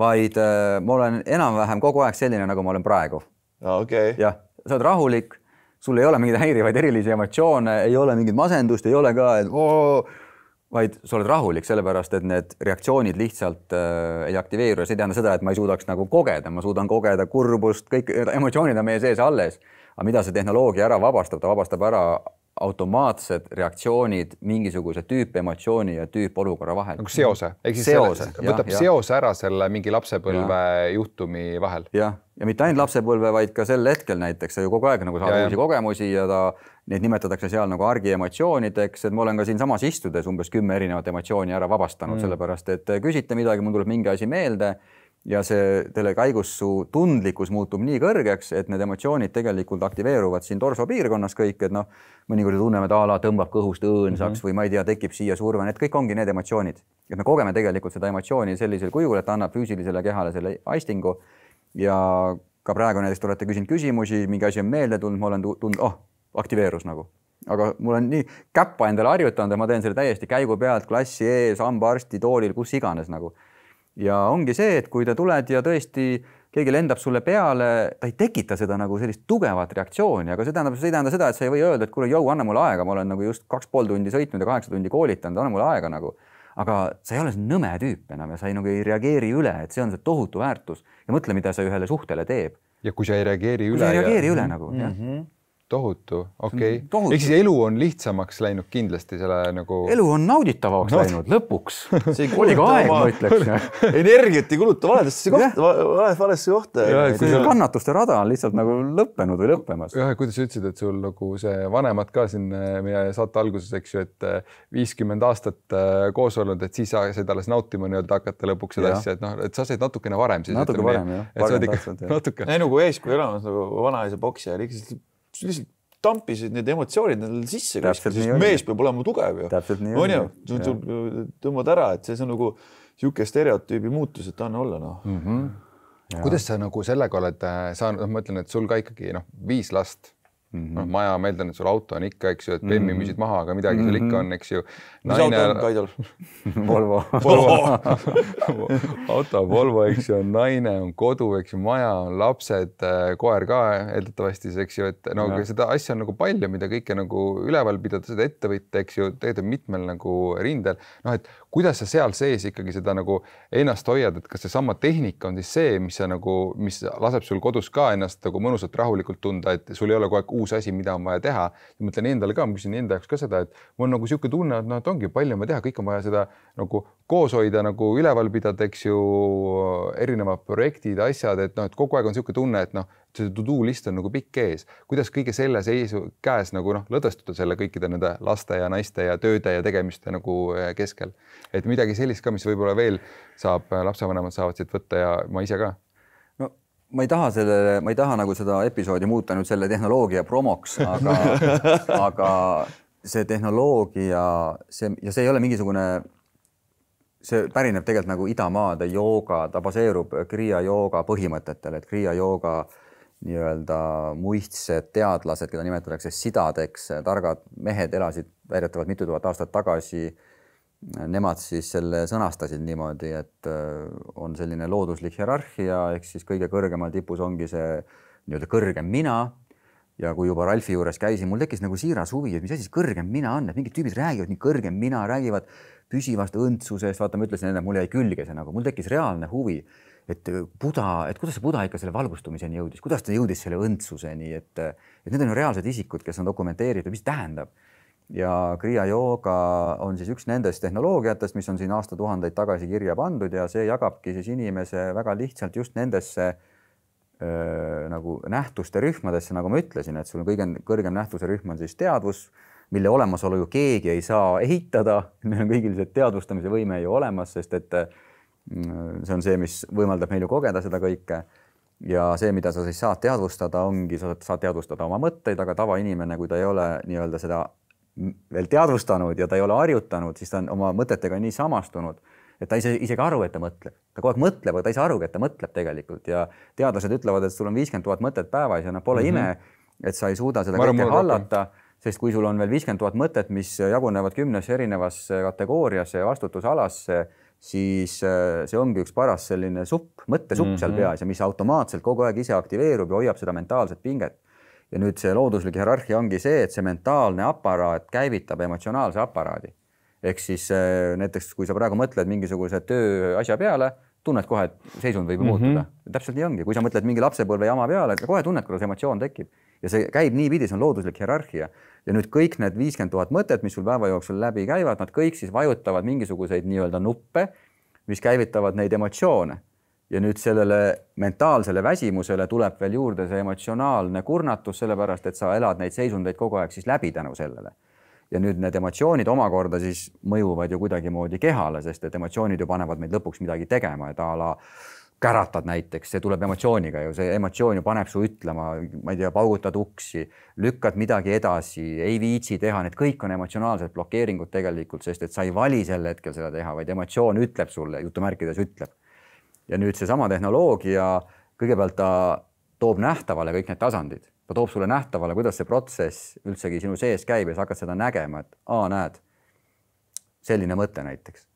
Vaid ma olen enam-vähem kogu aeg selline, nagu ma olen praegu. Ja sa oled rahulik, sul ei ole mingeid häirivaid erilisi emotsioone, ei ole mingit masendust, ei ole ka, et vaid sa oled rahulik sellepärast, et need reaktsioonid lihtsalt ei aktiveeru ja see ei tähenda seda, et ma ei suudaks nagu kogeda, ma suudan kogeda kurbust, kõik emotsioonid on meie sees alles. Aga mida see tehnoloogia ära vabastab, ta vabastab ära automaatsed reaktsioonid mingisuguse tüüp emotsiooni ja tüüp olukorra vahel.
Nagu seose. Võtab seose ära selle mingi lapsepõlve juhtumi vahel.
Ja mitte ainult lapsepõlve, vaid ka sel hetkel näiteks sa ju kogu aeg nagu saad uusi kogemusi ja neid nimetatakse seal nagu argiemotsioonideks, et ma olen ka siin samas istudes umbes 10 erinevat emotsiooni ära vabastanud, sellepärast et küsite midagi, mul tuleb mingi asi meelde ja see selle käigus su tundlikkus muutub nii kõrgeks, et need emotsioonid tegelikult aktiveeruvad siin torso piirkonnas kõik, et noh, mõnikord tunneme, et ala tõmbab kõhust õõnsaks või ma ei tea, tekib siia surve, need kõik ongi need emotsioonid. Et me kogeme tegelikult seda emotsiooni sellisel kujul, et annab füüsilisele kehale selle aistingu ja ka praegu näiteks te olete küsinud küsimusi, mingi asi on meelde tulnud, ma olen tundnud, aktiveerus nagu. Aga mul on nii käppa endale harjutanud ja ma teen selle täiesti käigu pealt, klassi ees, hambaarsti toolil, kus iganes nagu. Ja ongi see, et kui te tuled ja tõesti keegi lendab sulle peale, ta ei tekita seda nagu sellist tugevat reaktsiooni, aga see tähendab seda, et sa ei või öelda, et kuule, anna mulle aega, ma olen nagu just 2,5 tundi sõitnud ja 8 tundi koolitanud, anna mulle aega nagu. Aga sa ei ole nõme tüüp enam ja sa nagu ei reageeri üle, et see on see tohutu väärtus ja mõtle, mida sa ühele suhtele teeb.
Ja kui sa ei reageeri
üle nagu, jah.
Tohutu, okei. Ehk siis elu on lihtsamaks läinud kindlasti selle nagu...
Elu on nauditavaks läinud lõpuks. See oli ka aeg, ma ütleks.
Energiat ei kuluta valesse kohta.
Kannatuste rada on lihtsalt nagu lõppenud või lõppemas.
Ja kuidas sa ütlesid, et sul nagu see vanemad ka siin meie saate alguses, eks ju, et 50 aastat koos olnud, et siis sa said alles nautima nii-öelda hakata lõpuks seda asja, et sa said natukene varem.
Natuke varem, jah.
Ei nagu eeskuju elamas nagu vanaisa poksija lihtsalt tampisid need emotsioonid sisse, mees peab olema tugev ju.
Täpselt nii on.
Sul tõmbad ära, et see on nagu siuke stereotüübi muutus, et on olla.
Kuidas sa nagu sellega oled saanud, ma mõtlen, et sul ka ikkagi 5 last, maja meeldan, et sul auto on ikka, eks ju, et Bemmi müüsid maha, aga midagi sul ikka on, eks ju.
Mis auto on, Kaidol?
Auto, Volvo, eks ju, on naine, on kodu, eks ju, maja, on lapsed, koer ka eeldatavasti, eks ju, et no, seda asja on nagu palju, mida kõike nagu üleval pidada, seda ettevõtte, eks ju, tegelikult mitmel nagu rindel. Et kuidas sa seal sees ikkagi seda nagu ennast hoiad, et kas see sama tehnika on siis see, mis laseb sul kodus ka ennast nagu mõnusalt rahulikult tunda, et sul ei ole kogu aeg uus asi, mida on vaja teha. Ja mõtlen endale ka, ma küsin enda jaoks ka seda, et mul on nagu siuke tunne, et ongi palju ma teha, kõik on vaja seda nagu koos hoida, nagu üleval pidada, eks ju, erinevad projektid, asjad, et et kogu aeg on siuke tunne, et see to-do list on nagu pikk ees. Kuidas kõige selle seisu käes nagu lõdvestuda selle kõikide nende laste ja naiste ja tööde ja tegemiste nagu keskel? Et midagi sellist ka, mis võib-olla veel saab, lapsevanemad saavad siit võtta ja ma ise ka.
Ma ei taha nagu seda episoodi muuta nüüd selle tehnoloogia promoks, aga see tehnoloogia, see ei ole mingisugune, see pärineb tegelikult nagu idamaade jooga, ta baseerub Kriya jooga põhimõtetel, et Kriya jooga nii-öelda muistsed teadlased, keda nimetatakse sidadeks, targad mehed elasid väidetavalt mitu tuhat aastat tagasi. Nemad siis selle sõnastasid niimoodi, et on selline looduslik hierarhia, ehk siis kõige kõrgemal tipus ongi see nii-öelda kõrgem mina. Ja kui juba Ralfi juures käisin, mul tekkis nagu siiras huvi, et mis asi kõrgem mina on, et mingid tüübid räägivad nii kõrgem mina, räägivad püsivast õndsusest, vaata, ma ütlesin enne, mul jäi külge see nagu, mul tekkis reaalne huvi, et kuidas see Buda ikka selle valgustumiseni jõudis, kuidas ta jõudis selle õndsuseni, et need on reaalsed isikud, kes on dokumenteeritud, mis tähendab. Ja Kriya jooga on siis üks nendest tehnoloogiatest, mis on siin aastatuhandeid tagasi kirja pandud ja see jagabki siis inimese väga lihtsalt just nendesse nagu nähtuste rühmadesse, nagu ma ütlesin, et sul kõige kõrgem nähtuse rühm on siis teadvus, mille olemasolu ju keegi ei saa ehitada. Meil on kõigil see teadvustamise võime ju olemas, sest et see on see, mis võimaldab meil ju kogeda seda kõike. Ja see, mida sa siis saad teadvustada, ongi, sa saad teadvustada oma mõtteid, aga tavainimene, kui ta ei ole nii-öelda seda veel teadvustanud ja ta ei ole harjutanud, siis ta on oma mõtetega nii samastunud, et ta ei saa isegi aru, et ta mõtleb. Ta kogu aeg mõtleb, aga ta ei saa aru, et ta mõtleb tegelikult. Ja teadlased ütlevad, et sul on 50 000 mõtet päevas ja pole ime, et sa ei suuda seda kõike hallata, sest kui sul on veel 50 000 mõtet, mis jagunevad 10 erinevas kategooriasse ja vastutusalasse, siis see ongi üks paras selline mõttesupp seal peas ja mis automaatselt kogu aeg ise aktiveerub ja hoiab seda mentaalset pinget. Ja nüüd see looduslik hierarhia ongi see, et see mentaalne aparaat käivitab emotsionaalse aparaadi. ehk siis näiteks kui sa praegu mõtled mingisuguse tööasja peale, tunned kohe, et seisund võib muutuda. Täpselt nii ongi. Kui sa mõtled mingi lapsepõlve jama peale, kohe tunned, kuidas emotsioon tekib. Ja see käib nii pidi, see on looduslik hierarhia. Ja nüüd kõik need 50 000 mõtet, mis sul päeva jooksul läbi käivad, nad kõik siis vajutavad mingisuguseid nii-öelda nuppe, mis käivitavad neid emotsioone. Ja nüüd sellele mentaalsele väsimusele tuleb veel juurde see emotsionaalne kurnatus, sellepärast, et sa elad neid seisundeid kogu aeg siis läbi tänu sellele. Ja nüüd need emotsioonid omakorda siis mõjuvad ju kuidagimoodi kehale, sest et emotsioonid ju panevad meid lõpuks midagi tegema, et a la käratad näiteks, see tuleb emotsiooniga ju, see emotsioon ju paneb su ütlema, ma ei tea, paugutad uksi, lükkad midagi edasi, ei viitsi teha, need kõik on emotsionaalsed blokeeringud tegelikult, sest et sa ei vali sel hetkel seda teha, vaid emotsioon ütleb sulle, jutumärkides ütleb. Ja nüüd seesama tehnoloogia, kõigepealt ta toob nähtavale kõik need tasandid. Ta toob sulle nähtavale, kuidas see protsess üldsegi sinu sees käib ja sa hakkad seda nägema, et näed, selline mõte näiteks.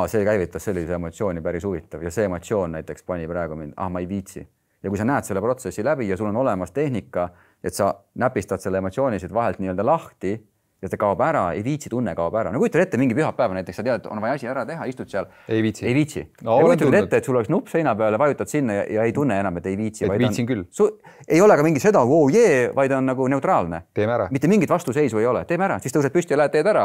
See käivitas sellise emotsiooni päris huvitav ja see emotsioon näiteks pani praegu mind, ma ei viitsi. Ja kui sa näed selle protsessi läbi ja sul on olemas tehnika, et sa näpistad selle emotsioonisid vahelt nii-öelda lahti ja ta kaob ära, ei viitsi tunne kaob ära. No kujutad ette mingi pühapäeva näiteks, sa tead, et on vaja asi ära teha, istud seal.
Ei viitsi.
Ei viitsi. No, ja kujutad ette, et sul oleks nupp seina peale, vajutad sinna ja ei tunne enam, et ei viitsi.
Et viitsin küll.
Ei ole ka mingi seda, vaid on nagu neutraalne.
Teeme ära.
Mitte mingit vastuseisu ei ole. Teeme ära, siis tõused püsti ja lähed teed ära.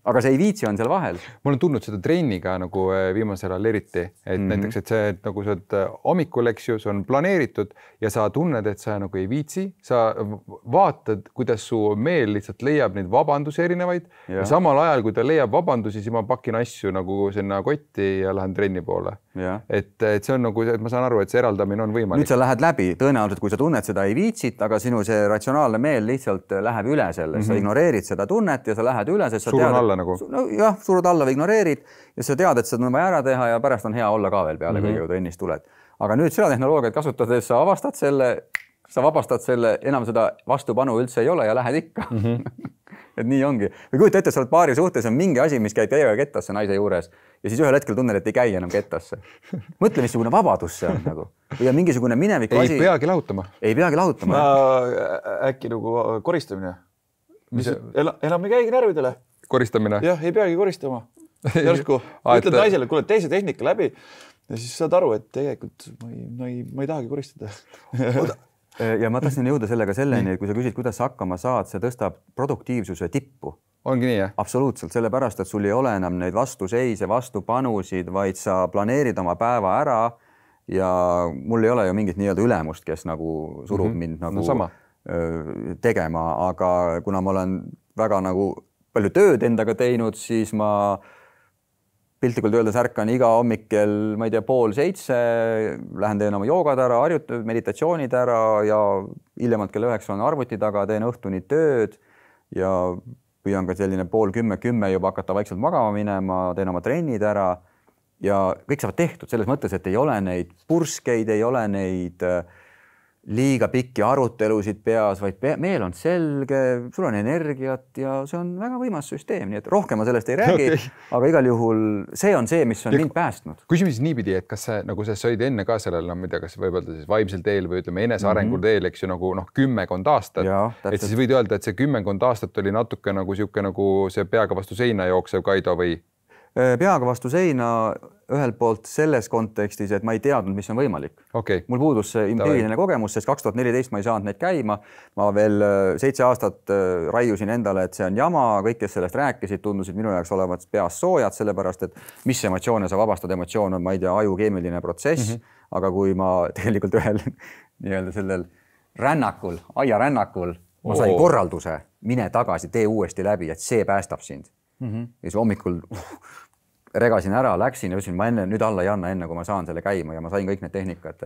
Aga see ei viitsi on seal vahel.
Ma olen tundnud seda trenniga nagu viimasel ajal eriti, et näiteks, et see, et nagu sa oled hommikul, eks ju, see on planeeritud ja sa tunned, et sa nagu ei viitsi. Sa vaatad, kuidas su meel lihtsalt leiab neid vabandusi erinevaid. Ja samal ajal, kui ta leiab vabandusi, siis ma pakin asju nagu sinna kotti ja lähen trenni poole. Et see on nagu, et ma saan aru, et see eraldamine on võimalik.
Nüüd sa lähed läbi, tõenäoliselt, kui sa tunned seda ei viitsit, aga sinu see ratsionaalne meel lihtsalt läheb üle selle. Sa ignoreerid seda tunnet ja sa lähed üle, sest sa
surun alla nagu.
Jah, surud alla või ignoreerid ja sa tead, et seda on vaja ära teha ja pärast on hea olla ka veel peale, kui trennist tuled. Aga nüüd seda tehnoloogiat kasutades sa avastad selle, sa vabastad selle, enam seda vastupanu üldse ei ole ja lähed ikka. Et nii ongi. Või kujuta ette, sa oled paari suhtes, on mingi asi, mis käib täiega kettasse naise juures ja siis ühel hetkel tunned, et ei käi enam kettasse. Mõtle, missugune vabadus see on nagu. Või on mingisugune mineviku asi.
Ei peagi lahutama.
Ei peagi lahutama.
Äkki nagu koristamine. Enam ei käigi närvidele.
Koristamine?
Jah, ei peagi koristama. Järsku. Ütled naisele, kuule, tee see tehnika läbi ja siis saad aru, et tegelikult ma ei tahagi koristada.
Ja ma tahtsin jõuda sellega selleni, et kui sa küsid, kuidas sa hakkama saad, see tõstab produktiivsuse tippu.
Ongi nii, jah?
Absoluutselt, sellepärast, et sul ei ole enam neid vastuseise, vastupanusid, vaid sa planeerid oma päeva ära ja mul ei ole ju mingit nii-öelda ülemust, kes nagu surub mind nagu tegema, aga kuna ma olen väga nagu palju tööd endaga teinud, siis ma piltlikult öeldes ärkan iga hommikkel, ma ei tea, 6:30, lähen teen oma joogad ära, meditatsioonid ära ja hiljemalt kell 9 on arvuti taga, teen õhtuni tööd ja püüan ka selline 9:30 juba hakata vaikselt magama minema, teen oma trennid ära ja kõik saavad tehtud selles mõttes, et ei ole neid purskeid, ei ole neid liiga pikki arutelusid peas, vaid meel on selge, sul on energiat ja see on väga võimas süsteem, nii et rohkem ma sellest ei räägi, aga igal juhul see on see, mis on mind päästnud.
Küsime siis niipidi, et kas see, nagu sa sõid enne ka sellel, ma ei tea, kas võib öelda siis vaimsel teel või ütleme enesearengul teel, eks ju nagu 10 aastat, et siis võid öelda, et see 10 aastat oli natuke nagu siuke nagu see peaga vastu seina jooksev Kaido või?
Peaga vastu seina ühelt poolt selles kontekstis, et ma ei teadnud, mis on võimalik. Mul puudus see empiiriline kogemus, sest 2014 ma ei saanud neid käima. Ma veel 7 aastat raiusin endale, et see on jama, kõik, kes sellest rääkisid, tundusid minu jaoks olevat peas soojad, sellepärast, et mis emotsioone sa vabastad, emotsioon on, ma ei tea, aju keemiline protsess, aga kui ma tegelikult ühel nii-öelda sellel rännakul, aiarännakul, ma sain korralduse, mine tagasi, tee uuesti läbi, et see päästab sind. Ja siis hommikul regasin ära, läksin ja ütlesin, ma nüüd alla ei anna enne, kui ma saan selle käima ja ma sain kõik need tehnikad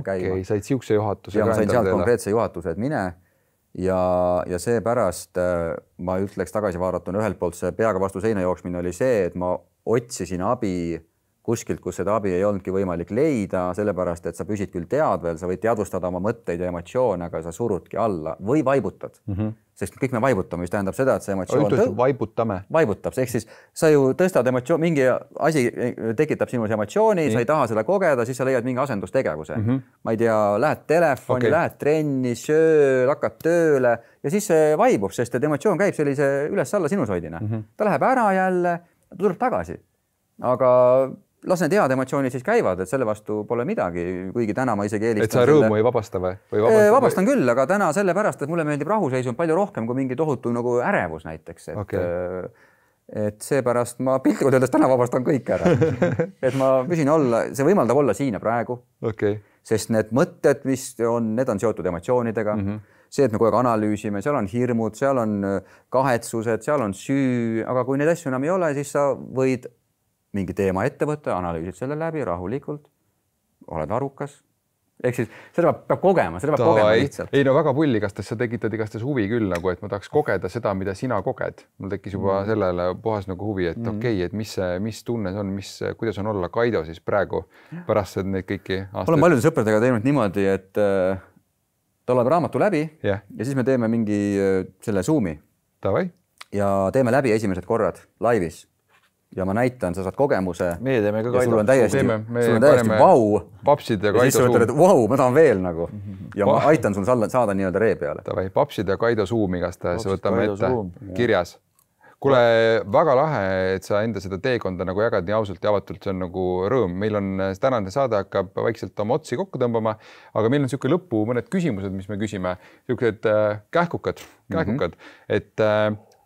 käima.
Said siukse juhatuse.
Ja ma sain sealt konkreetse juhatuse, et mine ja seepärast ma ütleks tagasi vaadatuna ühelt poolt see peaga vastu seina jooksmine oli see, et ma otsisin abi kuskilt, kus seda abi ei olnudki võimalik leida, sellepärast et sa püsid küll teadvel, sa võid teadvustada oma mõtteid ja emotsioone, aga sa surudki alla või vaibutad. Sest kõik me vaibutame, mis tähendab seda, et see emotsioon vaibutab. Ehk siis sa ju tõstad emotsioon, mingi asi tekitab sinus emotsiooni, sa ei taha seda kogeda, siis sa leiad mingi asendustegevuse. Ma ei tea, lähed telefoni, lähed trenni, söö, hakkad tööle ja siis see vaibub, sest et emotsioon käib sellise üles-alla sinusoidina. Ta läheb ära jälle, ta tuleb tagasi. Aga las need head emotsioonid siis käivad, et selle vastu pole midagi, kuigi täna ma isegi eelistan.
Et sa rõõmu ei vabasta või?
Vabastan küll, aga täna sellepärast, et mulle meeldib rahuseisund palju rohkem kui mingi tohutu nagu ärevus näiteks. Et seepärast ma piltlikult öeldes täna vabastan kõik ära. Et ma püsin olla, see võimaldab olla siin ja praegu. Sest need mõtted, mis on, need on seotud emotsioonidega. See, et me kogu aeg analüüsime, seal on hirmud, seal on kahetsused, seal on süü, aga kui neid asju enam ei ole, siis sa võid mingi teema ette võtta, analüüsid selle läbi rahulikult, oled arukas. Ehk siis seda peab kogema, seda peab kogema lihtsalt.
Ei no väga pull, igatahes sa tekitad igatahes huvi küll, nagu, et ma tahaks kogeda seda, mida sina koged. Mul tekkis juba sellele puhas nagu huvi, et okei, et mis tunne see on, kuidas on olla Kaido siis praegu pärast neid kõiki aastaid.
Olen paljude sõpradega teinud niimoodi, et ta loeb raamatu läbi ja siis me teeme mingi selle Zoomi.
Tavai.
Ja teeme läbi esimesed korrad laivis. Ja ma näitan, sa saad kogemuse.
Meie teeme ka Kaido.
Sul on täiesti vau.
Papsid ja Kaido
Zoom. Ja siis sa mõtled, et vau, ma tahan veel nagu. Ja ma aitan sul saada nii-öelda ree peale.
Tavai, Papsid ja Kaido Zoom igatahes võtame ette kirjas. Kuule, väga lahe, et sa enda seda teekonda nagu jagad nii ausalt ja avatult, see on nagu rõõm. Meil on tänane saade hakkab vaikselt oma otsi kokku tõmbama, aga meil on niisugune lõppu mõned küsimused, mis me küsime. Niisugused kähkukad, et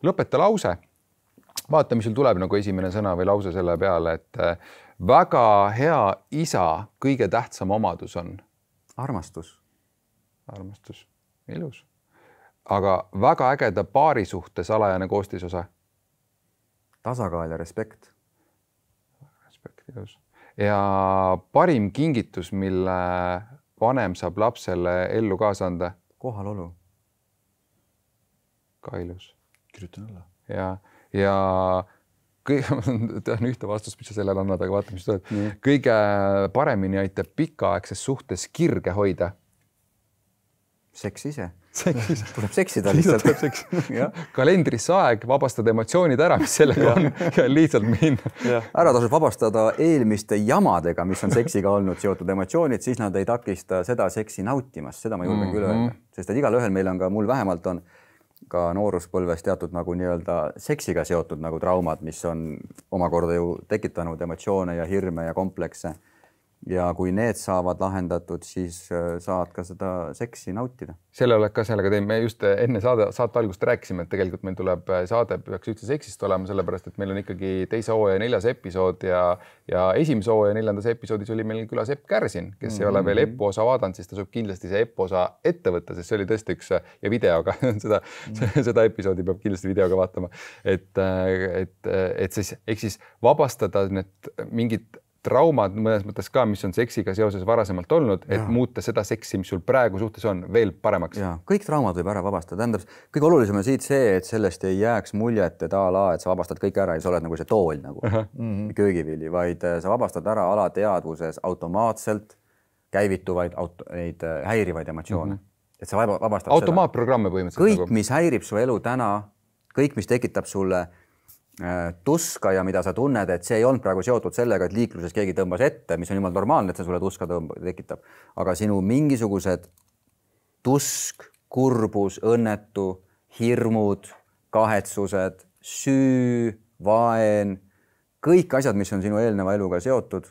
lõpeta lause. Vaata, mis sul tuleb nagu esimene sõna või lause selle peale, et väga hea isa kõige tähtsam omadus on?
Armastus.
Armastus. Ilus. Aga väga ägeda paari suhte salajane koostisosa?
Tasakaal ja respekt.
Respekt, ilus. Ja parim kingitus, mille vanem saab lapsele ellu kaasa anda?
Kohalolu.
Ka ilus.
Kirjutan alla.
Ja tean ühte vastust, mis sa sellele annad, aga vaata, mis tuleb. Kõige paremini aitab pikaaegses suhtes kirge hoida?
Seks ise. Tuleb seksida lihtsalt.
Kalendrisse aeg, vabastada emotsioonid ära, mis sellega on ja lihtsalt minna.
Ära tasub vabastada eelmiste jamadega, mis on seksiga olnud seotud emotsioonid, siis nad ei takista seda seksi nautimast. Seda ma julgen küll öelda. Sest et igal ühel meil on ka, mul vähemalt on ka nooruspõlves teatud nagu nii-öelda seksiga seotud nagu traumad, mis on omakorda ju tekitanud emotsioone ja hirme ja komplekse. Ja kui need saavad lahendatud, siis saad ka seda seksi nautida.
Selle oled ka sellega teeme. Me just enne saate algust rääkisime, et tegelikult meil tuleb saade peaks üldse seksist olema, sellepärast, et meil on ikkagi 2. hooaja 4. episood ja 1. hooaja 4. episoodis oli meil külas Epp Kärsin, kes ei ole veel Eppu osa vaadanud, siis tasub kindlasti see Eppu osa ette võtta, sest see oli tõesti üks ja videoga seda episoodi peab kindlasti videoga vaatama, et siis vabastada need mingid traumad mõnes mõttes ka, mis on seksiga seoses varasemalt olnud, et muuta seda seksi, mis sul praegu suhtes on, veel paremaks.
Ja, kõik traumad võib ära vabastada. Tähendab, kõige olulisem on siit see, et sellest ei jääks muljet, et et sa vabastad kõik ära ja sa oled nagu see tool nagu köögivili, vaid sa vabastad ära alateadvuses automaatselt käivituvaid neid häirivaid emotsioone. Et sa vabastad
automaatprogramme põhimõtteliselt.
Kõik, mis häirib su elu täna, kõik, mis tekitab sulle tuska ja mida sa tunned, et see ei olnud praegu seotud sellega, et liikluses keegi tõmbas ette, mis on jumala normaalne, et see sulle tuska tekitab. Aga sinu mingisugused tusk, kurbus, õnnetu, hirmud, kahetsused, süü, vaen, kõik asjad, mis on sinu eelneva eluga seotud,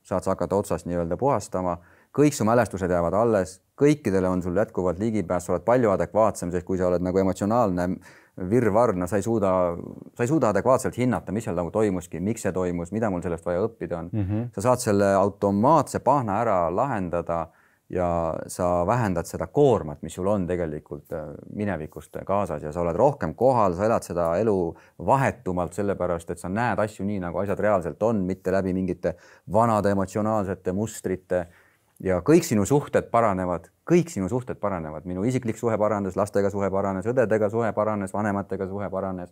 saad sa hakata otsast nii-öelda puhastama. Kõik su mälestused jäävad alles, kõikidele on sul jätkuvalt ligipääs, sa oled palju adekvaatsem, sest kui sa oled nagu emotsionaalne virvarna, sa ei suuda adekvaatselt hinnata, mis seal nagu toimuski, miks see toimus, mida mul sellest vaja õppida on. Sa saad selle automaatse pahna ära lahendada ja sa vähendad seda koormat, mis sul on tegelikult minevikust kaasas ja sa oled rohkem kohal, sa elad seda elu vahetumalt sellepärast, et sa näed asju nii, nagu asjad reaalselt on, mitte läbi mingite vanade emotsionaalsete mustrite. Ja kõik sinu suhted paranevad, minu isiklik suhe paranes, lastega suhe paranes, õdedega suhe paranes, vanematega suhe paranes,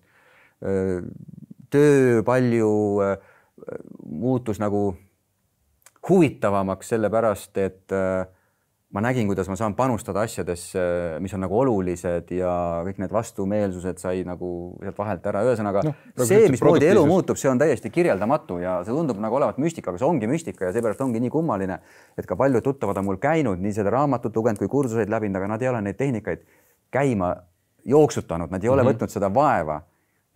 töö palju muutus nagu huvitavamaks sellepärast, et ma nägin, kuidas ma saan panustada asjadesse, mis on nagu olulised ja kõik need vastumeelsused sai nagu sealt vahelt ära. Ühesõnaga, see, mismoodi elu muutub, see on täiesti kirjeldamatu ja see tundub nagu olevat müstika, aga see ongi müstika ja seepärast ongi nii kummaline, et ka paljud tuttavad on mul käinud, nii seda raamatut lugenud kui kursuseid läbinud, aga nad ei ole neid tehnikaid käima jooksutanud, nad ei ole võtnud seda vaeva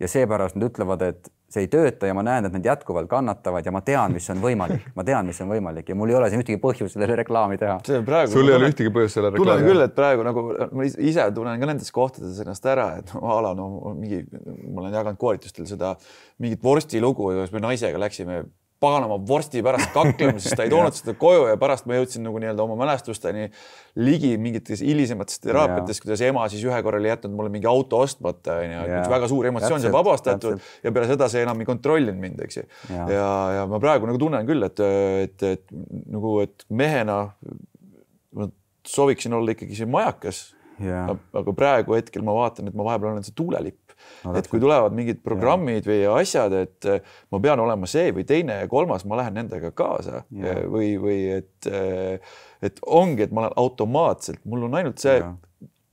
ja seepärast nad ütlevad, et see ei tööta ja ma näen, et nad jätkuvalt kannatavad ja ma tean, mis on võimalik. Ma tean, mis on võimalik ja mul ei ole siin ühtegi põhjust sellele reklaami teha.
Sul ei ole ühtegi põhjust selle reklaami.
Tunnen küll, et praegu nagu ma ise tunnen ka nendes kohtades ennast ära, et ma olen jaganud koolitustel seda mingit vorsti lugu, kus me naisega läksime paganama vorsti pärast kaklema, sest ta ei toonud seda koju ja pärast ma jõudsin nagu nii-öelda oma mälestusteni ligi mingites hilisematest teraapiates, kuidas ema siis ühe korra oli jätnud mulle mingi auto ostmata, üks väga suur emotsioon sai vabastatud ja peale seda see enam ei kontrollinud mind, eks. Ja ma praegu nagu tunnen küll, et mehena ma sooviksin olla ikkagi see majakas, aga praegu hetkel ma vaatan, et ma vahepeal olen see tuulelipp. Et kui tulevad mingid programmid või asjad, et ma pean olema see või teine ja kolmas, ma lähen nendega kaasa või et ongi, et ma olen automaatselt, mul on ainult see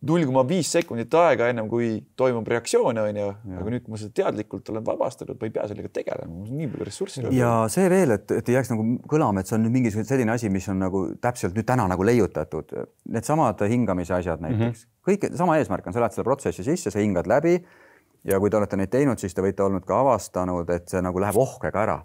0,5 sekundit aega ennem, kui toimub reaktsioon, aga nüüd, kui ma seda teadlikult olen vabastanud, ma ei pea sellega tegelema, mul on nii palju ressurssi.
Ja see veel, et ei jääks nagu kõlama, et see on nüüd mingi selline asi, mis on nagu täpselt nüüd täna nagu leiutatud. Need samad hingamise asjad näiteks. Kõik sama eesmärk on, sa lähed selle protsessi sisse, sa hingad läbi ja kui te olete neid teinud, siis te võite olnud ka avastanud, et see nagu läheb ohkega ära.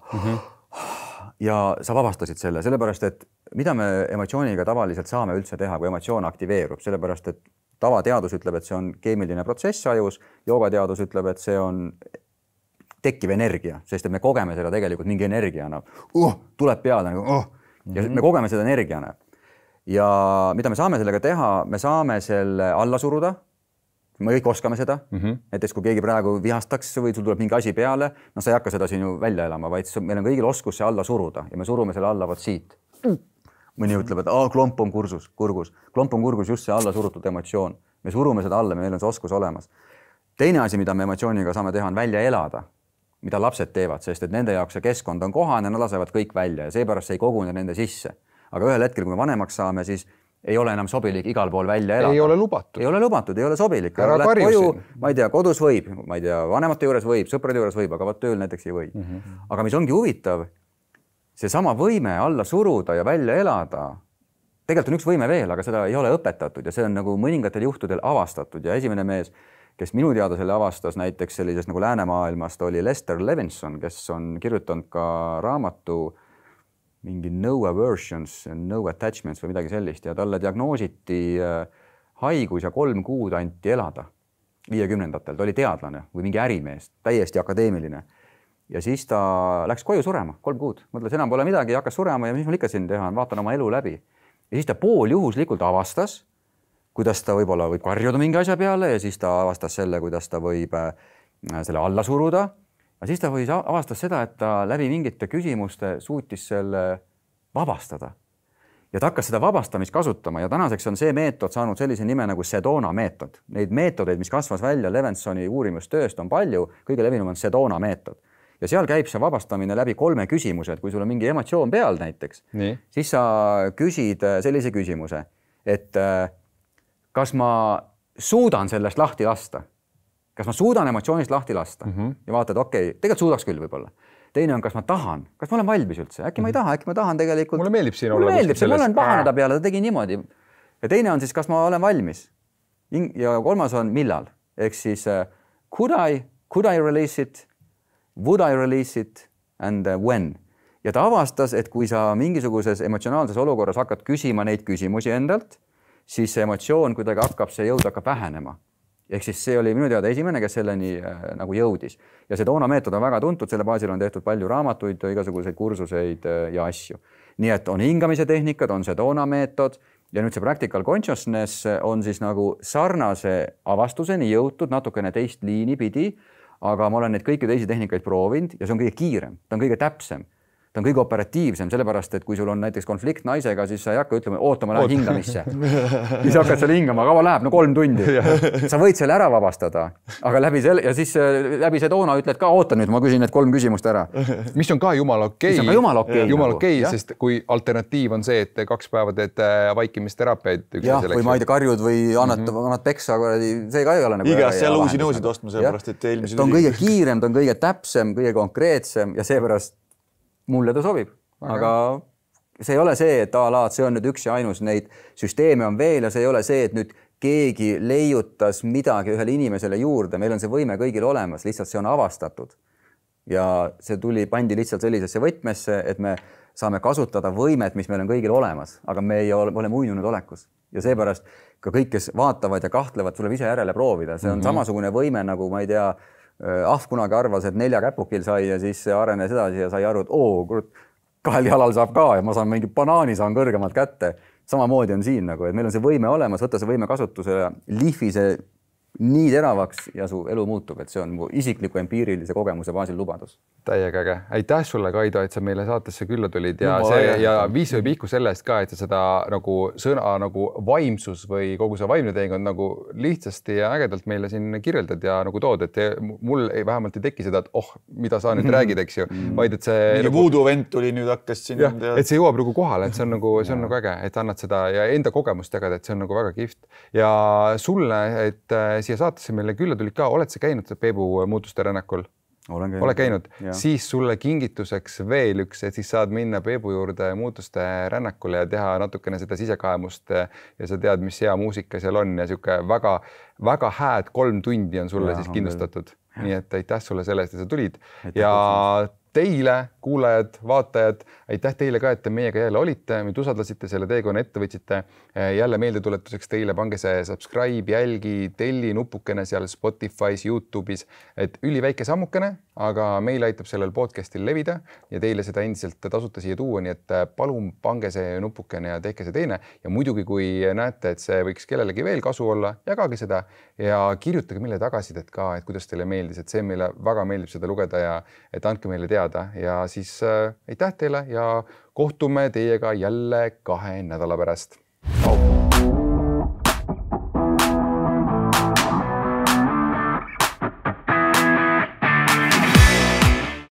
Ja sa vabastasid selle, sellepärast, et mida me emotsiooniga tavaliselt saame üldse teha, kui emotsioon aktiveerub, sellepärast, et tavateadus ütleb, et see on keemiline protsess ajus, joogateadus ütleb, et see on tekkiv energia, sest et me kogeme seda tegelikult mingi energiana. Tuleb peale, ja me kogeme seda energiana. Ja mida me saame sellega teha, me saame selle alla suruda, me kõik oskame seda, näiteks kui keegi praegu vihastaks või sul tuleb mingi asi peale, no sa ei hakka seda siin ju välja elama, vaid meil on kõigil oskus see alla suruda ja me surume selle alla vot siit. Mõni ütleb, et klomp on kurgus. Klomp on kurgus just see alla surutud emotsioon. Me surume seda alla, meil on see oskus olemas. Teine asi, mida me emotsiooniga saame teha, on välja elada, mida lapsed teevad, sest et nende jaoks see keskkond on kohane, nad lasevad kõik välja ja seepärast see ei kogune nende sisse. Aga ühel hetkel, kui me vanemaks saame, siis ei ole enam sobilik igal pool välja elada.
Ei ole lubatud.
Ei ole lubatud, ei ole sobilik.
Ära karju
ma ei tea, kodus võib, ma ei tea, vanemate juures võib, sõprade juures võib, aga vaat tööl näiteks ei või. Aga mis ongi huvitav, see sama võime alla suruda ja välja elada, tegelikult on üks võime veel, aga seda ei ole õpetatud ja see on nagu mõningatel juhtudel avastatud ja esimene mees, kes minu teada selle avastas näiteks sellisest nagu läänemaailmast oli Lester Levinson, kes on kirjutanud ka raamatu mingi no aversions, no attachments või midagi sellist ja talle diagnoositi haigus ja 3 kuud anti elada 50-ndatel. Ta oli teadlane või mingi ärimees, täiesti akadeemiline. Ja siis ta läks koju surema 3 kuud. Mõtles, enam pole midagi, hakkas surema ja mis mul ikka siin teha, vaatan oma elu läbi. Ja siis ta pooljuhuslikult avastas, kuidas ta võib-olla võib karjuda mingi asja peale ja siis ta avastas selle, kuidas ta võib selle alla suruda. Ja siis ta avastas seda, et ta läbi mingite küsimuste suutis selle vabastada. Ja ta hakkas seda vabastamist kasutama ja tänaseks on see meetod saanud sellise nime nagu Sedona meetod. Neid meetodeid, mis kasvas välja Levinsoni uurimustööst on palju, kõige levinum on Sedona meetod. Ja seal käib see vabastamine läbi 3 küsimuse, et kui sul on mingi emotsioon peal näiteks, siis sa küsid sellise küsimuse, et kas ma suudan sellest lahti lasta? Kas ma suudan emotsioonist lahti lasta? Ja vaatad, okei, tegelikult suudaks küll võib-olla. Teine on, kas ma tahan? Kas ma olen valmis üldse? Äkki ma ei taha, äkki ma tahan tegelikult.
Mulle meeldib siin olla.
Mulle meeldib see, ma olen pahaneda peale, ta tegi niimoodi. Ja teine on siis, kas ma olen valmis? Ja kolmas on millal? Ehk siis could I release it? Would I release it? And when? Ja ta avastas, et kui sa mingisuguses emotsionaalses olukorras hakkad küsima neid küsimusi endalt, siis see emotsioon kuidagi hakkab, see jõud hakkab vähenema. Ehk siis see oli minu teada esimene, kes selleni nagu jõudis. Ja see Sedona meetod on väga tuntud, selle baasil on tehtud palju raamatuid, igasuguseid kursuseid ja asju. Nii et on hingamise tehnikad, on Sedona meetod ja nüüd see practical consciousness on siis nagu sarnase avastuseni jõutud natukene teist liini pidi, aga ma olen neid kõiki teisi tehnikaid proovinud ja see on kõige kiirem, ta on kõige täpsem. ta on kõige operatiivsem, sellepärast, et kui sul on näiteks konflikt naisega, siis sa ei hakka ütlema, oota, ma lähen hingamisse. Siis hakkad seal hingama, kaua läheb, 3 tundi. Sa võid selle ära vabastada, aga läbi see toona ütled ka, oota nüüd, ma küsin need 3 küsimust ära.
Mis on ka jumala okei.
Jumala okei,
sest kui alternatiiv on see, et 2 päeva teed vaikimisteraapiaid.
Jah, või ma ei tea, karjud või annad peksa, see ka ei ole nagu...
Igas seal uusi nõusid ostma, sellepärast, et eelmised...
Ta on kõige kiirem, ta on kõige täpsem, kõige konkreetsem ja seepärast mulle ta sobib, aga see ei ole see, et see on nüüd üks ja ainus, neid süsteeme on veel ja see ei ole see, et nüüd keegi leiutas midagi ühele inimesele juurde, meil on see võime kõigil olemas, lihtsalt see on avastatud. Ja see pandi lihtsalt sellisesse võtmesse, et me saame kasutada võimet, mis meil on kõigil olemas, aga me ei ole uinunud olekus. Ja seepärast ka kõik, kes vaatavad ja kahtlevad, tuleb ise järele proovida. See on samasugune võime, nagu ma ei tea, Ahv kunagi arvas, et 4 käpukil sai ja siis arenes edasi ja sai aru, et 2 jalal saab ka ja ma saan mingi banaani saan kõrgemalt kätte. Samamoodi on siin nagu, et meil on see võime olemas, võtta see võime kasutusele, lihvi see nii teravaks ja su elu muutub, et see on mu isikliku empiirilise kogemuse baasil lubadus.
Täiega äge. Aitäh sulle, Kaido, et sa meile saatesse külla tulid ja viis või pihku sellest ka, et sa seda nagu sõna nagu vaimsus või kogu see vaimne teekond nagu lihtsasti ja ägedalt meile siin kirjeldad ja nagu tood, et mul vähemalt ei teki seda, et mida sa nüüd räägid, eks ju, vaid et see...
Mingi voodoo vend tuli nüüd hakkas siin...
Et see jõuab nagu kohale, et see on nagu äge, et annad seda ja enda kogemust jagada, et see on nagu väga kihvt. Ja sulle, et siia saatesse meile külla tulid ka, oled sa käinud Peebu muutuste rännakul? Olen käinud. Siis sulle kingituseks veel üks, et siis saad minna Peebu juurde muutuste rännakule ja teha natukene seda sisekaemust ja sa tead, mis hea muusika seal on ja siuke väga, väga hääd 3 tundi on sulle siis kindlustatud. Nii et aitäh sulle selle eest, et sa tulid. Ja teile, kuulajad, vaatajad, aitäh teile ka, et te meiega jälle olite, meid usaldasite, selle teekonna ette võtsite. Jälle meeldetuletuseks teile, pange see subscribe, jälgi, telli nupukene seal Spotify's, YouTube'is, et üliväike sammukene, aga meil aitab sellel podcastil levida ja teile seda endiselt tasuta siia tuua, nii et palun pange see nupukene ja tehke see teine. Ja muidugi, kui näete, et see võiks kellelegi veel kasu olla, jagage seda ja kirjutage meile tagasisidet ka, et kuidas teile meeldis, et see meile väga meeldib seda lugeda ja et andke meile teada ja siis aitäh teile ja kohtume teiega jälle 2 nädala pärast. Au!